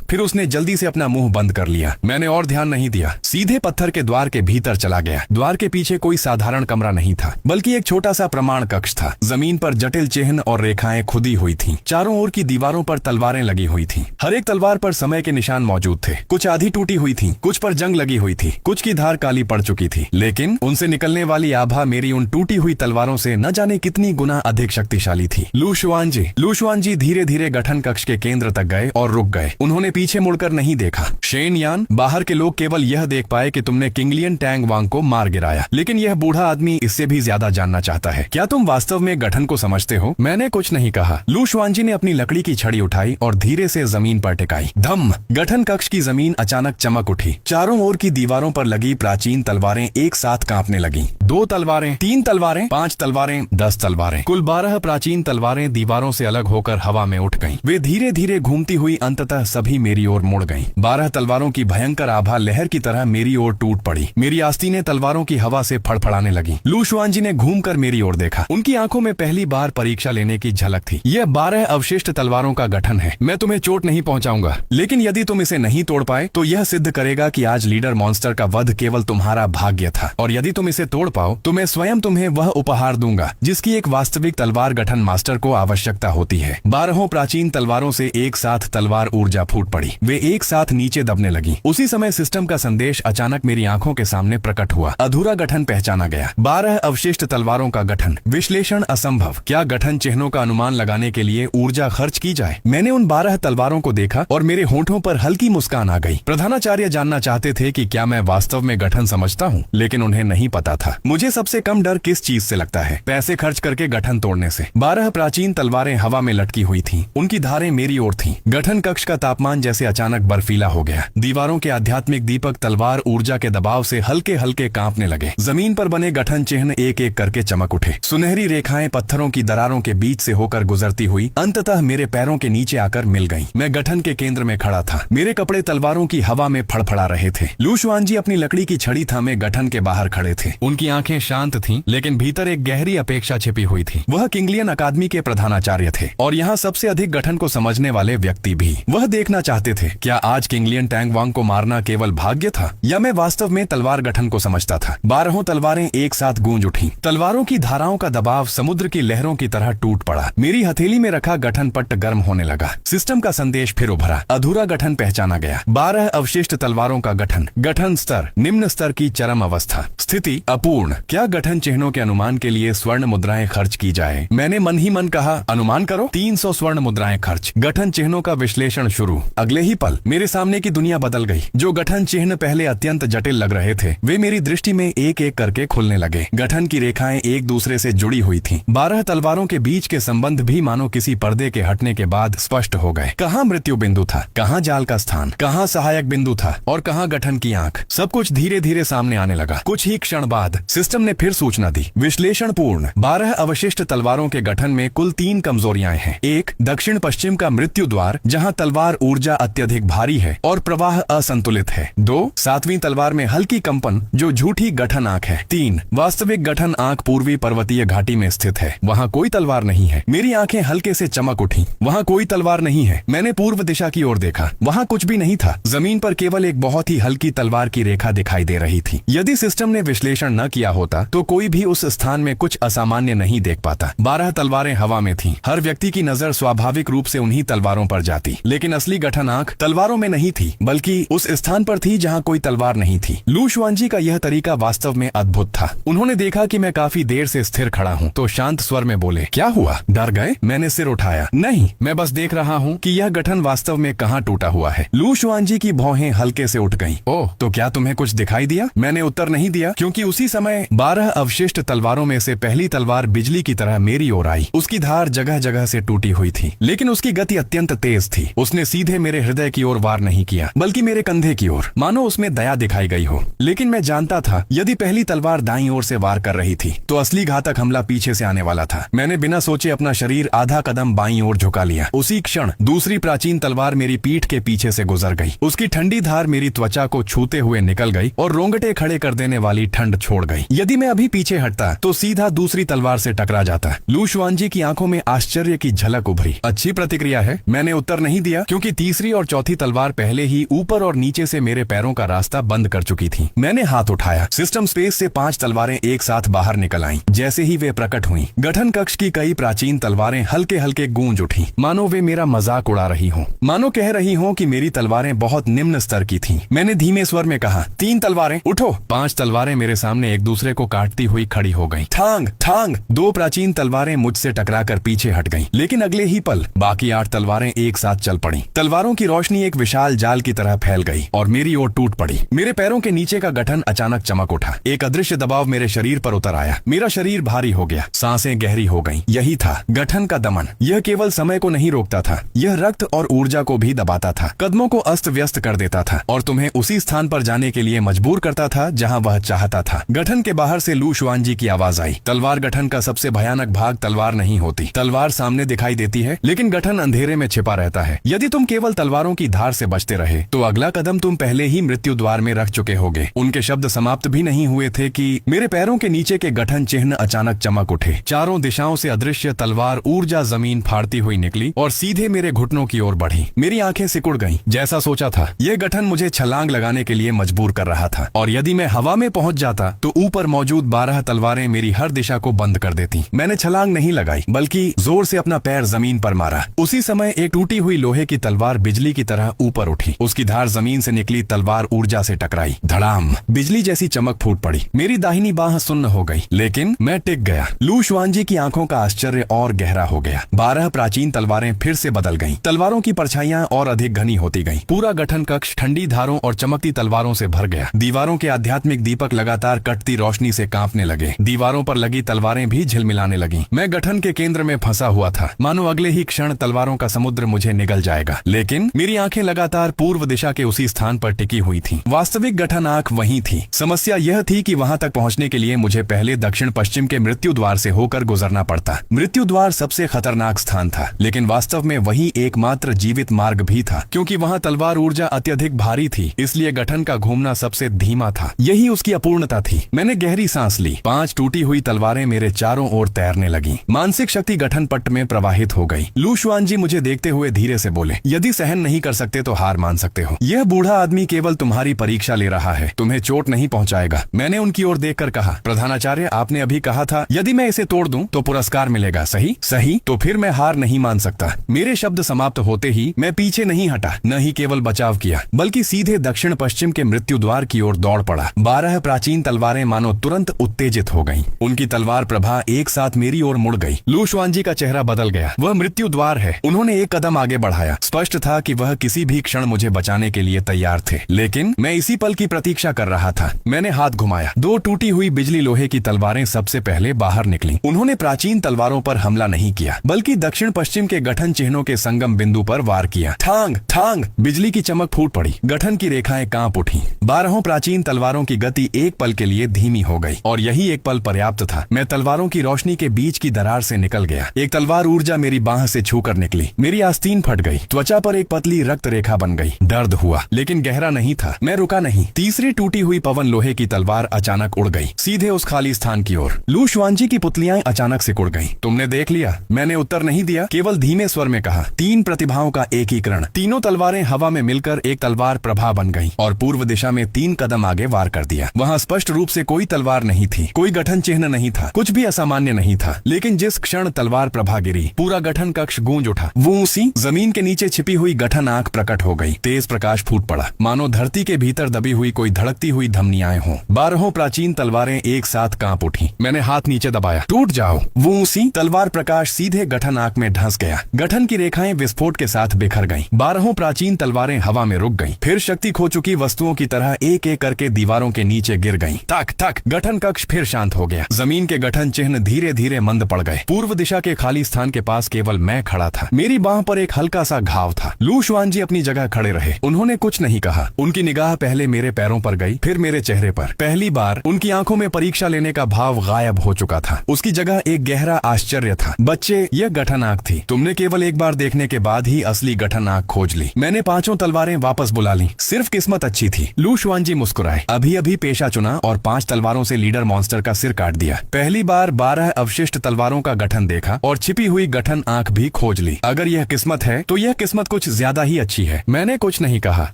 फिर उसने जल्दी से अपना मुंह बंद कर लिया। मैंने और ध्यान नहीं दिया, सीधे पत्थर के द्वार के भीतर चला गया। द्वार के पीछे कोई साधारण कमरा नहीं था, बल्कि एक छोटा सा प्रमाण कक्ष था। जमीन पर जटिल चिन्ह और रेखाएं खुदी हुई थीं। चारों ओर की दीवारों पर तलवारें लगी हुई थीं। हर एक तलवार पर समय के निशान मौजूद थे। कुछ आधी टूटी हुई थीं, कुछ पर जंग लगी हुई थी, कुछ की धार काली पड़ चुकी थी, लेकिन उनसे निकलने वाली आभा मेरी उन टूटी हुई तलवारों से न जाने कितनी गुना अधिक शक्तिशाली थी। लू शुआन जी धीरे धीरे गठन कक्ष के केंद्र तक गए और रुक गए। उन्होंने पीछे मुड़कर नहीं देखा। शेन यान, बाहर के लोग केवल यह देख पाए कि तुमने किंगलियन टैंग वांग को मार गिराया, लेकिन यह बूढ़ा आदमी इससे भी ज्यादा जानना चाहता है। क्या तुम वास्तव में गठन को समझते हो? मैंने कुछ नहीं कहा। लू शुआन जी ने अपनी लकड़ी की छड़ी उठाई और धीरे से जमीन पर टिकाई। धम! गठन कक्ष की जमीन अचानक चमक उठी। चारों ओर की दीवारों पर लगी प्राचीन तलवारें एक साथ कांपने लगीं। 2 तलवारें, 3 तलवारें, 5 तलवारें, 10 तलवारें, कुल 12 प्राचीन तलवारें दीवारों से अलग होकर हवा में उठ गईं। वे धीरे धीरे घूमती हुई अंततः सभी मेरी ओर मुड़ गईं। 12 तलवारों की भयंकर आभा लहर की तरह मेरी ओर टूट पड़ी। मेरी आस्तीनें तलवारों की हवा से फड़फड़ाने लगी। लू शुआन जी ने घूमकर मेरी ओर देखा। उनकी आंखों में पहली बार परीक्षा लेने की झलक थी। यह 12 अवशिष्ट तलवारों का गठन है। मैं तुम्हें चोट नहीं पहुंचाऊंगा, लेकिन यदि तुम इसे नहीं तोड़ पाए तो यह सिद्ध करेगा कि आज लीडर मॉन्स्टर का वध केवल तुम्हारा भाग्य था, और यदि तुम इसे तोड़ पाओ तो मैं स्वयं तुम्हें वह उपहार दूंगा जिसकी एक वास्तविक तलवार गठन मास्टर को आवश्यकता होती है। 12 प्राचीन तलवारों से एक साथ तलवार ऊर्जा फूट पड़ी। वे एक साथ नीचे दबने लगी। उसी समय सिस्टम का संदेश अचानक मेरी आंखों के सामने प्रकट हुआ। अधूरा गठन पहचाना गया। 12 अवशिष्ट तलवारों का गठन। विश्लेषण असंभव। क्या गठन चिन्हों का अनुमान लगाने के लिए ऊर्जा खर्च की जाए? मैंने उन 12 तलवारों को देखा और मेरे होंठों पर हल्की मुस्कान आ गई। प्रधानाचार्य जानना चाहते थे कि क्या मैं वास्तव में गठन समझता हूँ, लेकिन उन्हें नहीं पता था मुझे सबसे कम डर किस चीज से लगता है। पैसे खर्च करके गठन तोड़ने से। 12 प्राचीन तलवारें हवा में लटकी हुई थीं। उनकी धारें मेरी ओर थीं। गठन कक्ष का तापमान जैसे अचानक बर्फीला हो गया। दीवारों के आध्यात्मिक दीपक तलवार ऊर्जा के दबाव से हल्के हल्के कांपने लगे। जमीन पर बने गठन चिन्ह एक एक करके चमक उठे। सुनहरी रेखाएं पत्थरों की दरारों के बीच से होकर गुजरती हुई अंततः मेरे पैरों के नीचे आकर मिल गईं। मैं गठन के केंद्र में खड़ा था। मेरे कपड़े तलवारों की हवा में फड़फड़ा रहे थे। लू शुआनजी अपनी लकड़ी की छड़ी थामे गठन के बाहर खड़े थे। उनकी आंखें शांत थीं, लेकिन भीतर एक गहरी अपेक्षा छिपी हुई थी। वह किंगलियन अकादमी के प्रधानाचार्य थे और यहाँ सबसे अधिक गठन को समझने वाले व्यक्ति भी। वह देखना चाहते थे क्या आज किंगलियन टैंग वांग को मारना केवल भाग्य था या मैं वास्तव में तलवार गठन को समझता था। 12 तलवारें एक साथ गूंज उठी। तलवारों की धाराओं का दबाव समुद्र की लहरों की तरह टूट पड़ा। मेरी हथेली में रखा गठन पट्ट गर्म होने लगा। सिस्टम का संदेश फिर उभरा। अधूरा गठन पहचाना गया। 12 अवशिष्ट तलवारों का गठन। गठन स्तर निम्न स्तर की चरम अवस्था। स्थिति अपूर्ण। क्या गठन चिन्हों के अनुमान के लिए स्वर्ण मुद्राएं खर्च की जाए? मैंने मन ही मन कहा, अनुमान करो। 300 स्वर्ण मुद्राएं खर्च। गठन चिन्हों का विश्लेषण शुरू। अगले ही पल मेरे सामने की दुनिया बदल गई। जो गठन चिन्ह पहले अत्यंत जटिल लग रहे थे, वे मेरी दृष्टि में एक एक करके खुलने लगे। गठन की रेखाएं एक दूसरे से जुड़ी हुई थीं। 12 तलवारों के बीच के संबंध भी मानो किसी पर्दे के हटने के बाद स्पष्ट हो गए। कहाँ मृत्यु बिंदु था, कहाँ जाल का स्थान, कहाँ सहायक बिंदु था और कहाँ गठन की आंख। सब कुछ धीरे धीरे सामने आने लगा। कुछ ही क्षण बाद सिस्टम ने फिर सूचना दी। विश्लेषण पूर्ण। 12 अवशिष्ट तलवारों के गठन में कुल 3 कमजोरियां हैं। 1, दक्षिण पश्चिम का मृत्यु द्वार, जहां तलवार ऊर्जा अत्यधिक भारी है और प्रवाह असंतुलित है। 2, 7वीं तलवार में हल्की कंपन, जो झूठी गठन आंख है। 3, वास्तविक गठन आंख पूर्वी पर्वतीय घाटी में स्थित है। वहां कोई तलवार नहीं है। मेरी आंखें हल्के से चमक उठी। वहां कोई तलवार नहीं है। मैंने पूर्व दिशा की ओर देखा। वहां कुछ भी नहीं था। जमीन पर केवल एक बहुत ही हल्की तलवार की रेखा दिखाई दे रही थी। यदि सिस्टम ने विश्लेषण न किया होता तो कोई भी उस स्थान में कुछ असामान्य नहीं देख पाता। 12 तलवारें हवा में थीं। हर व्यक्ति की नजर स्वाभाविक रूप से उन्हीं तलवारों पर जाती, लेकिन असली गठन आंख तलवारों में नहीं थी, बल्कि उस स्थान पर थी जहां कोई तलवार नहीं थी। लू शुआनजी का यह तरीका वास्तव में अद्भुत था। उन्होंने देखा कि मैं काफी देर से स्थिर खड़ा हूं, तो शांत स्वर में बोले, क्या हुआ, डर गए? मैंने सिर उठाया। नहीं, मैं बस देख रहा हूं कि यह गठन वास्तव में कहां टूटा हुआ है। लू शुआनजी की भौहें हल्के से उठ गईं। ओह, तो क्या तुम्हें कुछ दिखाई दिया? मैंने उत्तर नहीं दिया, क्योंकि उसी समय 12 अवशिष्ट तलवारों में से पहली तलवार बिजली की तरह मेरी ओर आई। उसकी धार जगह जगह से टूटी हुई थी, लेकिन उसकी गति अत्यंत तेज थी। उसने सीधे मेरे हृदय की ओर वार नहीं किया, बल्कि मेरे कंधे की ओर, मानो उसमें दया दिखाई गई हो। लेकिन मैं जानता था, यदि पहली तलवार दाईं ओर से वार कर रही थी, तो असली घातक हमला पीछे से आने वाला था। मैंने बिना सोचे अपना शरीर आधा कदम बाईं ओर झुका लिया। उसी क्षण दूसरी प्राचीन तलवार मेरी पीठ के पीछे से गुजर गई। उसकी ठंडी धार मेरी त्वचा को छूते हुए निकल गई और रोंगटे खड़े कर देने वाली ठंड छोड़ गई। यदि मैं अभी पीछे हटता तो सीधा दूसरी तलवार से टकरा जाता। लू शुआनजी की आंखों में आश्चर्य की झलक उभरी। अच्छी प्रतिक्रिया है। मैंने उत्तर नहीं दिया, क्योंकि तीसरी और चौथी तलवार पहले ही ऊपर और नीचे से मेरे पैरों का रास्ता बंद कर चुकी थी। मैंने हाथ उठाया। सिस्टम स्पेस से 5 तलवारें एक साथ बाहर निकल आईं। जैसे ही वे प्रकट हुईं, गठन कक्ष की कई प्राचीन तलवारें हल्के हल्के गूंज उठी, मानो वे मेरा मजाक उड़ा रही हों, मानो कह रही हों कि मेरी तलवारें बहुत निम्न स्तर की थीं। मैंने धीमे स्वर में कहा, 3 तलवारें उठो। 5 तलवारें मेरे सामने एक दूसरे को काटती हुई खड़ी हो गईं। ठांग ठांग। 2 प्राचीन तलवारें मुझसे टकराकर पीछे हट गईं, लेकिन अगले ही पल बाकी 8 तलवारें एक साथ चल पड़ीं। तलवारों की रोशनी एक विशाल जाल की तरह फैल गई और मेरी ओर टूट पड़ी। मेरे पैरों के नीचे का गठन अचानक चमक उठा। एक अदृश्य दबाव मेरे शरीर पर उतर आया। मेरा शरीर भारी हो गया। सांसें गहरी हो गईं। यही था गठन का दमन। यह केवल समय को नहीं रोकता था, यह रक्त और ऊर्जा को भी दबाता था, कदमों को अस्त व्यस्त कर देता था और तुम्हें उसी स्थान पर जाने के लिए मजबूर करता था जहां वह चाहता था। गठन के बाहर से लू शुआनजी की आवाज आई, तलवार गठन का सबसे भयानक भाग तलवार नहीं होती। तलवार सामने दिखाई देती है, लेकिन गठन अंधेरे में छिपा रहता है। यदि तुम केवल तलवारों की धार से बचते रहे, तो अगला कदम तुम पहले ही मृत्यु द्वार में रख चुके होगे। उनके शब्द समाप्त भी नहीं हुए थे कि मेरे पैरों के नीचे के गठन चिन्ह अचानक चमक उठे। चारों दिशाओं से अदृश्य तलवार ऊर्जा जमीन फाड़ती हुई निकली और सीधे मेरे घुटनों की ओर बढ़ी। मेरी आंखें सिकुड़ गईं। जैसा सोचा था, यह गठन मुझे छलांग लगाने के लिए मजबूर कर रहा था, और यदि मैं हवा में पहुंच जाता तो ऊपर मौजूद 12 तलवारें मेरी हर दिशा को बंद कर देती। मैंने छलांग नहीं लगाई, बल्कि जोर से अपना पैर जमीन पर मारा। उसी समय एक टूटी हुई लोहे की तलवार बिजली की तरह ऊपर उठी। उसकी धार जमीन से निकली तलवार ऊर्जा से टकराई। धड़ाम। बिजली जैसी चमक फूट पड़ी। मेरी दाहिनी बाह सुन्न हो गई, लेकिन मैं टिक गया। लू शुआनजी की आंखों का आश्चर्य और गहरा हो गया। 12 प्राचीन तलवारें फिर से बदल गईं। तलवारों की परछाइयां और अधिक घनी होती गईं। पूरा गठन कक्ष ठंडी धारों और चमकती तलवारों से भर गया। दीवारों के आध्यात्मिक दीपक लगातार कटती रोशनी से कांपने लगे। दीवारों पर लगी तलवारें भी झिलमिलाने लगीं। मैं गठन के केंद्र में फंसा हुआ था, मानो अगले ही क्षण तलवारों का समुद्र मुझे निगल जाएगा। लेकिन मेरी आंखें लगातार पूर्व दिशा के उसी स्थान पर टिकी हुई थीं। वास्तविक गठन आंख वहीं थी, थी। समस्या यह थी कि वहां तक पहुंचने के लिए मुझे पहले दक्षिण पश्चिम के मृत्यु द्वार से होकर गुजरना पड़ता। मृत्यु द्वार सबसे खतरनाक स्थान था, लेकिन वास्तव में वही एकमात्र जीवित मार्ग भी था, क्योंकि वहां तलवार ऊर्जा अत्यधिक भारी थी, इसलिए गठन का घूमना सबसे धीमा था। यही उसकी अपूर्णता थी। मैंने गहरी सांस ली। 5 टूटी हुई तलवारें मेरे चारों ओर तैरने लगी। मानसिक शक्ति गठन पट्ट में प्रवाहित हो गई। लू शुआनजी मुझे देखते हुए धीरे से बोले, यदि सहन नहीं कर सकते तो हार मान सकते हो। यह बूढ़ा आदमी केवल तुम्हारी परीक्षा ले रहा है, तुम्हें चोट नहीं पहुंचाएगा। मैंने उनकी ओर देखकर कहा, प्रधानाचार्य, आपने अभी कहा था यदि मैं इसे तोड़ दूं तो पुरस्कार मिलेगा, सही? सही, तो फिर मैं हार नहीं मान सकता। मेरे शब्द समाप्त होते ही मैं पीछे नहीं हटा, न ही केवल बचाव किया, बल्कि सीधे दक्षिण पश्चिम के मृत्यु द्वार की ओर दौड़ पड़ा। 12 प्राचीन तलवारें मानो तुरंत उत्तेजित हो गईं। उनकी तलवार प्रभा एक साथ मेरी ओर मुड़ गई। लू शुआनजी का चेहरा बदल गया। वह मृत्यु द्वार है। उन्होंने एक कदम आगे बढ़ाया। स्पष्ट था कि वह किसी भी क्षण मुझे बचाने के लिए तैयार थे, लेकिन मैं इसी पल की प्रतीक्षा कर रहा था। मैंने हाथ घुमाया। 2 टूटी हुई बिजली लोहे की तलवारें सबसे पहले बाहर निकली। उन्होंने प्राचीन तलवारों पर हमला नहीं किया, बल्कि दक्षिण पश्चिम के गठन चिन्हों के संगम बिंदु पर वार किया। ठांग ठांग, बिजली की चमक फूट पड़ी। गठन की रेखाएं कांप उठी। 12 प्राचीन तलवारों की गति एक पल के लिए धीमी हो गई, और यही एक पल पर्याप्त था। मैं तलवारों की रोशनी के बीच की दरार से निकल गया। एक तलवार ऊर्जा मेरी बाह से छूकर निकली। मेरी आस्तीन फट गई। त्वचा पर एक पतली रक्त रेखा बन गई। दर्द हुआ, लेकिन गहरा नहीं था। मैं रुका नहीं। तीसरी टूटी हुई पवन लोहे की तलवार अचानक उड़ गई, सीधे उस खाली स्थान की ओर। लू शुआनजी की पुतलियां अचानक सिकुड़ गईं। तुमने देख लिया? मैंने उत्तर नहीं दिया, केवल धीमे स्वर में कहा। 3 प्रतिभाओं का एकीकरण। तीनों तलवारें हवा में मिलकर एक तलवार प्रभा बन गईं और पूर्व दिशा में 3 कदम आगे वार कर दिया। वहां स्पष्ट रूप से कोई तलवार नहीं थी, कोई गठन चिन्ह नहीं था, कुछ भी असामान्य नहीं था। लेकिन जिस क्षण तलवार प्रभा गिरी, पूरा गठन कक्ष गूंज उठा। वो सी जमीन के नीचे छिपी हुई गठन आंख प्रकट हो गई। तेज प्रकाश फूट पड़ा, मानो धरती के भीतर दबी हुई कोई धड़कती हुई धमनियाएं हों। 12 प्राचीन तलवारें एक साथ कांप उठी। मैंने हाथ नीचे दबाया। टूट जाओ। वो सी तलवार प्रकाश सीधे गठन आंख में धंस गया। गठन की रेखाएं विस्फोट के साथ बिखर गईं। 12 प्राचीन तलवारें हवा में रुक गईं। फिर शक्ति खो चुकी वस्तुओं की तरह एक एक करके दीवारों के नीचे गिर गईं। तक तक, गठन कक्ष फिर शांत हो गया। जमीन के गठन चिन्ह धीरे धीरे मंद पड़ गए। पूर्व दिशा के खाली स्थान के पास केवल मैं खड़ा था। मेरी बाह पर एक हल्का सा घाव था। लू शुआनजी अपनी जगह खड़े रहे। उन्होंने कुछ नहीं कहा। उनकी निगाह पहले मेरे पैरों पर गई, फिर मेरे चेहरे पर। पहली बार उनकी आंखों में परीक्षा लेने का भाव गायब हो चुका था। उसकी जगह एक गहरा आश्चर्य था। बच्चे, यह गठन आंख थी। तुमने केवल एक बार देखने के बाद ही असली गठन आंख खोज ली। मैंने 5 तलवारें वापस बुला ली। सिर्फ किस्मत अच्छी थी। लू शुआनजी मुस्कुराए। अभी अभी पेशा चुना और 5 तलवारों से लीडर मॉन्स्टर का सिर काट दिया। पहली बार 12 अवशिष्ट तलवारों का गठन देखा और छिपी हुई गठन आंख भी खोज ली। अगर यह किस्मत है तो यह किस्मत कुछ ज्यादा ही अच्छी है। मैंने कुछ नहीं कहा।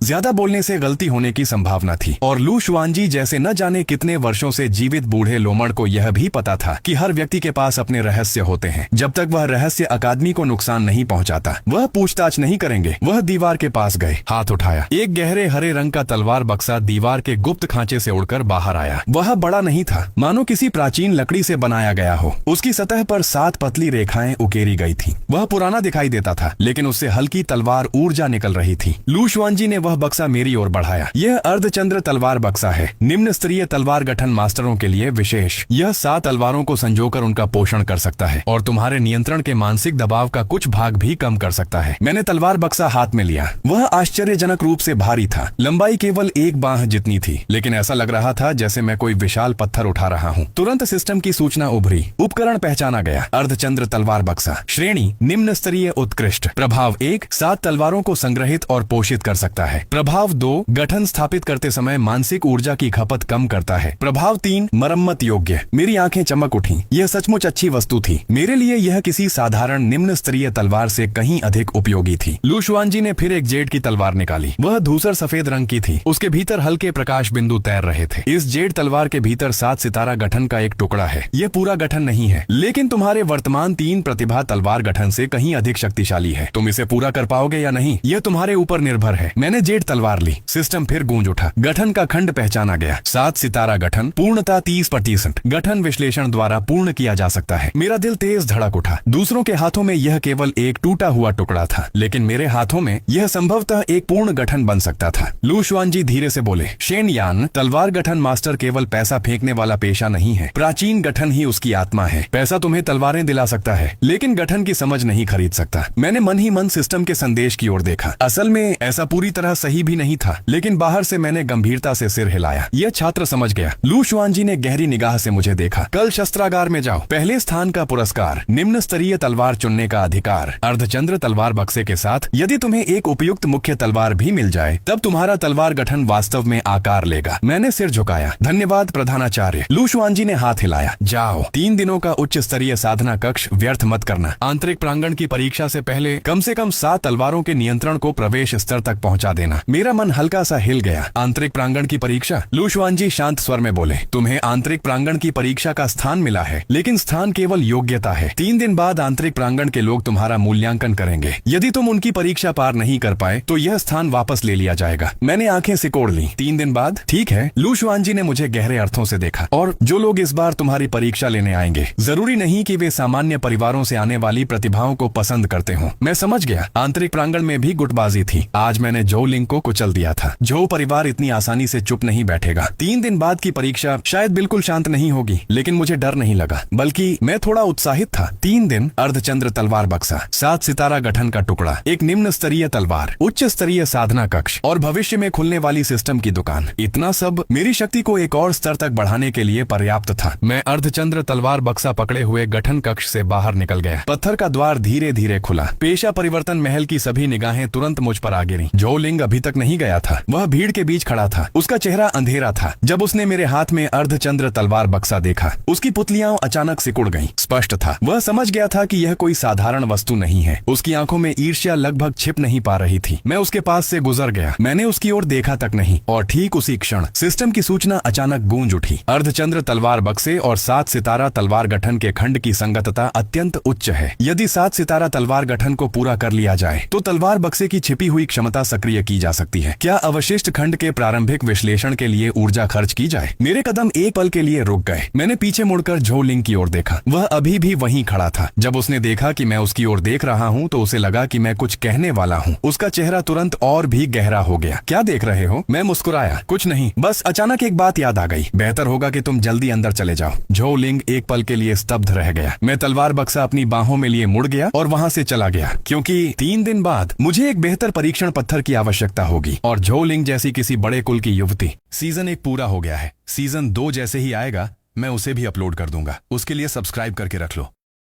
ज्यादा बोलने से गलती होने की संभावना थी, और लू शुआनजी जैसे न जाने कितने वर्षों से जीवित बूढ़े लोमड़ को यह भी पता था कि हर व्यक्ति के पास अपने रहस्य होते हैं। जब तक वह रहस्य अकादमी को नुकसान नहीं पहुंचाता, वह पूछताछ नहीं करेंगे। वह दीवार के पास गए। हाथ उठाया। एक गहरे हरे रंग का तलवार बक्सा दीवार के गुप्त खांचे से उड़कर बाहर आया। वह बड़ा नहीं था, मानो किसी प्राचीन लकड़ी से बनाया गया हो। उसकी सतह पर 7 पतली रेखाएं उकेरी गई थी। वह पुराना दिखाई देता था, लेकिन उससे हल्की तलवार ऊर्जा निकल रही थी। लू शुआनजी ने वह बक्सा मेरी ओर बढ़ाया। यह अर्धचंद्र तलवार बक्सा है, निम्न स्तरीय तलवार गठन मास्टरों के लिए विशेष। यह 7 तलवारों को संजोकर उनका पोषण कर सकता है और तुम्हारे नियंत्रण के मानसिक दबाव का कुछ भाग भी कम कर सकता है। मैंने तलवार बक्सा हाथ में लिया। वह आश्चर्यजनक रूप से भारी था। लंबाई केवल एक बाह जितनी थी, लेकिन ऐसा लग रहा था जैसे मैं कोई विशाल पत्थर उठा रहा हूँ। तुरंत सिस्टम की सूचना उभरी। उपकरण पहचाना गया। अर्धचंद्र तलवार बक्सा। श्रेणी निम्न स्तरीय उत्कृष्ट। प्रभाव 1, 7 तलवारों को संग्रहित और पोषित कर सकता है। प्रभाव 2, गठन स्थापित करते समय मानसिक ऊर्जा की खपत कम करता है। प्रभाव 3, मरम्मत योग्य। मेरी आंखें चमक उठी। यह सचमुच अच्छी वस्तु थी। मेरे लिए यह किसी साधारण निम्न स्तरीय तलवार से कहीं अधिक उपयोगी थी। लू शुआनजी ने फिर एक जेड की तलवार निकाली। वह धूसर सफेद रंग की थी। उसके भीतर हल्के प्रकाश बिंदु तैर रहे थे। इस जेड तलवार के भीतर 7 सितारा गठन का एक टुकड़ा है। यह पूरा गठन नहीं है, लेकिन तुम्हारे वर्तमान 3 प्रतिभा तलवार गठन से कहीं अधिक शक्तिशाली है। तुम इसे पूरा कर पाओगे या नहीं, यह तुम्हारे ऊपर निर्भर है। मैंने जेड तलवार ली। सिस्टम फिर गूंज उठा। गठन का खंड पहचाना गया। 7 सितारा गठन, पूर्णता 30%। गठन विश्लेषण द्वारा पूर्ण किया जा सकता है। मेरा दिल तेज धड़क उठा। दूसरों के हाथों में यह केवल एक टूटा हुआ टुकड़ा था, लेकिन मेरे हाथों में यह संभवतः एक पूर्ण गठन बन सकता था। लू शुआनजी धीरे से बोले, शेन यान, तलवार गठन मास्टर केवल पैसा फेंकने वाला पेशा नहीं है। प्राचीन गठन ही उसकी आत्मा है। पैसा तुम्हें तलवारें दिला सकता है, लेकिन गठन की समझ नहीं खरीद सकता। मैंने मन ही मन सिस्टम के संदेश की ओर देखा। असल में ऐसा पूरी तरह सही भी नहीं था, लेकिन बाहर से मैंने गंभीरता से सिर हिलाया। यह छात्र समझ गया। लू शुआनजी ने गहरी निगाह से मुझे देखा। कल शस्त्रागार में जाओ। पहले स्थान का पुरस्कार, निम्न स्तरीय तलवार चुनने का अधिकार, अर्धचंद्र तलवार बक्से के साथ। यदि तुम्हें एक उपयुक्त मुख्य तलवार भी मिल जाए तब तुम्हारा तलवार गठन वास्तव में आकार लेगा। मैंने सिर झुकाया। धन्यवाद प्रधानाचार्य। लू शुआनजी ने हाथ हिलाया। जाओ, 3 दिनों का उच्च स्तरीय साधना कक्ष व्यर्थ मत करना। आंतरिक प्रांगण की परीक्षा से पहले कम से कम 7 तलवारों के नियंत्रण को प्रवेश स्तर तक पहुंचा देना। मेरा मन हल्का सा हिल गया। आंतरिक प्रांगण की परीक्षा? लू शुआनजी शांत स्वर में बोले। तुम्हें आंतरिक प्रांगण की परीक्षा का स्थान मिला है, लेकिन स्थान केवल योग्यता है। 3 दिन बाद आंतरिक प्रांगण के लोग तुम्हारा मूल्यांकन करेंगे। यदि तुम उनकी परीक्षा पार नहीं कर पाए तो यह स्थान वापस ले लिया जाएगा। मैंने आंखें सिकोड़ ली। 3 दिन बाद? ठीक है। लू शुआनजी ने मुझे गहरे अर्थों से देखा। और जो लोग इस बार तुम्हारी परीक्षा लेने आएंगे, जरूरी नहीं कि वे सामान्य परिवारों से आने वाली प्रतिभाओं को पसंद करते हो। मैं समझ गया। आंतरिक प्रांगण में भी गुटबाजी थी। आज मैंने झोउ लिंग को कुचल दिया था। झोउ परिवार इतनी आसानी से चुप नहीं बैठेगा। 3 दिन बाद की परीक्षा शायद बिल्कुल शांत नहीं होगी, लेकिन मुझे डर नहीं लगा, बल्कि मैं थोड़ा उत्साहित था। 3 दिन, अर्धचंद्र तलवार बक्सा, 7 सितारा गठन का टुकड़ा, एक निम्न स्तरीय तलवार, उच्च स्तरीय साधना कक्ष और भविष्य में खुलने वाली सिस्टम की दुकान। इतना सब मेरी शक्ति को एक और स्तर तक बढ़ाने के लिए पर्याप्त था। मैं अर्धचंद्र तलवार बक्सा पकड़े हुए गठन कक्ष से बाहर निकल गया। पत्थर का द्वार धीरे धीरे खुला। पेशा परिवर्तन महल की सभी निगाहें तुरंत मुझ पर आ गिरी। झोउ लिंग अभी तक नहीं गया था। वह भीड़ के बीच खड़ा था। उसका चेहरा अंधेरा था। जब उसने मेरे हाथ में अर्धचंद्र तलवार बक्सा देखा, उसकी पुतलियां अचानक सिकुड़ गईं। स्पष्ट था, वह समझ गया था कि यह कोई साधारण वस्तु नहीं है। उसकी आंखों में ईर्ष्या लगभग छिप नहीं पा रही थी। मैं उसके पास से गुजर गया। मैंने उसकी ओर देखा तक नहीं, और ठीक उसी क्षण सिस्टम की सूचना अचानक गूंज उठी। अर्धचंद्र तलवार बक्से और 7 सितारा तलवार गठन के खंड की संगतता अत्यंत उच्च है। यदि 7 सितारा तलवार गठन को पूरा कर लिया जाए तो तलवार बक्से की छिपी हुई क्षमता सक्रिय की जा सकती है। क्या अवशिष्ट खंड के प्रारंभिक विश्लेषण के लिए ऊर्जा खर्च की जाए? मेरे कदम एक पल के लिए रुक गए। मैंने पीछे मुड़कर झोउ लिंग की ओर देखा। वह अभी भी वहीं खड़ा था। जब उसने देखा कि मैं उसकी ओर देख रहा हूँ तो उसे लगा कि मैं कुछ कहने वाला हूँ। उसका चेहरा तुरंत और भी गहरा हो गया। क्या देख रहे हो? मैं मुस्कुराया। कुछ नहीं, बस अचानक एक बात याद आ गई। बेहतर होगा कि तुम जल्दी अंदर चले जाओ। झोउ लिंग एक पल के लिए स्तब्ध रह गया। मैं तलवार बक्सा अपनी बाहों में लिए मुड़ गया और वहां से चला गया, क्योंकि 3 दिन बाद मुझे एक बेहतर परीक्षण पत्थर की आवश्यकता होगी, और झोउ लिंग जैसी किसी बड़े कुल की युवती। सीजन 1 पूरा हो गया है। सीजन 2 जैसे ही आएगा मैं उसे भी अपलोड कर दूंगा। उसके लिए सब्सक्राइब करके रख लो।